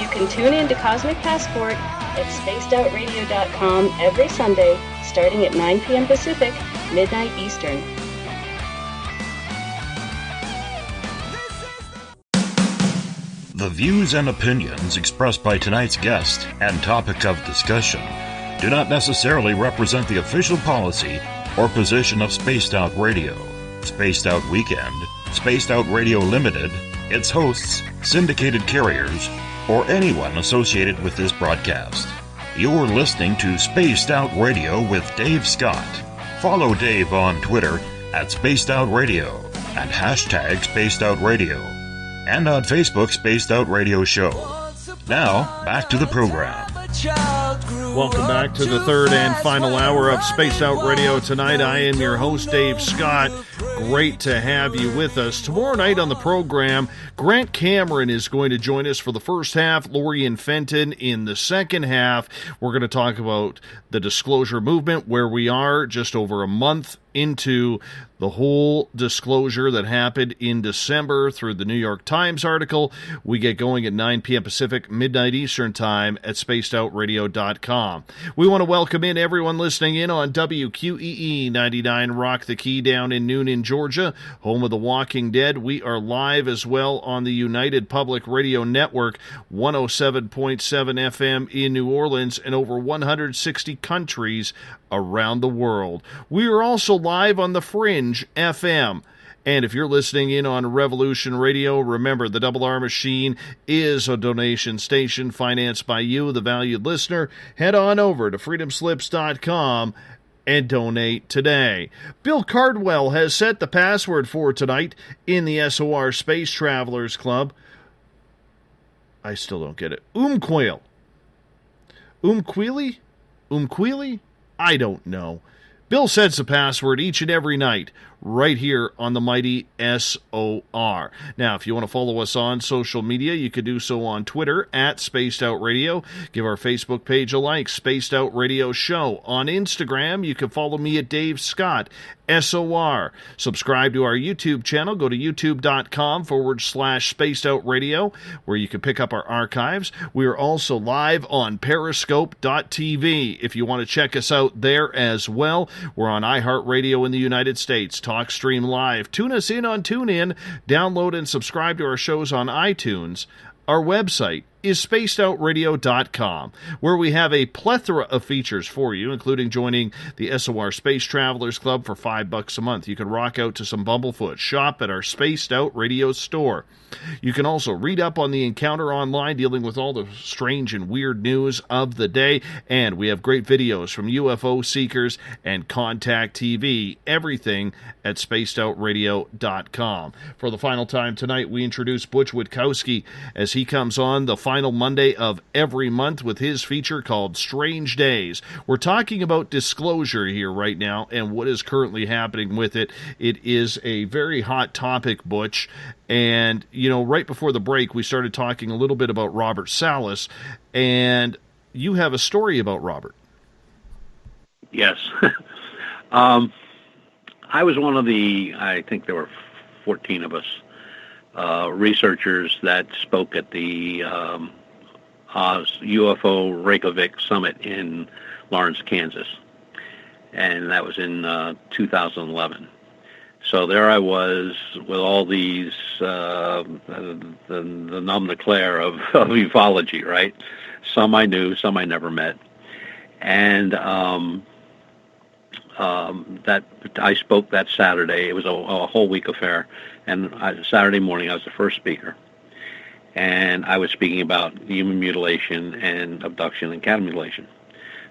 You can tune in to Cosmic Passport at spacedoutradio.com every Sunday starting at 9 p.m. Pacific, midnight Eastern. The views and opinions expressed by tonight's guest and topic of discussion do not necessarily represent the official policy or position of Spaced Out Radio, Spaced Out Weekend, Spaced Out Radio Limited, its hosts, syndicated carriers, or anyone associated with this broadcast. You're listening to Spaced Out Radio with Dave Scott. Follow Dave on Twitter at Spaced Out Radio and hashtag Spaced Out Radio, and on Facebook, Spaced Out Radio Show. Now, back to the program. Welcome back to the third and final hour of Spaced Out Radio tonight. I am your host, Dave Scott. Great to have you with us. Tomorrow night on the program, Grant Cameron is going to join us for the first half, Lorian Fenton in the second half. We're going to talk about the disclosure movement, where we are just over a month into the whole disclosure that happened in December through the New York Times article. We get going at 9 p.m. Pacific, midnight Eastern time at spacedoutradio.com. We want to welcome in everyone listening in on WQEE 99 Rock the Key down in Noonan, Georgia, home of The Walking Dead. We are live as well on the United Public Radio Network, 107.7 FM in New Orleans, and over 160 countries around the world. We are also live on the Fringe FM. And if you're listening in on Revolution Radio, remember the Double R Machine is a donation station financed by you, the valued listener. Head on over to freedomslips.com and donate today. Bill Cardwell has set the password for tonight in the SOR Space Travelers Club. I still don't get it. Umquile? Umquili? I don't know. Bill sets the password each and every night right here on the mighty SOR. Now, if you want to follow us on social media, you could do so on Twitter at Spaced Out Radio. Give our Facebook page a like, Spaced Out Radio Show. On Instagram, you can follow me at Dave Scott, SOR. Subscribe to our YouTube channel. Go to youtube.com/Spaced Out Radio, where you can pick up our archives. We are also live on Periscope.tv. If you want to check us out there as well, we're on iHeartRadio in the United States, TalkStream Live. Tune us in on TuneIn. Download and subscribe to our shows on iTunes. Our website is spacedoutradio.com, where we have a plethora of features for you, including joining the SOR Space Travelers Club for $5 a month. You can rock out to some Bumblefoot, shop at our Spaced Out Radio store. You can also read up on the encounter online, dealing with all the strange and weird news of the day, and we have great videos from UFO seekers and Contact TV, everything at spacedoutradio.com. For the final time tonight, we introduce Butch Witkowski as he comes on the final Monday of every month with his feature called Strange Days. We're talking about disclosure here right now and what is currently happening with it. It is a very hot topic, Butch. And, you know, right before the break, we started talking a little bit about Robert Salas, and you have a story about Robert. Yes. I was one of the, I think there were 14 of us, researchers that spoke at the UFO Reykjavik Summit in Lawrence, Kansas. And that was in 2011. So there I was with all these, the nom de clair of ufology, right? Some I knew, some I never met. And that I spoke that Saturday. It was a whole week affair. And Saturday morning I was the first speaker. And I was speaking about human mutilation and abduction and cattle mutilation.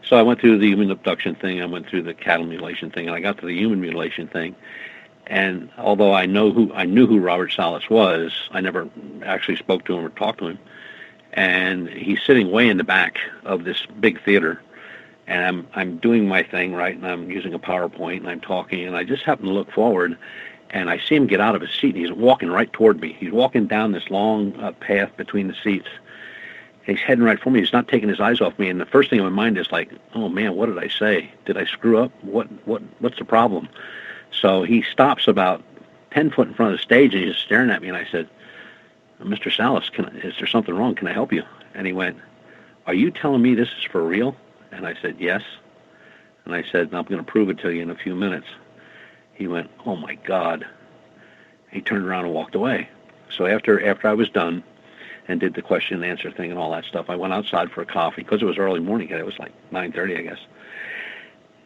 So I went through the human abduction thing, I went through the cattle mutilation thing, and I got to the human mutilation thing. And although I knew who Robert Salas was, I never actually spoke to him or talked to him. And he's sitting way in the back of this big theater, and I'm doing my thing, right, and I'm using a PowerPoint, and I'm talking, and I just happen to look forward, and I see him get out of his seat, and he's walking right toward me. He's walking down this long path between the seats. He's heading right for me. He's not taking his eyes off me, and the first thing in my mind is like, oh, man, what did I say? Did I screw up? What's the problem? So he stops about 10 foot in front of the stage, and he's staring at me, and I said, Mr. Salas, is there something wrong? Can I help you? And he went, are you telling me this is for real? And I said, yes. And I said, I'm going to prove it to you in a few minutes. He went, oh, my God. He turned around and walked away. So after I was done and did the question and answer thing and all that stuff, I went outside for a coffee, because it was early morning. It was like 9:30, I guess.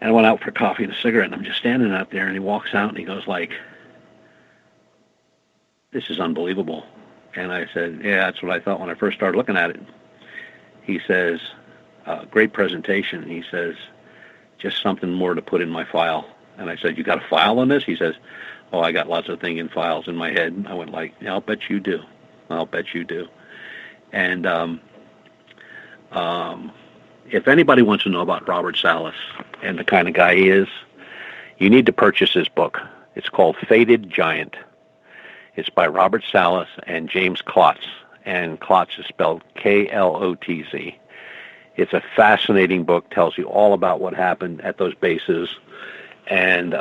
And I went out for coffee and a cigarette, and I'm just standing out there, and he walks out, and he goes like, this is unbelievable. And I said, yeah, that's what I thought when I first started looking at it. He says, great presentation. And he says, just something more to put in my file. And I said, you got a file on this? He says, oh, I got lots of things in files in my head. And I went like, yeah, I'll bet you do. I'll bet you do. And if anybody wants to know about Robert Salas and the kind of guy he is, you need to purchase his book. It's called Faded Giant. It's by Robert Salas and James Klotz, and Klotz is spelled Klotz. It's a fascinating book, tells you all about what happened at those bases, and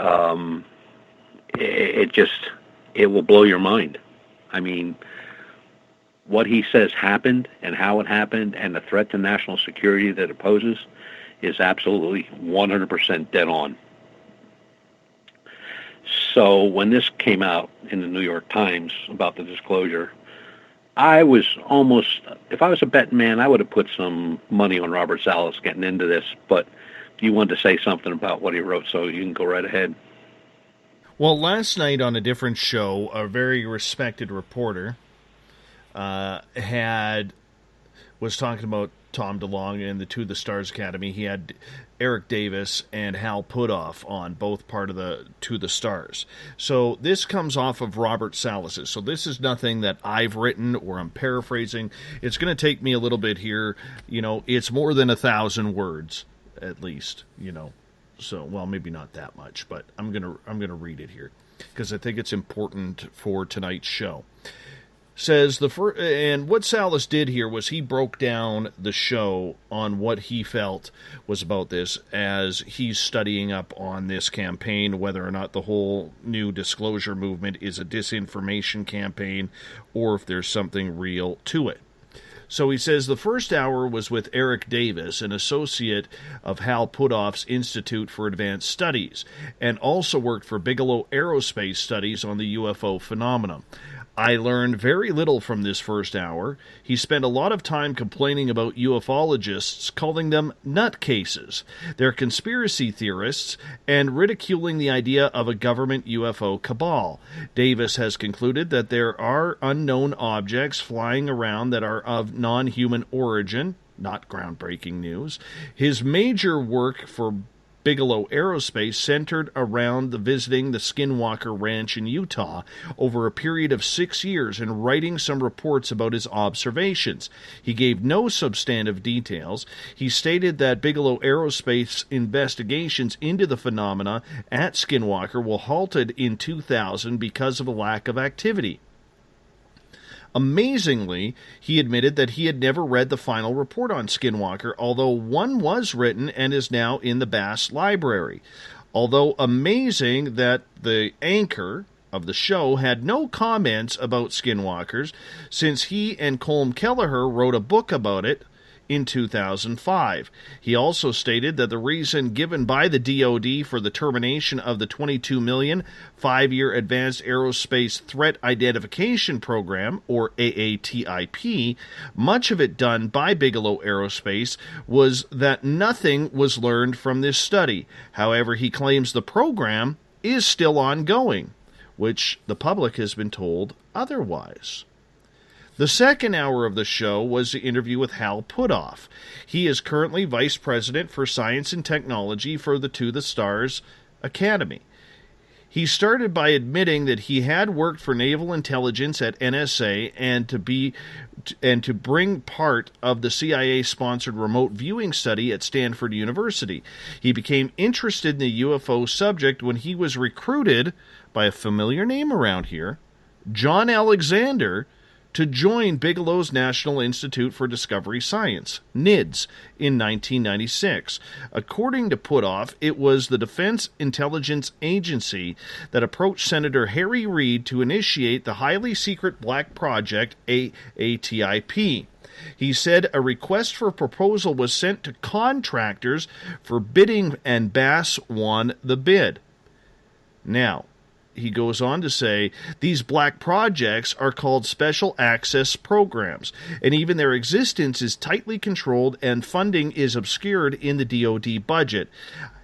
it will blow your mind. I mean, what he says happened and how it happened and the threat to national security that it poses is absolutely 100% dead on. So when this came out in the New York Times about the disclosure, I was almost, if I was a betting man, I would have put some money on Robert Salas getting into this, but you wanted to say something about what he wrote, so you can go right ahead. Well, last night on a different show, a very respected reporter was talking about Tom DeLonge and the To the Stars Academy. He had Eric Davis and Hal Puthoff on, both part of the To the Stars. So this comes off of Robert Salas's. So this is nothing that I've written or I'm paraphrasing. It's going to take me a little bit here. You know, it's more than 1,000 words, at least, you know. So, well, maybe not that much, but I'm gonna read it here because I think it's important for tonight's show. Says and what Salas did here was he broke down the show on what he felt was about this as he's studying up on this campaign, whether or not the whole new disclosure movement is a disinformation campaign or if there's something real to it. So he says the first hour was with Eric Davis, an associate of Hal Puthoff's Institute for Advanced Studies, and also worked for Bigelow Aerospace Studies on the UFO phenomenon. I learned very little from this first hour. He spent a lot of time complaining about ufologists, calling them nutcases. They're conspiracy theorists, and ridiculing the idea of a government UFO cabal. Davis has concluded that there are unknown objects flying around that are of non-human origin. Not groundbreaking news. His major work for Bigelow Aerospace centered around visiting the Skinwalker Ranch in Utah over a period of 6 years and writing some reports about his observations. He gave no substantive details. He stated that Bigelow Aerospace investigations into the phenomena at Skinwalker were halted in 2000 because of a lack of activity. Amazingly, he admitted that he had never read the final report on Skinwalker, although one was written and is now in the Bass Library. Although amazing that the anchor of the show had no comments about Skinwalkers, since he and Colm Kelleher wrote a book about it in 2005. He also stated that the reason given by the DoD for the termination of the $22 million 5-year Advanced Aerospace Threat Identification Program, or AATIP, much of it done by Bigelow Aerospace, was that nothing was learned from this study. However, he claims the program is still ongoing, which the public has been told otherwise. The second hour of the show was the interview with Hal Puthoff. He is currently Vice President for Science and Technology for the To the Stars Academy. He started by admitting that he had worked for naval intelligence at NSA and to bring part of the CIA-sponsored remote viewing study at Stanford University. He became interested in the UFO subject when he was recruited by a familiar name around here, John Alexander, to join Bigelow's National Institute for Discovery Science, NIDS, in 1996. According to Puthoff, it was the Defense Intelligence Agency that approached Senator Harry Reid to initiate the highly secret Black Project, AATIP. He said a request for proposal was sent to contractors for bidding, and Bass won the bid. Now, he goes on to say, these black projects are called special access programs, and even their existence is tightly controlled and funding is obscured in the DoD budget.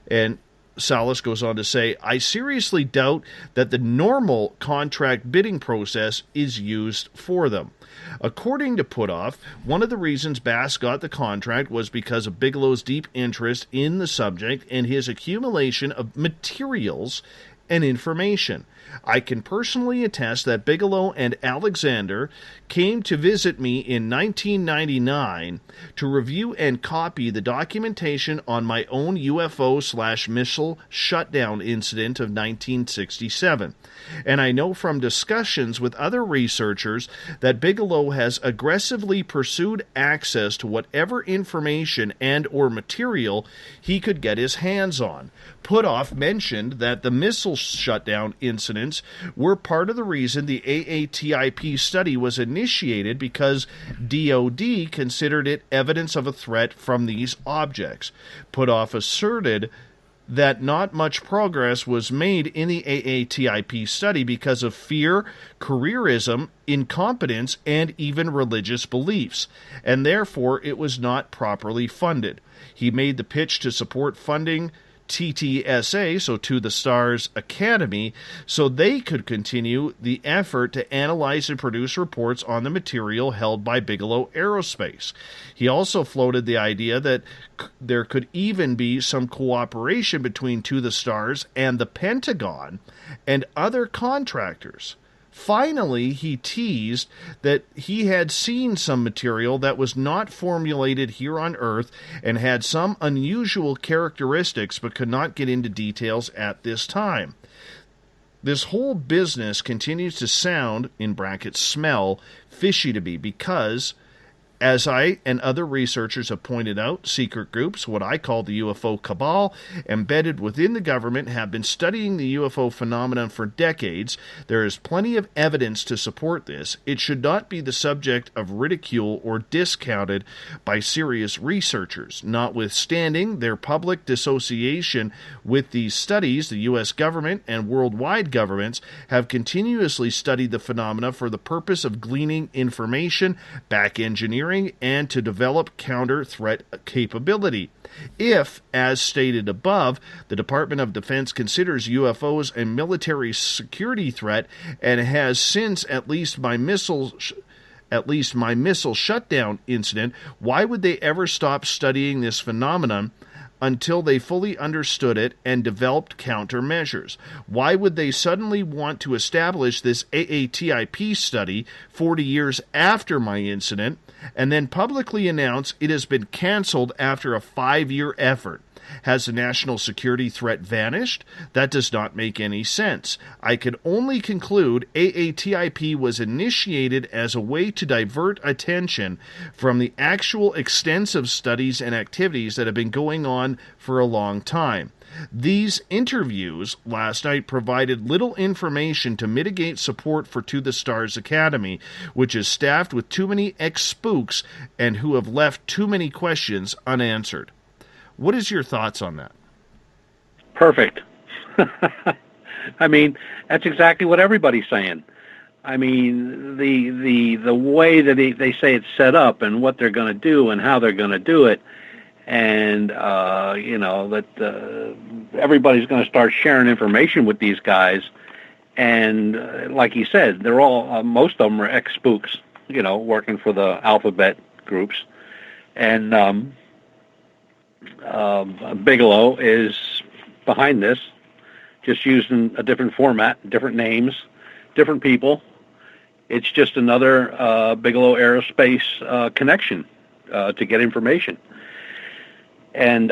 And Salas goes on to say, I seriously doubt that the normal contract bidding process is used for them. According to Puthoff, one of the reasons Bass got the contract was because of Bigelow's deep interest in the subject and his accumulation of materials and information. I can personally attest that Bigelow and Alexander came to visit me in 1999 to review and copy the documentation on my own UFO/missile shutdown incident of 1967. And I know from discussions with other researchers that Bigelow has aggressively pursued access to whatever information and or material he could get his hands on. Puthoff mentioned that the missile shutdown incidents were part of the reason the AATIP study was initiated, because DOD considered it evidence of a threat from these objects. Puthoff asserted that not much progress was made in the AATIP study because of fear, careerism, incompetence, and even religious beliefs, and therefore it was not properly funded. He made the pitch to support funding TTSA, so To the Stars Academy, so they could continue the effort to analyze and produce reports on the material held by Bigelow Aerospace. He also floated the idea that there could even be some cooperation between To the Stars and the Pentagon and other contractors. Finally, he teased that he had seen some material that was not formulated here on Earth and had some unusual characteristics, but could not get into details at this time. This whole business continues to sound, in brackets, smell, fishy to me, because, as I and other researchers have pointed out, secret groups, what I call the UFO cabal, embedded within the government, have been studying the UFO phenomenon for decades. There is plenty of evidence to support this. It should not be the subject of ridicule or discounted by serious researchers. Notwithstanding their public dissociation with these studies, the U.S. government and worldwide governments have continuously studied the phenomena for the purpose of gleaning information, back engineering, and to develop counter-threat capability. If, as stated above, the Department of Defense considers UFOs a military security threat and has since at least my missile shutdown incident, why would they ever stop studying this phenomenon until they fully understood it and developed countermeasures? Why would they suddenly want to establish this AATIP study 40 years after my incident and then publicly announce it has been canceled after a 5-year effort? Has the national security threat vanished? That does not make any sense. I can only conclude AATIP was initiated as a way to divert attention from the actual extensive studies and activities that have been going on for a long time. These interviews last night provided little information to mitigate support for To the Stars Academy, which is staffed with too many ex-spooks and who have left too many questions unanswered. What is your thoughts on that? Perfect. I mean, that's exactly what everybody's saying. I mean, the way that they say it's set up and what they're going to do and how they're going to do it, and that everybody's going to start sharing information with these guys. And like you said, they're all most of them are ex-spooks, working for the alphabet groups, and Bigelow is behind this, just using a different format, different names, different people. It's just another Bigelow Aerospace connection to get information. And,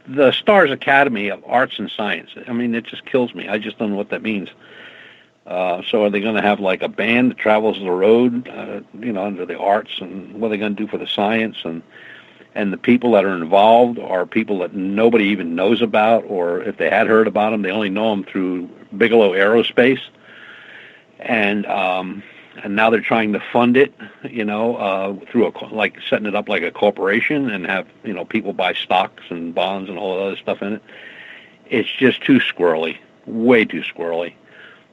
the Stars Academy of Arts and Science, I mean, it just kills me. I just don't know what that means. So are they going to have like a band that travels the road, under the arts, and what are they going to do for the science? And the people that are involved are people that nobody even knows about, or if they had heard about them, they only know them through Bigelow Aerospace. And now they're trying to fund it, through like setting it up like a corporation and have, people buy stocks and bonds and all that other stuff in it. It's just too squirrely, way too squirrely.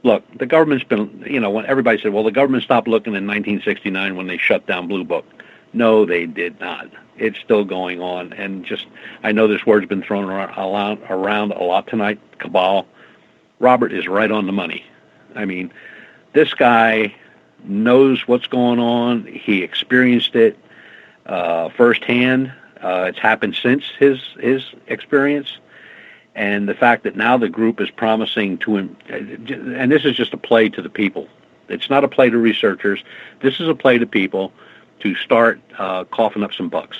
Look, the government's been, when everybody said, well, the government stopped looking in 1969 when they shut down Blue Book. No, they did not. It's still going on. And I know this word's been thrown around a lot tonight, cabal. Robert is right on the money. I mean, this guy knows what's going on. He experienced it firsthand. It's happened since his experience, and the fact that now the group is promising to, and this is just a play to the people. It's not a play to researchers. This is a play to people to start coughing up some bucks.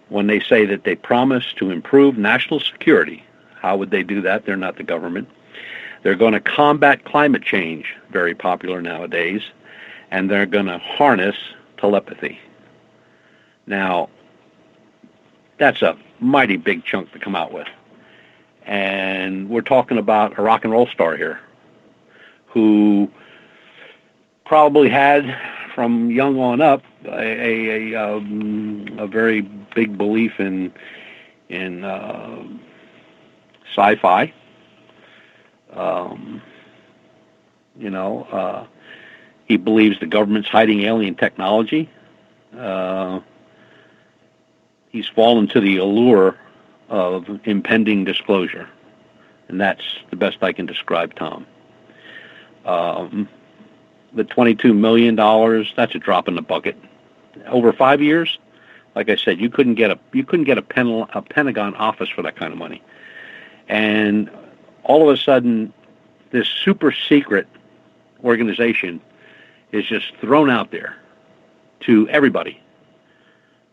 When they say that they promise to improve national security, how would they do that? They're not the government. They're going to combat climate change, very popular nowadays, and they're going to harness telepathy. Now, that's a mighty big chunk to come out with. And we're talking about a rock and roll star here who probably had, from young on up, a very big belief in sci-fi. He believes the government's hiding alien technology. He's fallen to the allure of impending disclosure, and that's the best I can describe Tom. The $22 million, that's a drop in the bucket. Over 5 years, like I said, you couldn't get a Pentagon office for that kind of money. And all of a sudden, this super secret organization is just thrown out there to everybody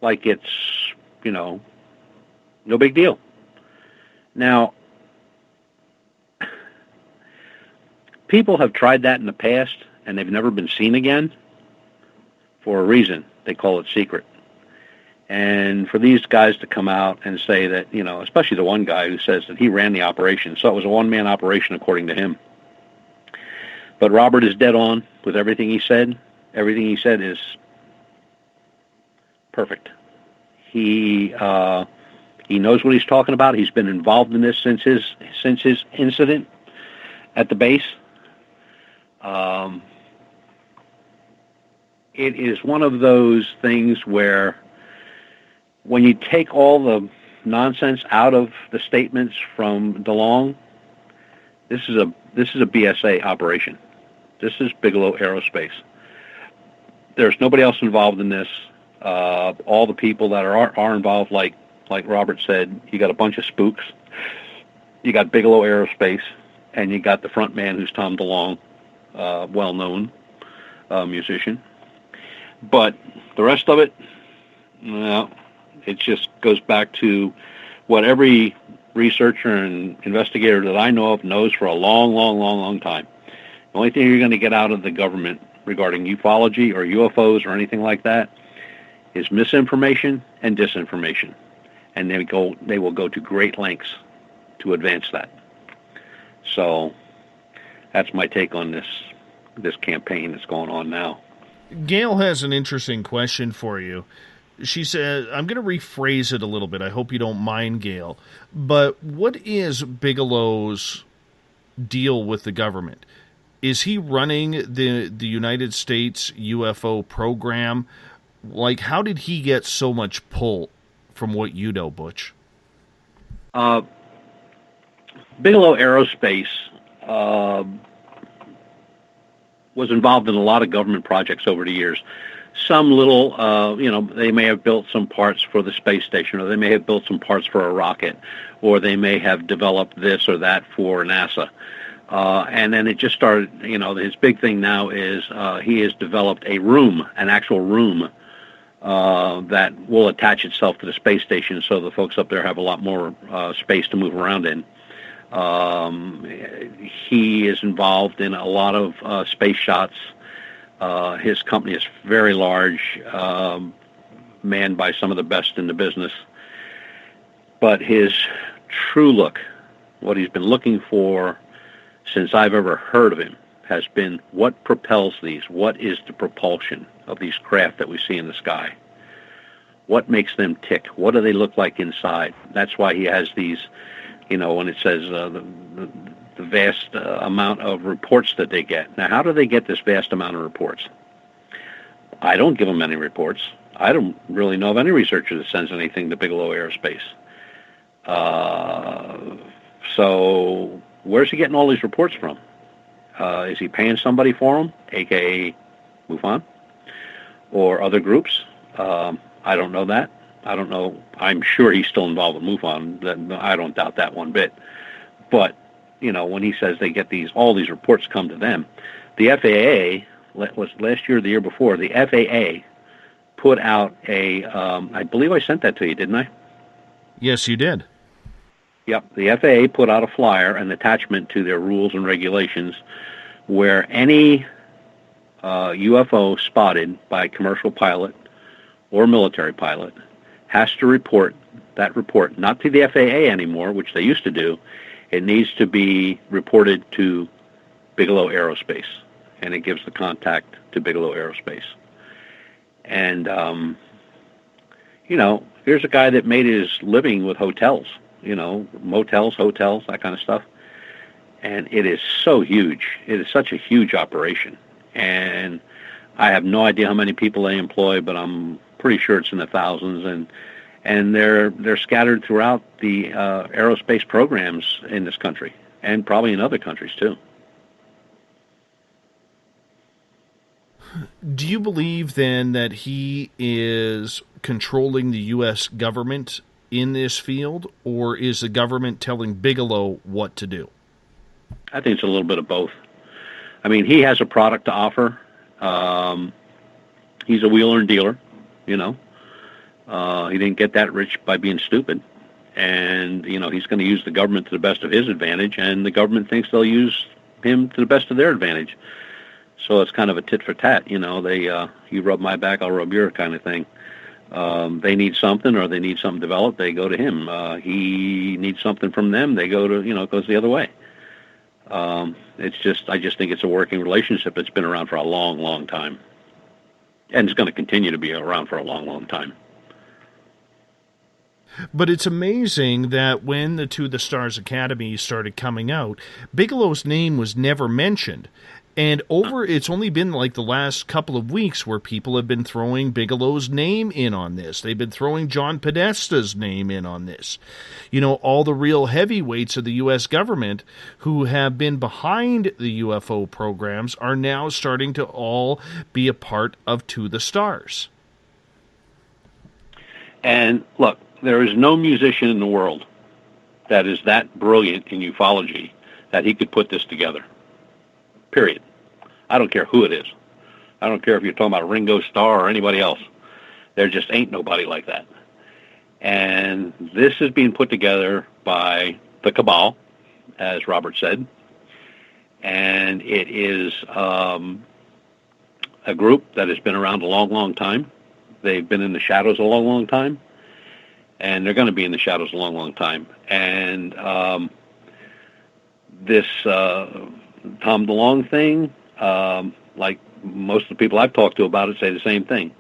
like it's, no big deal. Now, people have tried that in the past, and they've never been seen again for a reason. They call it secret. And for these guys to come out and say that, especially the one guy who says that he ran the operation, so it was a one-man operation according to him. But Robert is dead on with everything he said. Everything he said is perfect. He knows what he's talking about. He's been involved in this since his incident at the base. It is one of those things where when you take all the nonsense out of the statements from DeLong, this is a BSA operation. This is Bigelow Aerospace. There's nobody else involved in this. All the people that are involved, like Robert said, you got a bunch of spooks. You got Bigelow Aerospace, and you got the front man who's Tom DeLong, well-known musician. But the rest of it, it just goes back to what every researcher and investigator that I know of knows for a long time. The only thing you're going to get out of the government regarding ufology or UFOs or anything like that is misinformation and disinformation. And they will go to great lengths to advance that. So that's my take on this campaign that's going on now. Gail has an interesting question for you. She said, I'm going to rephrase it a little bit. I hope you don't mind, Gail. But what is Bigelow's deal with the government? Is he running the United States UFO program? Like, how did he get so much pull from what you know, Butch? Bigelow Aerospace was involved in a lot of government projects over the years. Some little, they may have built some parts for the space station, or they may have built some parts for a rocket, or they may have developed this or that for NASA. And then it just started, his big thing now is he has developed an actual room that will attach itself to the space station, so the folks up there have a lot more space to move around in. He is involved in a lot of space shots. His company is very large, manned by some of the best in the business. But his true look, what he's been looking for since I've ever heard of him, has been what propels these? What is the propulsion of these craft that we see in the sky? What makes them tick? What do they look like inside? That's why he has these, when it says the vast amount of reports that they get. Now, how do they get this vast amount of reports? I don't give them any reports. I don't really know of any researcher that sends anything to Bigelow Aerospace. So where's he getting all these reports from? Is he paying somebody for them, a.k.a. MUFON, or other groups? I don't know that. I don't know. I'm sure he's still involved with MUFON. I don't doubt that one bit. But, when he says they get all these reports come to them, the FAA, was last year or the year before, the FAA put out I believe I sent that to you, didn't I? Yes, you did. Yep. The FAA put out a flyer, an attachment to their rules and regulations, where any UFO spotted by a commercial pilot or military pilot has to report that report, not to the FAA anymore, which they used to do. It needs to be reported to Bigelow Aerospace, and it gives the contact to Bigelow Aerospace. And, here's a guy that made his living with hotels, motels, hotels, that kind of stuff. And it is so huge. It is such a huge operation. And I have no idea how many people they employ, but I'm pretty sure it's in the thousands. And they're scattered throughout the aerospace programs in this country, and probably in other countries too. Do you believe then that he is controlling the U.S. government in this field, or is the government telling Bigelow what to do? I think it's a little bit of both. I mean, he has a product to offer. He's a wheeler and dealer, He didn't get that rich by being stupid. And, he's going to use the government to the best of his advantage, and the government thinks they'll use him to the best of their advantage. So it's kind of a tit for tat, you rub my back, I'll rub your kind of thing. They need something, or they need something developed, they go to him. He needs something from them, they go to, it goes the other way. I just think it's a working relationship that's been around for a long, long time. And it's going to continue to be around for a long, long time. But it's amazing that when the To the Stars Academy started coming out, Bigelow's name was never mentioned. And it's only been like the last couple of weeks where people have been throwing Bigelow's name in on this. They've been throwing John Podesta's name in on this. All the real heavyweights of the U.S. government who have been behind the UFO programs are now starting to all be a part of To the Stars. And look, there is no musician in the world that is that brilliant in ufology that he could put this together. Period. I don't care who it is. I don't care if you're talking about Ringo Starr or anybody else. There just ain't nobody like that. And this is being put together by the cabal, as Robert said. And it is a group that has been around a long, long time. They've been in the shadows a long, long time. And they're going to be in the shadows a long, long time. And this Tom DeLonge thing, like most of the people I've talked to about it say the same thing.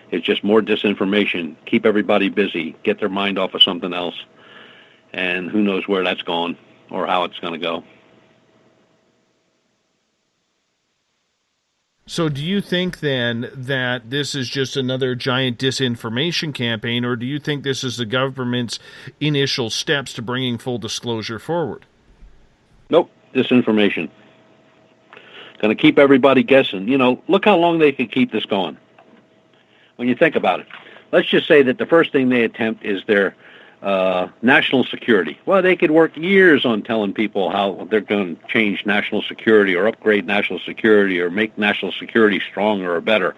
It's just more disinformation. Keep everybody busy. Get their mind off of something else. And who knows where that's going or how it's going to go. So do you think then that this is just another giant disinformation campaign, or do you think this is the government's initial steps to bringing full disclosure forward? Nope, disinformation. Going to keep everybody guessing. Look how long they could keep this going. When you think about it, let's just say that the first thing they attempt is their national security. Well, they could work years on telling people how they're going to change national security or upgrade national security or make national security stronger or better.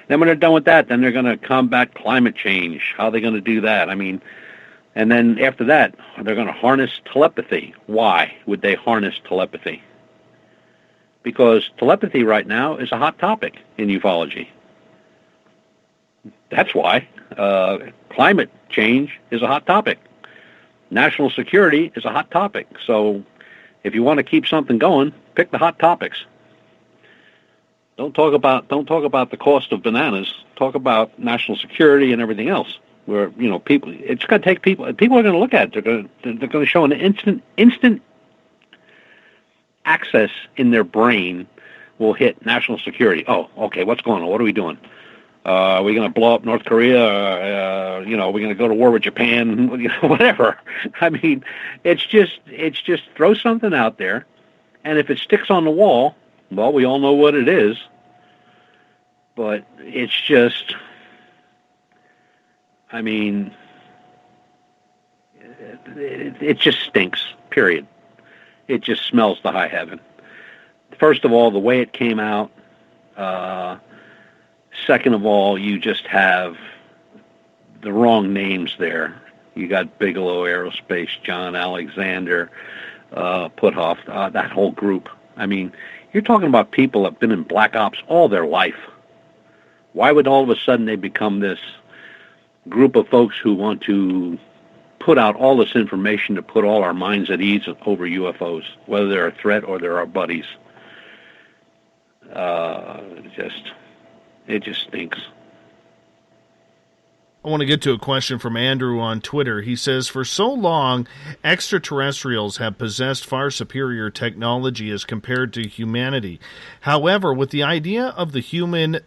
Then when they're done with that, then they're going to combat climate change. How are they going to do that? And then after that, they're going to harness telepathy. Why would they harness telepathy? Because telepathy right now is a hot topic in ufology. That's why. Climate change is a hot topic. National security is a hot topic. So if you want to keep something going, pick the hot topics. Don't talk about the cost of bananas. Talk about national security and everything else. Where people, it's going to take people. People are going to look at it. They're going to show an instant access in their brain will hit national security. Oh, okay. What's going on? What are we doing? Are we going to blow up North Korea? Are we going to go to war with Japan? Whatever. It's just throw something out there, and if it sticks on the wall, well, we all know what it is. But it's just, I mean, it just stinks, period. It just smells to high heaven. First of all, the way it came out. Second of all, you just have the wrong names there. You got Bigelow Aerospace, John Alexander, Puthoff, that whole group. I mean, you're talking about people that have been in black ops all their life. Why would all of a sudden they become this group of folks who want to put out all this information to put all our minds at ease over UFOs, whether they're a threat or they're our buddies? It just stinks. I want to get to a question from Andrew on Twitter. He says, for so long, extraterrestrials have possessed far superior technology as compared to humanity. However, with the idea of the human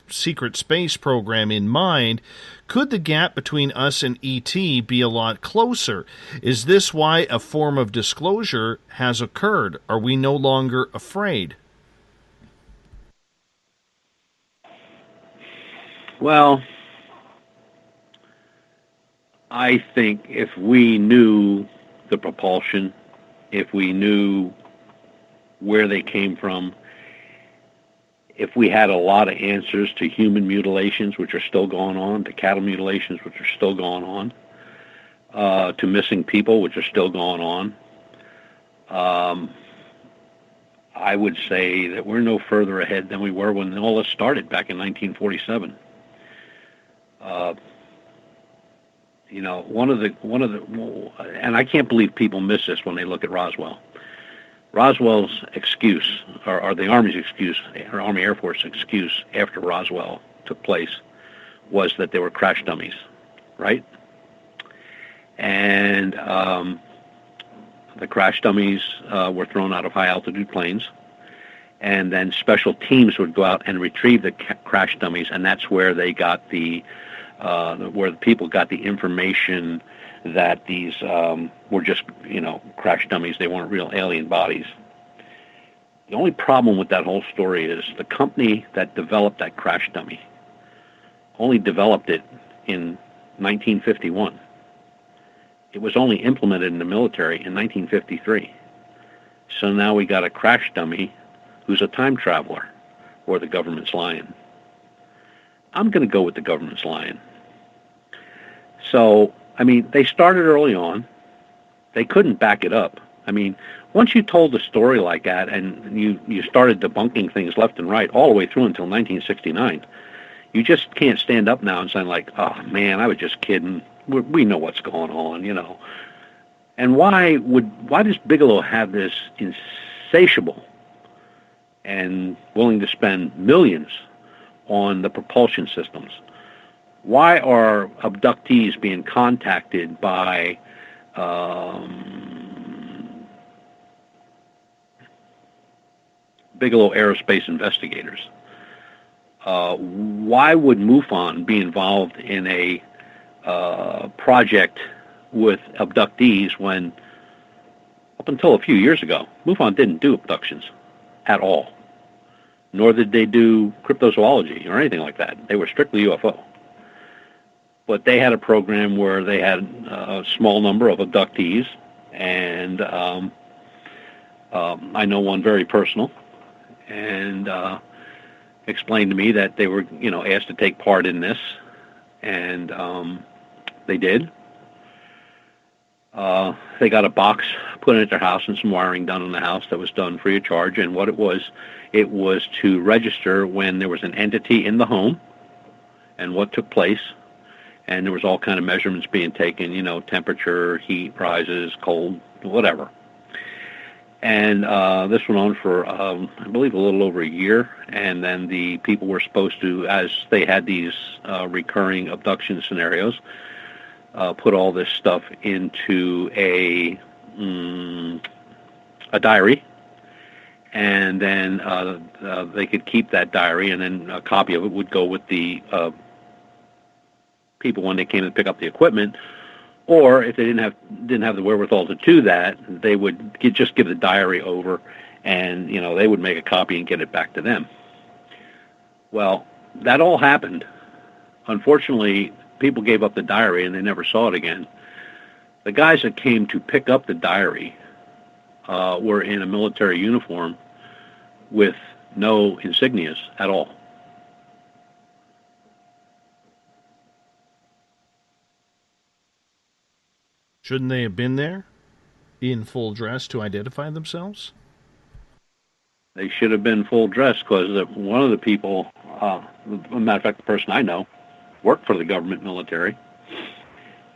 secret space program in mind, could the gap between us and ET be a lot closer? Is this why a form of disclosure has occurred? Are we no longer afraid? Well, I think if we knew the propulsion, if we knew where they came from, if we had a lot of answers to human mutilations, which are still going on, to cattle mutilations, which are still going on, to missing people, which are still going on, I would say that we're no further ahead than we were when all this started back in 1947. You know, one of the, and I can't believe people miss this when they look at Roswell. Roswell's excuse, or the Army's excuse, or Army Air Force excuse after Roswell took place, was that they were crash dummies, right? And the crash dummies were thrown out of high-altitude planes, and then special teams would go out and retrieve the crash dummies, and that's where they got where the people got the information that these were just, crash dummies. They weren't real alien bodies. The only problem with that whole story is the company that developed that crash dummy only developed it in 1951. It was only implemented in the military in 1953. So now we got a crash dummy who's a time traveler, or the government's lying. I'm going to go with the government's lying. So, I mean, they started early on. They couldn't back it up. I mean, once you told a story like that and you started debunking things left and right all the way through until 1969, you just can't stand up now and say like, oh, man, I was just kidding. We know what's going on, And why does Bigelow have this insatiable and willing to spend millions on the propulsion systems? Why are abductees being contacted by Bigelow Aerospace investigators? Why would MUFON be involved in a project with abductees when, up until a few years ago, MUFON didn't do abductions at all, nor did they do cryptozoology or anything like that. They were strictly UFO. But they had a program where they had a small number of abductees, and I know one very personal, and explained to me that they were, asked to take part in this, and they did. They got a box put in at their house and some wiring done in the house that was done free of charge, and what it was to register when there was an entity in the home and what took place. And there was all kind of measurements being taken, temperature, heat rises, cold, whatever. And this went on for, I believe, a little over a year. And then the people were supposed to, as they had these recurring abduction scenarios, put all this stuff into a diary. And then they could keep that diary, and then a copy of it would go with the people when they came to pick up the equipment, or if they didn't have the wherewithal to do that, they would just give the diary over, and they would make a copy and get it back to them. Well, that all happened. Unfortunately, people gave up the diary and they never saw it again. The guys that came to pick up the diary were in a military uniform with no insignias at all. Shouldn't they have been there in full dress to identify themselves? They should have been full dress, because one of the people, as a matter of fact, the person I know, worked for the government military.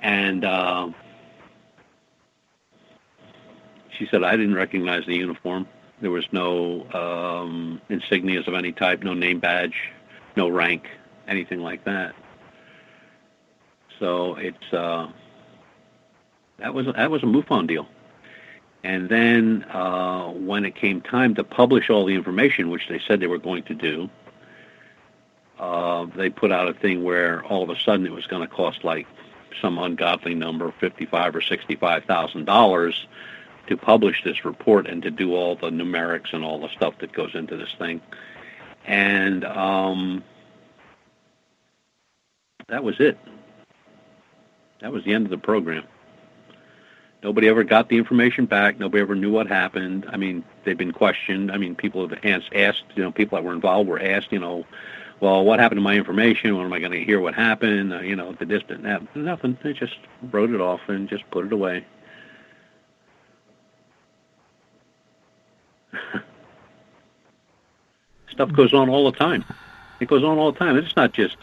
And she said, I didn't recognize the uniform. There was no insignias of any type, no name badge, no rank, anything like that. So it's that was a MUFON deal. And then when it came time to publish all the information, which they said they were going to do, they put out a thing where all of a sudden it was going to cost like some ungodly number, $55,000 or $65,000, to publish this report and to do all the numerics and all the stuff that goes into this thing. And that was it. That was the end of the program. Nobody ever got the information back. Nobody ever knew what happened. I mean, they've been questioned. I mean, people have asked, people that were involved were asked, well, what happened to my information? When am I going to hear what happened? Did this, did that? Nothing. They just wrote it off and just put it away. Stuff goes on all the time. It goes on all the time. It's just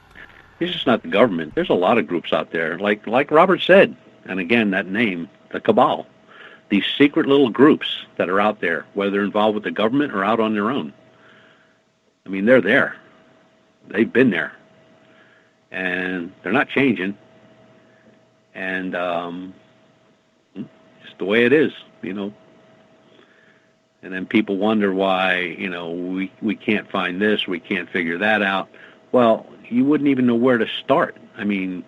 not the government. There's a lot of groups out there, like Robert said, and again, that name, the cabal, these secret little groups that are out there, whether they're involved with the government or out on their own. I mean, they're there. They've been there. And they're not changing. And just the way it is, And then people wonder why, we can't find this, we can't figure that out. Well, you wouldn't even know where to start. I mean,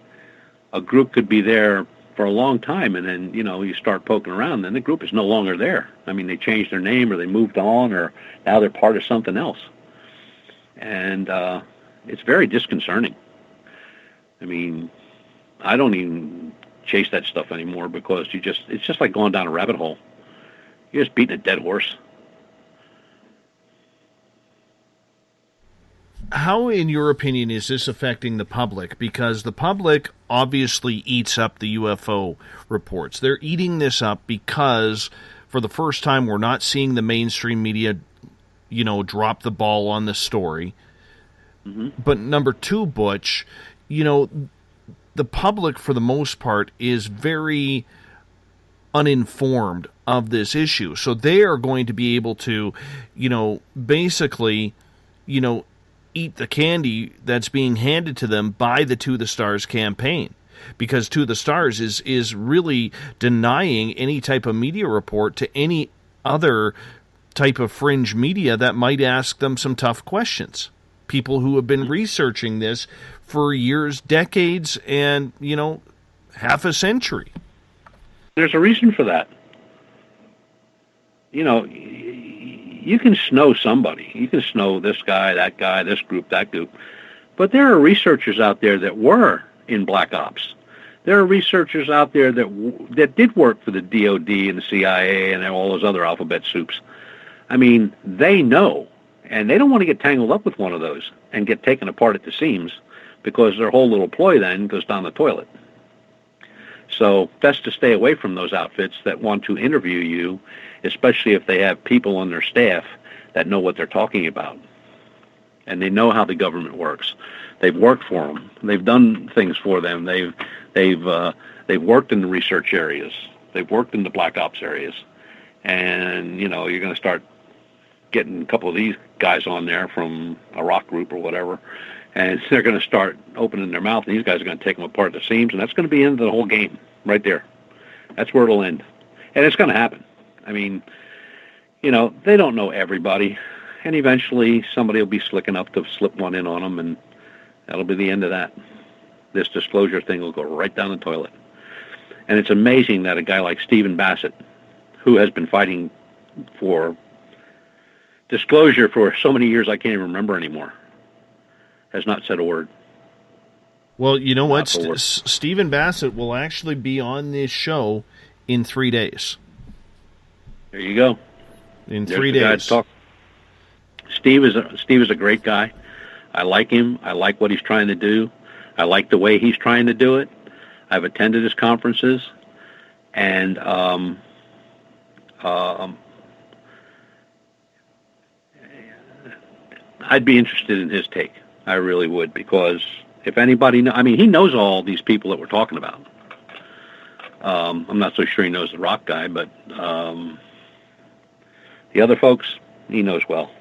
a group could be there for a long time, and then, you start poking around, then the group is no longer there. I mean, they changed their name, or they moved on, or now they're part of something else. And it's very disconcerting. I mean, I don't even chase that stuff anymore, because it's just like going down a rabbit hole. You're just beating a dead horse. How, in your opinion, is this affecting the public? Because the public obviously eats up the UFO reports. They're eating this up because, for the first time, we're not seeing the mainstream media, drop the ball on the story. Mm-hmm. But number two, Butch, the public, for the most part, is very uninformed of this issue. So they are going to be able to, basically, eat the candy that's being handed to them by the To the Stars campaign, because To the Stars is really denying any type of media report to any other type of fringe media that might ask them some tough questions. People who have been researching this for years, decades, and, half a century. There's a reason for that. You can snow somebody. You can snow this guy, this group, that group. But there are researchers out there that were in Black Ops. There are researchers out there that did work for the DOD and the CIA and all those other alphabet soups. I mean, they know, and they don't want to get tangled up with one of those and get taken apart at the seams, because their whole little ploy then goes down the toilet. So best to stay away from those outfits that want to interview you, especially if they have people on their staff that know what they're talking about. And they know how the government works. They've worked for them. They've done things for them. They've worked in the research areas. They've worked in the Black Ops areas. And, you're going to start getting a couple of these guys on there from a rock group or whatever, and they're going to start opening their mouth, and these guys are going to take them apart at the seams, and that's going to be the end of the whole game right there. That's where it'll end. And it's going to happen. I mean, they don't know everybody, and eventually somebody will be slick enough to slip one in on them, and that'll be the end of that. This disclosure thing will go right down the toilet. And it's amazing that a guy like Stephen Bassett, who has been fighting for disclosure for so many years I can't even remember anymore, has not said a word. Well, you know what? Stephen Bassett will actually be on this show in 3 days. There you go. In There's 3 the guy days. to talk. Steve is a great guy. I like him. I like what he's trying to do. I like the way he's trying to do it. I've attended his conferences, and I'd be interested in his take. I really would, because if anybody he knows all these people that we're talking about. I'm not so sure he knows the rock guy, but the other folks, he knows well.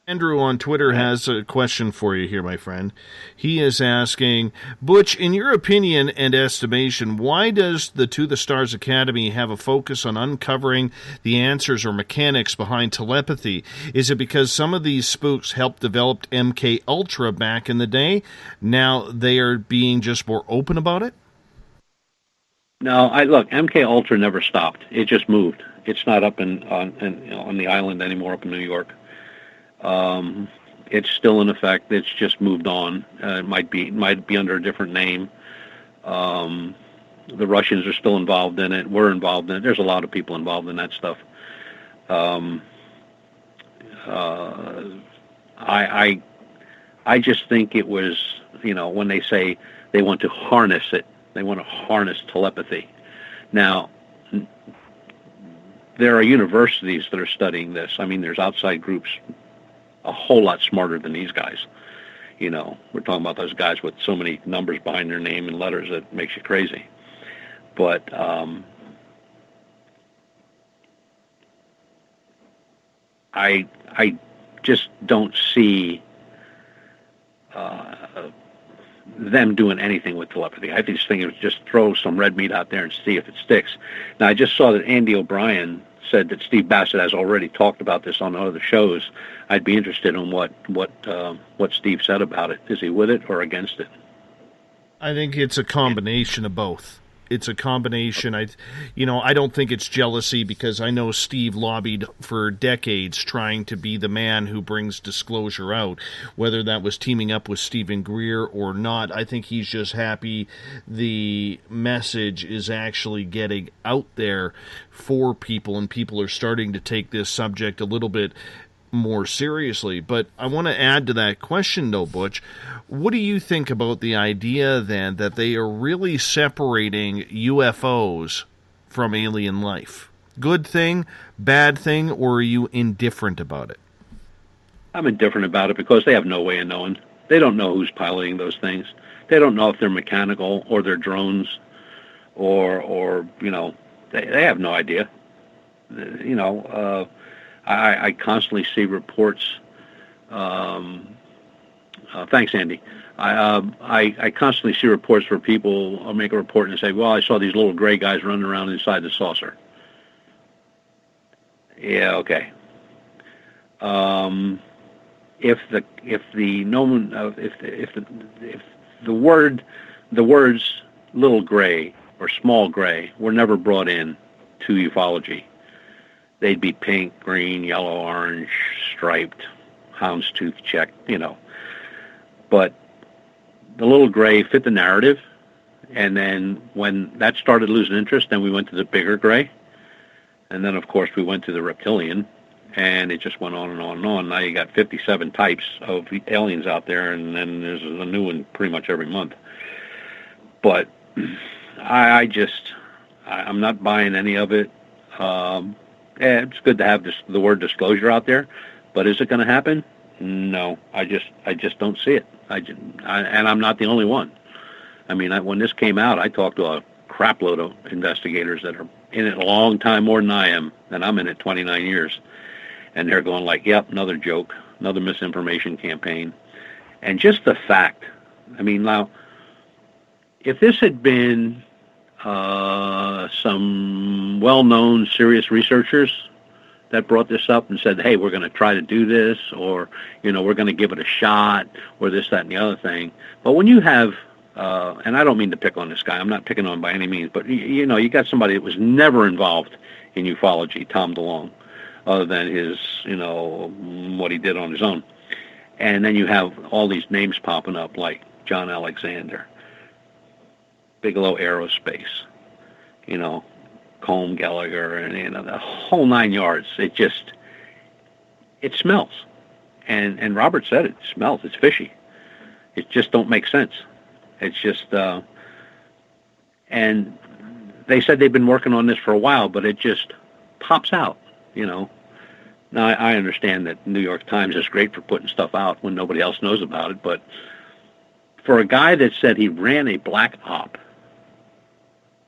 Andrew on Twitter has a question for you here, my friend. He is asking, Butch, in your opinion and estimation, why does the To the Stars Academy have a focus on uncovering the answers or mechanics behind telepathy? Is it because some of these spooks helped develop MK Ultra back in the day? Now they are being just more open about it? No, look, MK Ultra never stopped. It just moved. It's not up on the island anymore, up in New York. It's still in effect. It's just moved on. It might be under a different name. The Russians are still involved in it. We're involved in it. There's a lot of people involved in that stuff. I just think it was, when they say they want to harness it, they want to harness telepathy. Now, there are universities that are studying this. There's outside groups a whole lot smarter than these guys. We're talking about those guys with so many numbers behind their name and letters that makes you crazy. But I just don't see them doing anything with telepathy. I just think it was just throw some red meat out there and see if it sticks. Now, I just saw that Andy O'Brien said that Steve Bassett has already talked about this on other shows. I'd be interested in what Steve said about it. Is he with it or against it? I think it's a combination of both. It's a combination. I don't think it's jealousy, because I know Steve lobbied for decades trying to be the man who brings disclosure out, whether that was teaming up with Stephen Greer or not. I think he's just happy the message is actually getting out there for people, and people are starting to take this subject a little bit more seriously. But I want to add to that question, though, Butch. What do you think about the idea, then, that they are really separating UFOs from alien life? Good thing, bad thing, or are you indifferent about it? I'm indifferent about it because they have no way of knowing. They don't know who's piloting those things. They don't know if they're mechanical or they're drones or they have no idea. I constantly see reports. Thanks, Andy. I constantly see reports where people make a report and say, "Well, I saw these little gray guys running around inside the saucer." Yeah, okay. If the words little gray or small gray were never brought in to ufology, they'd be pink, green, yellow, orange, striped, houndstooth check, But the little gray fit the narrative, and then when that started losing interest, then we went to the bigger gray, and then, of course, we went to the reptilian, and it just went on and on and on. Now you got 57 types of aliens out there, and then there's a new one pretty much every month. But I'm not buying any of it. It's good to have the word disclosure out there, but is it going to happen? No, I just don't see it. And I'm not the only one. When this came out, I talked to a crap load of investigators that are in it a long time more than I am, and I'm in it 29 years. And they're going like, yep, another joke, another misinformation campaign. And just the fact, now, if this had been some well-known serious researchers that brought this up and said, hey, we're going to try to do this, or, we're going to give it a shot, or this, that, and the other thing. But when you have, and I don't mean to pick on this guy, I'm not picking on him by any means, but, you got somebody that was never involved in ufology, Tom DeLonge, other than his, what he did on his own. And then you have all these names popping up like John Alexander, Bigelow Aerospace, Colm Gallagher, and the whole 9 yards. It smells. And Robert said it smells. It's fishy. It just don't make sense. It's just, and they said they've been working on this for a while, but it just pops out, Now, I understand that New York Times is great for putting stuff out when nobody else knows about it, but for a guy that said he ran a black op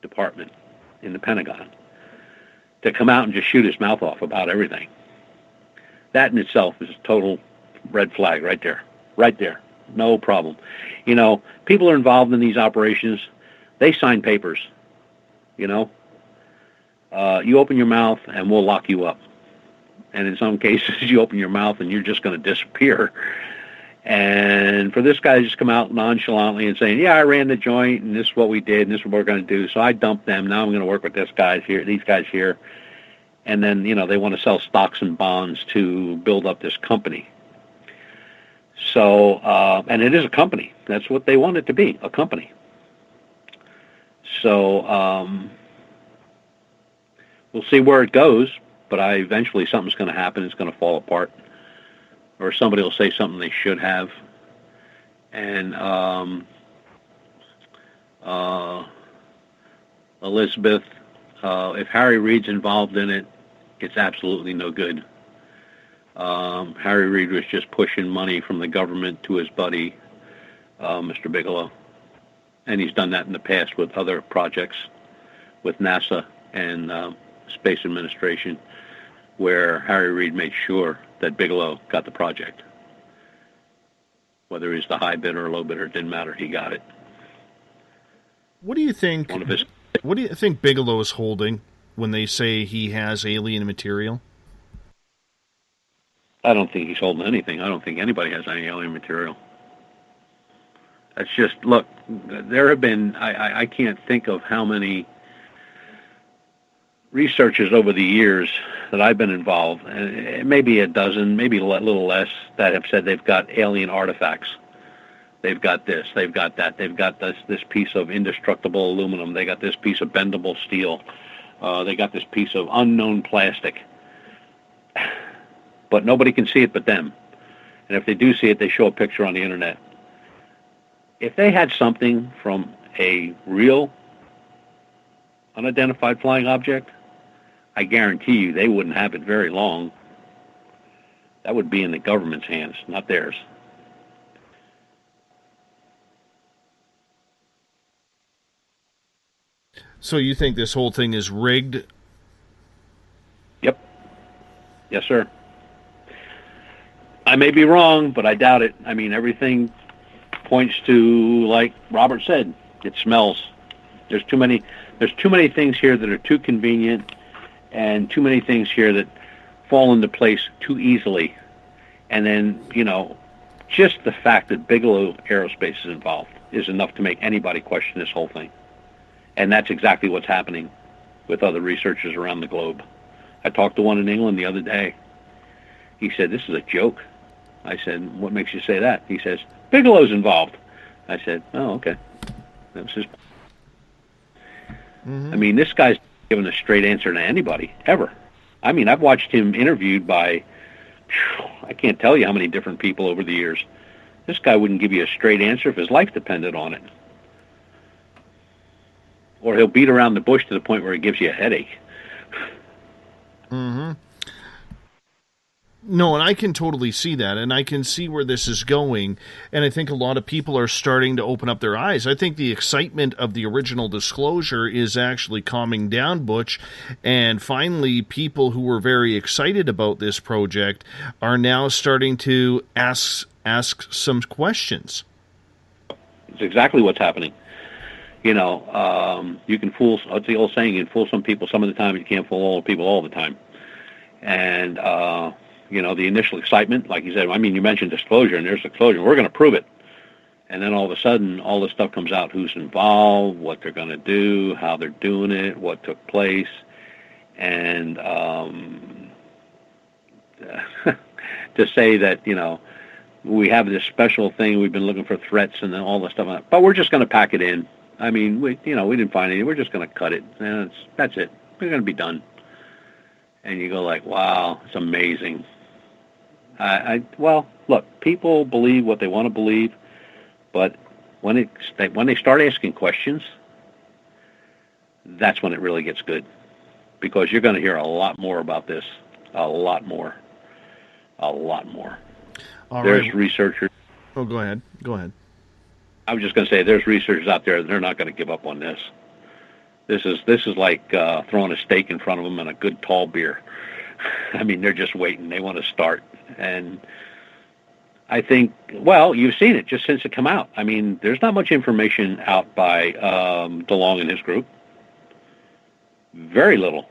department in the Pentagon to come out and just shoot his mouth off about everything, that in itself is a total red flag right there. Right there. No problem. People are involved in these operations. They sign papers. You open your mouth and we'll lock you up. And in some cases, you open your mouth and you're just going to disappear. And for this guy to just come out nonchalantly and saying, yeah, I ran the joint and this is what we did and this is what we're going to do. So I dumped them. Now I'm going to work with these guys here. And then, they want to sell stocks and bonds to build up this company. So, and it is a company. That's what they want it to be, a company. So, we'll see where it goes, but eventually something's going to happen. It's going to fall apart. Or somebody will say something they should have. And Elizabeth, if Harry Reid's involved in it, it's absolutely no good. Harry Reid was just pushing money from the government to his buddy, Mr. Bigelow. And he's done that in the past with other projects, with NASA and Space Administration, where Harry Reid made sure that Bigelow got the project. Whether he's the high bidder or low bidder, it didn't matter. He got it. What do you think? What do you think Bigelow is holding when they say he has alien material? I don't think he's holding anything. I don't think anybody has any alien material. That's just, look, there have been, I can't think of how many researchers over the years that I've been involved, maybe a dozen, maybe a little less, that have said they've got alien artifacts. They've got this, they've got that, they've got this piece of indestructible aluminum, they got this piece of bendable steel, they got this piece of unknown plastic. But nobody can see it but them. And if they do see it, they show a picture on the internet. If they had something from a real unidentified flying object, I guarantee you they wouldn't have it very long. That would be in the government's hands, not theirs. So you think this whole thing is rigged? Yep. Yes, sir. I may be wrong, but I doubt it. I mean, everything points to, like Robert said, it smells. There's too many things here that are too convenient, and too many things here that fall into place too easily. And then, just the fact that Bigelow Aerospace is involved is enough to make anybody question this whole thing. And that's exactly what's happening with other researchers around the globe. I talked to one in England the other day. He said, this is a joke. I said, what makes you say that? He says, Bigelow's involved. I said, oh, okay. That was his... I mean, this guy's given a straight answer to anybody, ever. I mean, I've watched him interviewed by, I can't tell you how many different people over the years. This guy wouldn't give you a straight answer if his life depended on it. Or he'll beat around the bush to the point where he gives you a headache. Mm-hmm. No, and I can totally see that, and I can see where this is going, and I think a lot of people are starting to open up their eyes. I think the excitement of the original disclosure is actually calming down, Butch, and finally people who were very excited about this project are now starting to ask some questions. It's exactly what's happening. You can fool, it's the old saying, you can fool some people some of the time, you can't fool all the people all the time. And, the initial excitement, like you said, I mean, you mentioned disclosure, and there's disclosure. We're going to prove it. And then all of a sudden, all this stuff comes out, who's involved, what they're going to do, how they're doing it, what took place. And to say that, we have this special thing. We've been looking for threats and then all this stuff, but we're just going to pack it in. I mean, we didn't find any. We're just going to cut it, and that's it. We're going to be done. And you go like, wow, it's amazing. Well, look, people believe what they want to believe, but when they start asking questions, that's when it really gets good, because you're going to hear a lot more about this, a lot more. There's researchers. Oh, go ahead. I was just going to say, there's researchers out there. They're not going to give up on this. This is like throwing a steak in front of them and a good tall beer. I mean, they're just waiting. They want to start. And I think, well, you've seen it just since it come out. I mean, there's not much information out by DeLong and his group. Very little.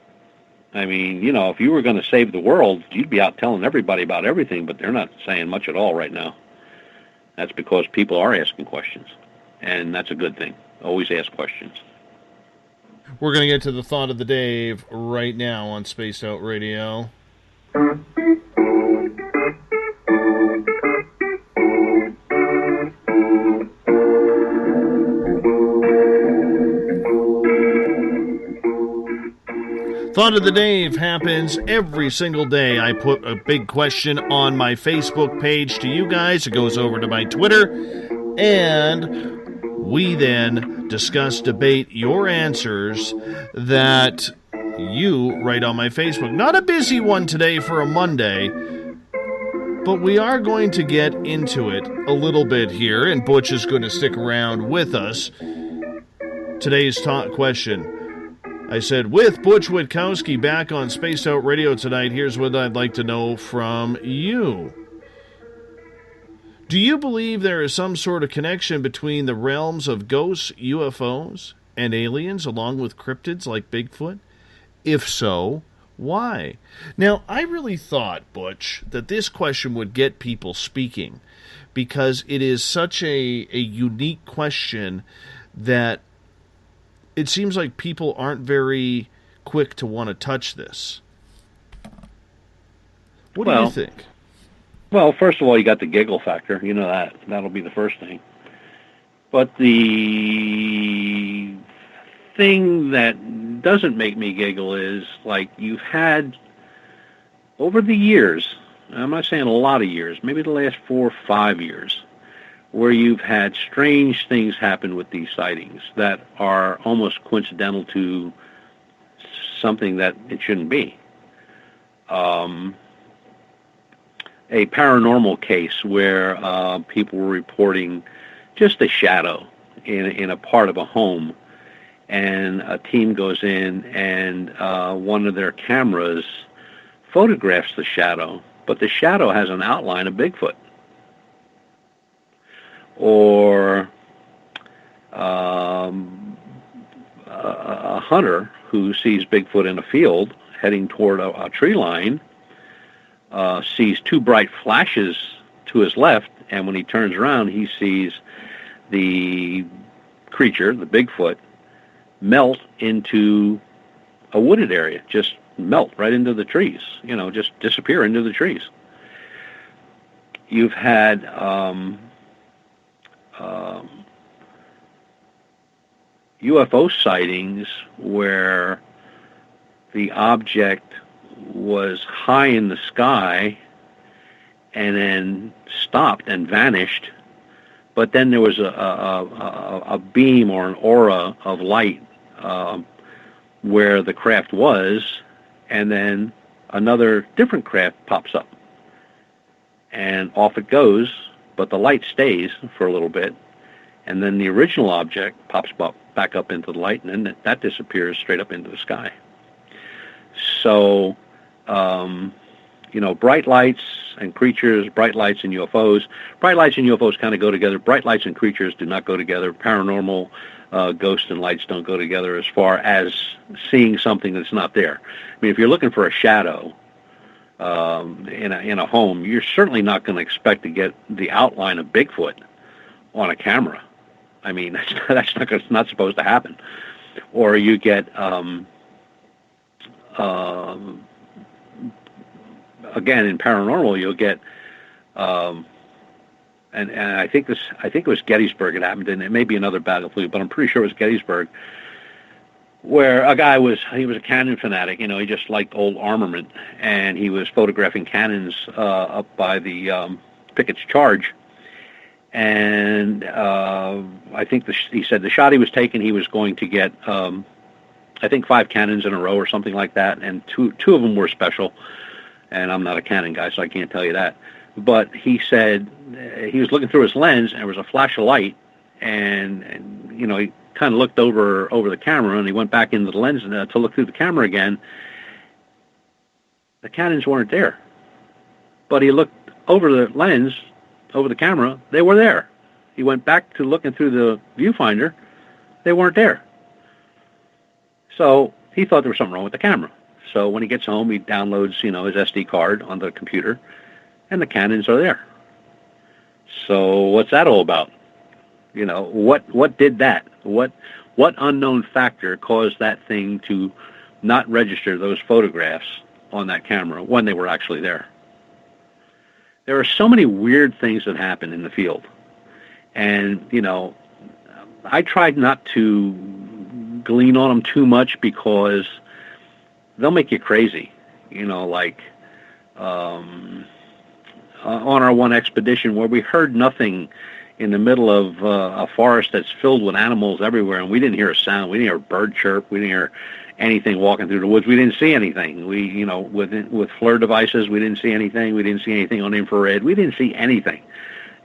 I mean, if you were going to save the world, you'd be out telling everybody about everything, but they're not saying much at all right now. That's because people are asking questions, and that's a good thing. Always ask questions. We're going to get to the thought of the day right now on Spaced Out Radio. Thought of the Day happens every single day. I put a big question on my Facebook page to you guys. It goes over to my Twitter, and we then discuss, debate your answers that you write on my Facebook. Not a busy one today for a Monday, but we are going to get into it a little bit here, and Butch is going to stick around with us. Today's question. I said, with Butch Witkowski back on Spaced Out Radio tonight, here's what I'd like to know from you. Do you believe there is some sort of connection between the realms of ghosts, UFOs, and aliens, along with cryptids like Bigfoot? If so, why? Now, I really thought, Butch, that this question would get people speaking, because it is such a unique question that it seems like people aren't very quick to want to touch this. What do you think? Well, first of all, you got the giggle factor. You know that. That'll be the first thing. But the thing that doesn't make me giggle is, like, you've had, over the years, I'm not saying a lot of years, maybe the last 4 or 5 years, where you've had strange things happen with these sightings that are almost coincidental to something that it shouldn't be. A paranormal case where people were reporting just a shadow in a part of a home, and a team goes in and one of their cameras photographs the shadow, but the shadow has an outline of Bigfoot. Or a hunter who sees Bigfoot in a field heading toward a tree line, sees 2 bright flashes to his left, and when he turns around, he sees the creature, the Bigfoot, melt into a wooded area, just melt right into the trees, just disappear into the trees. You've had UFO sightings where the object was high in the sky and then stopped and vanished, but then there was a beam or an aura of light where the craft was, and then another different craft pops up, and off it goes, but the light stays for a little bit, and then the original object pops back up into the light, and then that disappears straight up into the sky. So, bright lights and creatures, bright lights and UFOs. Bright lights and UFOs kind of go together. Bright lights and creatures do not go together. Paranormal, ghosts and lights don't go together as far as seeing something that's not there. I mean, if you're looking for a shadow in a home, you're certainly not going to expect to get the outline of Bigfoot on a camera. I mean, that's not supposed to happen. Or you get again in paranormal, you'll get and I think it was Gettysburg it happened in. It may be another battlefield, but I'm pretty sure it was Gettysburg, where a guy he was a cannon fanatic. You know, he just liked old armament, and he was photographing cannons up by the Pickett's Charge. And I think he said the shot he was taking, he was going to get, I think 5 cannons in a row or something like that, and two of them were special. And I'm not a cannon guy, so I can't tell you that. But he said he was looking through his lens, and there was a flash of light, and you know, he kind of looked over the camera, and he went back into the lens to look through the camera again. The cannons weren't there, but he looked over the lens, over the camera, they were there. He went back to looking through the viewfinder, they weren't there. So he thought there was something wrong with the camera. So when he gets home, he downloads, you know, his SD card on the computer, and the cannons are there. So what's that all about? You know, what did that? What unknown factor caused that thing to not register those photographs on that camera when they were actually there? There are so many weird things that happen in the field. And, you know, I tried not to glean on them too much because they'll make you crazy. You know, like on our one expedition where we heard nothing in the middle of a forest that's filled with animals everywhere, and we didn't hear a sound. We didn't hear a bird chirp. We didn't hear anything walking through the woods. We didn't see anything. We, you know, with FLIR devices, we didn't see anything. We didn't see anything on infrared. We didn't see anything.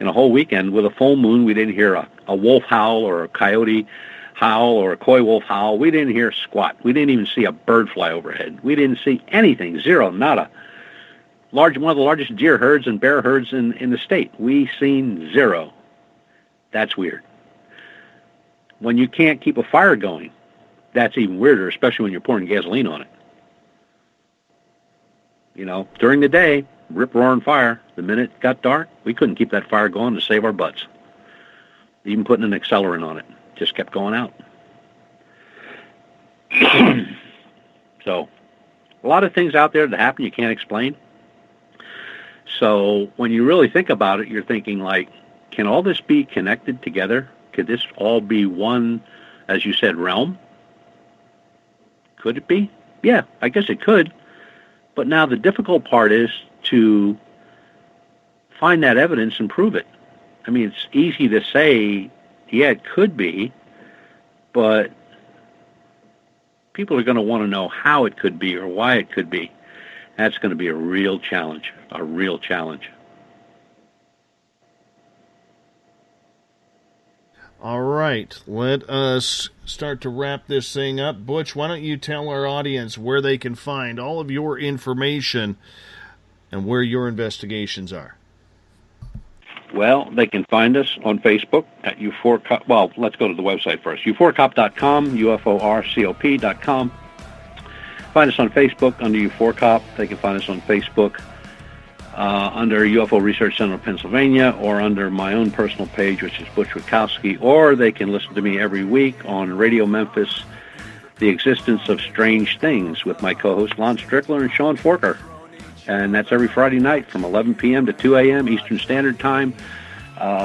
In a whole weekend with a full moon, we didn't hear a wolf howl or a coyote howl or a coy wolf howl. We didn't hear squat. We didn't even see a bird fly overhead. We didn't see anything. Zero, nada. One of the largest deer herds and bear herds in the state. We seen zero. That's weird. When you can't keep a fire going, that's even weirder, especially when you're pouring gasoline on it. You know, during the day, rip-roaring fire. The minute it got dark, we couldn't keep that fire going to save our butts. Even putting an accelerant on it. Just kept going out. So, a lot of things out there that happen you can't explain. So, when you really think about it, you're thinking like, can all this be connected together? Could this all be one, as you said, realm? Could it be? Yeah, I guess it could. But now the difficult part is to find that evidence and prove it. I mean, it's easy to say, yeah, it could be, but people are going to want to know how it could be or why it could be. That's going to be a real challenge, a real challenge. All right, let us start to wrap this thing up. Butch, why don't you tell our audience where they can find all of your information and where your investigations are? Well, they can find us on Facebook at UFORCOP. Well, let's go to the website first. UFORCOP.com, UFORCOP.com. Find us on Facebook under UFORCOP. They can find us on Facebook under UFO Research Center of Pennsylvania, or under my own personal page, which is Butch Witkowski, or they can listen to me every week on Radio Memphis, The Existence of Strange Things, with my co-hosts Lon Strickler and Sean Forker. And that's every Friday night from 11 p.m. to 2 a.m. Eastern Standard Time.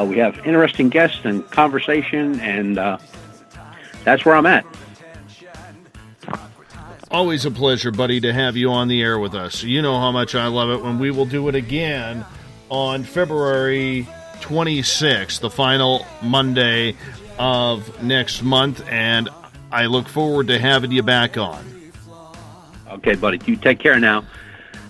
We have interesting guests and conversation, and that's where I'm at. Always a pleasure, buddy, to have you on the air with us. You know how much I love it when we will do it again on February 26th, the final Monday of next month, and I look forward to having you back on. Okay, buddy. You take care now.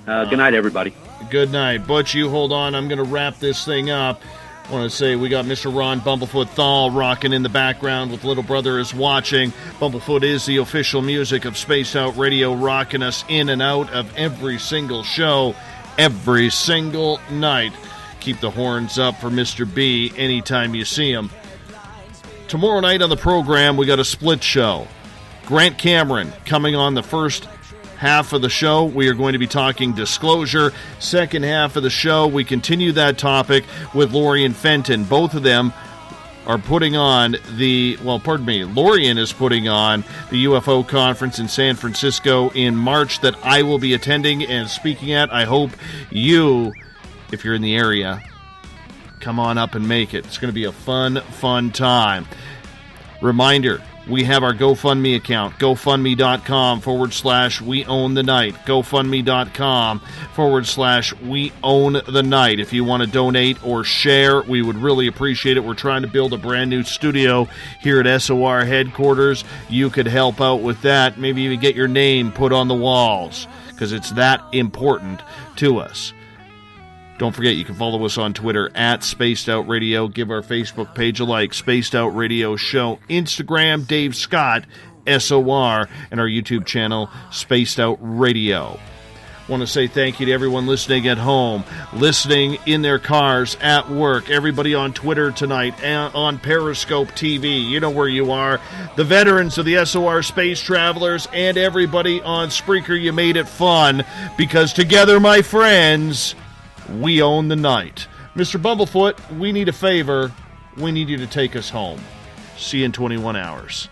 Good night, everybody. Good night. Butch, you hold on. I'm going to wrap this thing up. I want to say we got Mr. Ron Bumblefoot THAL rocking in the background with Little Brother is Watching. Bumblefoot is the official music of Spaced Out Radio, rocking us in and out of every single show, every single night. Keep the horns up for Mr. B anytime you see him. Tomorrow night on the program, we got a split show. Grant Cameron coming on the first half of the show. We are going to be talking disclosure. Second half of the show, we continue that topic with Lorian Fenton. Both of them are putting on Lorian is putting on the UFO conference in San Francisco in March that I will be attending and speaking at. I hope you, if you're in the area, come on up and make it. It's going to be a fun time. Reminder, we have our GoFundMe account, GoFundMe.com/We Own the Night. GoFundMe.com/We Own the Night. If you want to donate or share, we would really appreciate it. We're trying to build a brand new studio here at SOR headquarters. You could help out with that. Maybe even get your name put on the walls, because it's that important to us. Don't forget, you can follow us on Twitter at Spaced Out Radio. Give our Facebook page a like, Spaced Out Radio Show. Instagram, Dave Scott, SOR, and our YouTube channel, Spaced Out Radio. I want to say thank you to everyone listening at home, listening in their cars, at work, everybody on Twitter tonight, and on Periscope TV. You know where you are. The veterans of the SOR Space Travelers, and everybody on Spreaker. You made it fun, because together, my friends, we own the night. Mr. Bumblefoot, we need a favor. We need you to take us home. See you in 21 hours.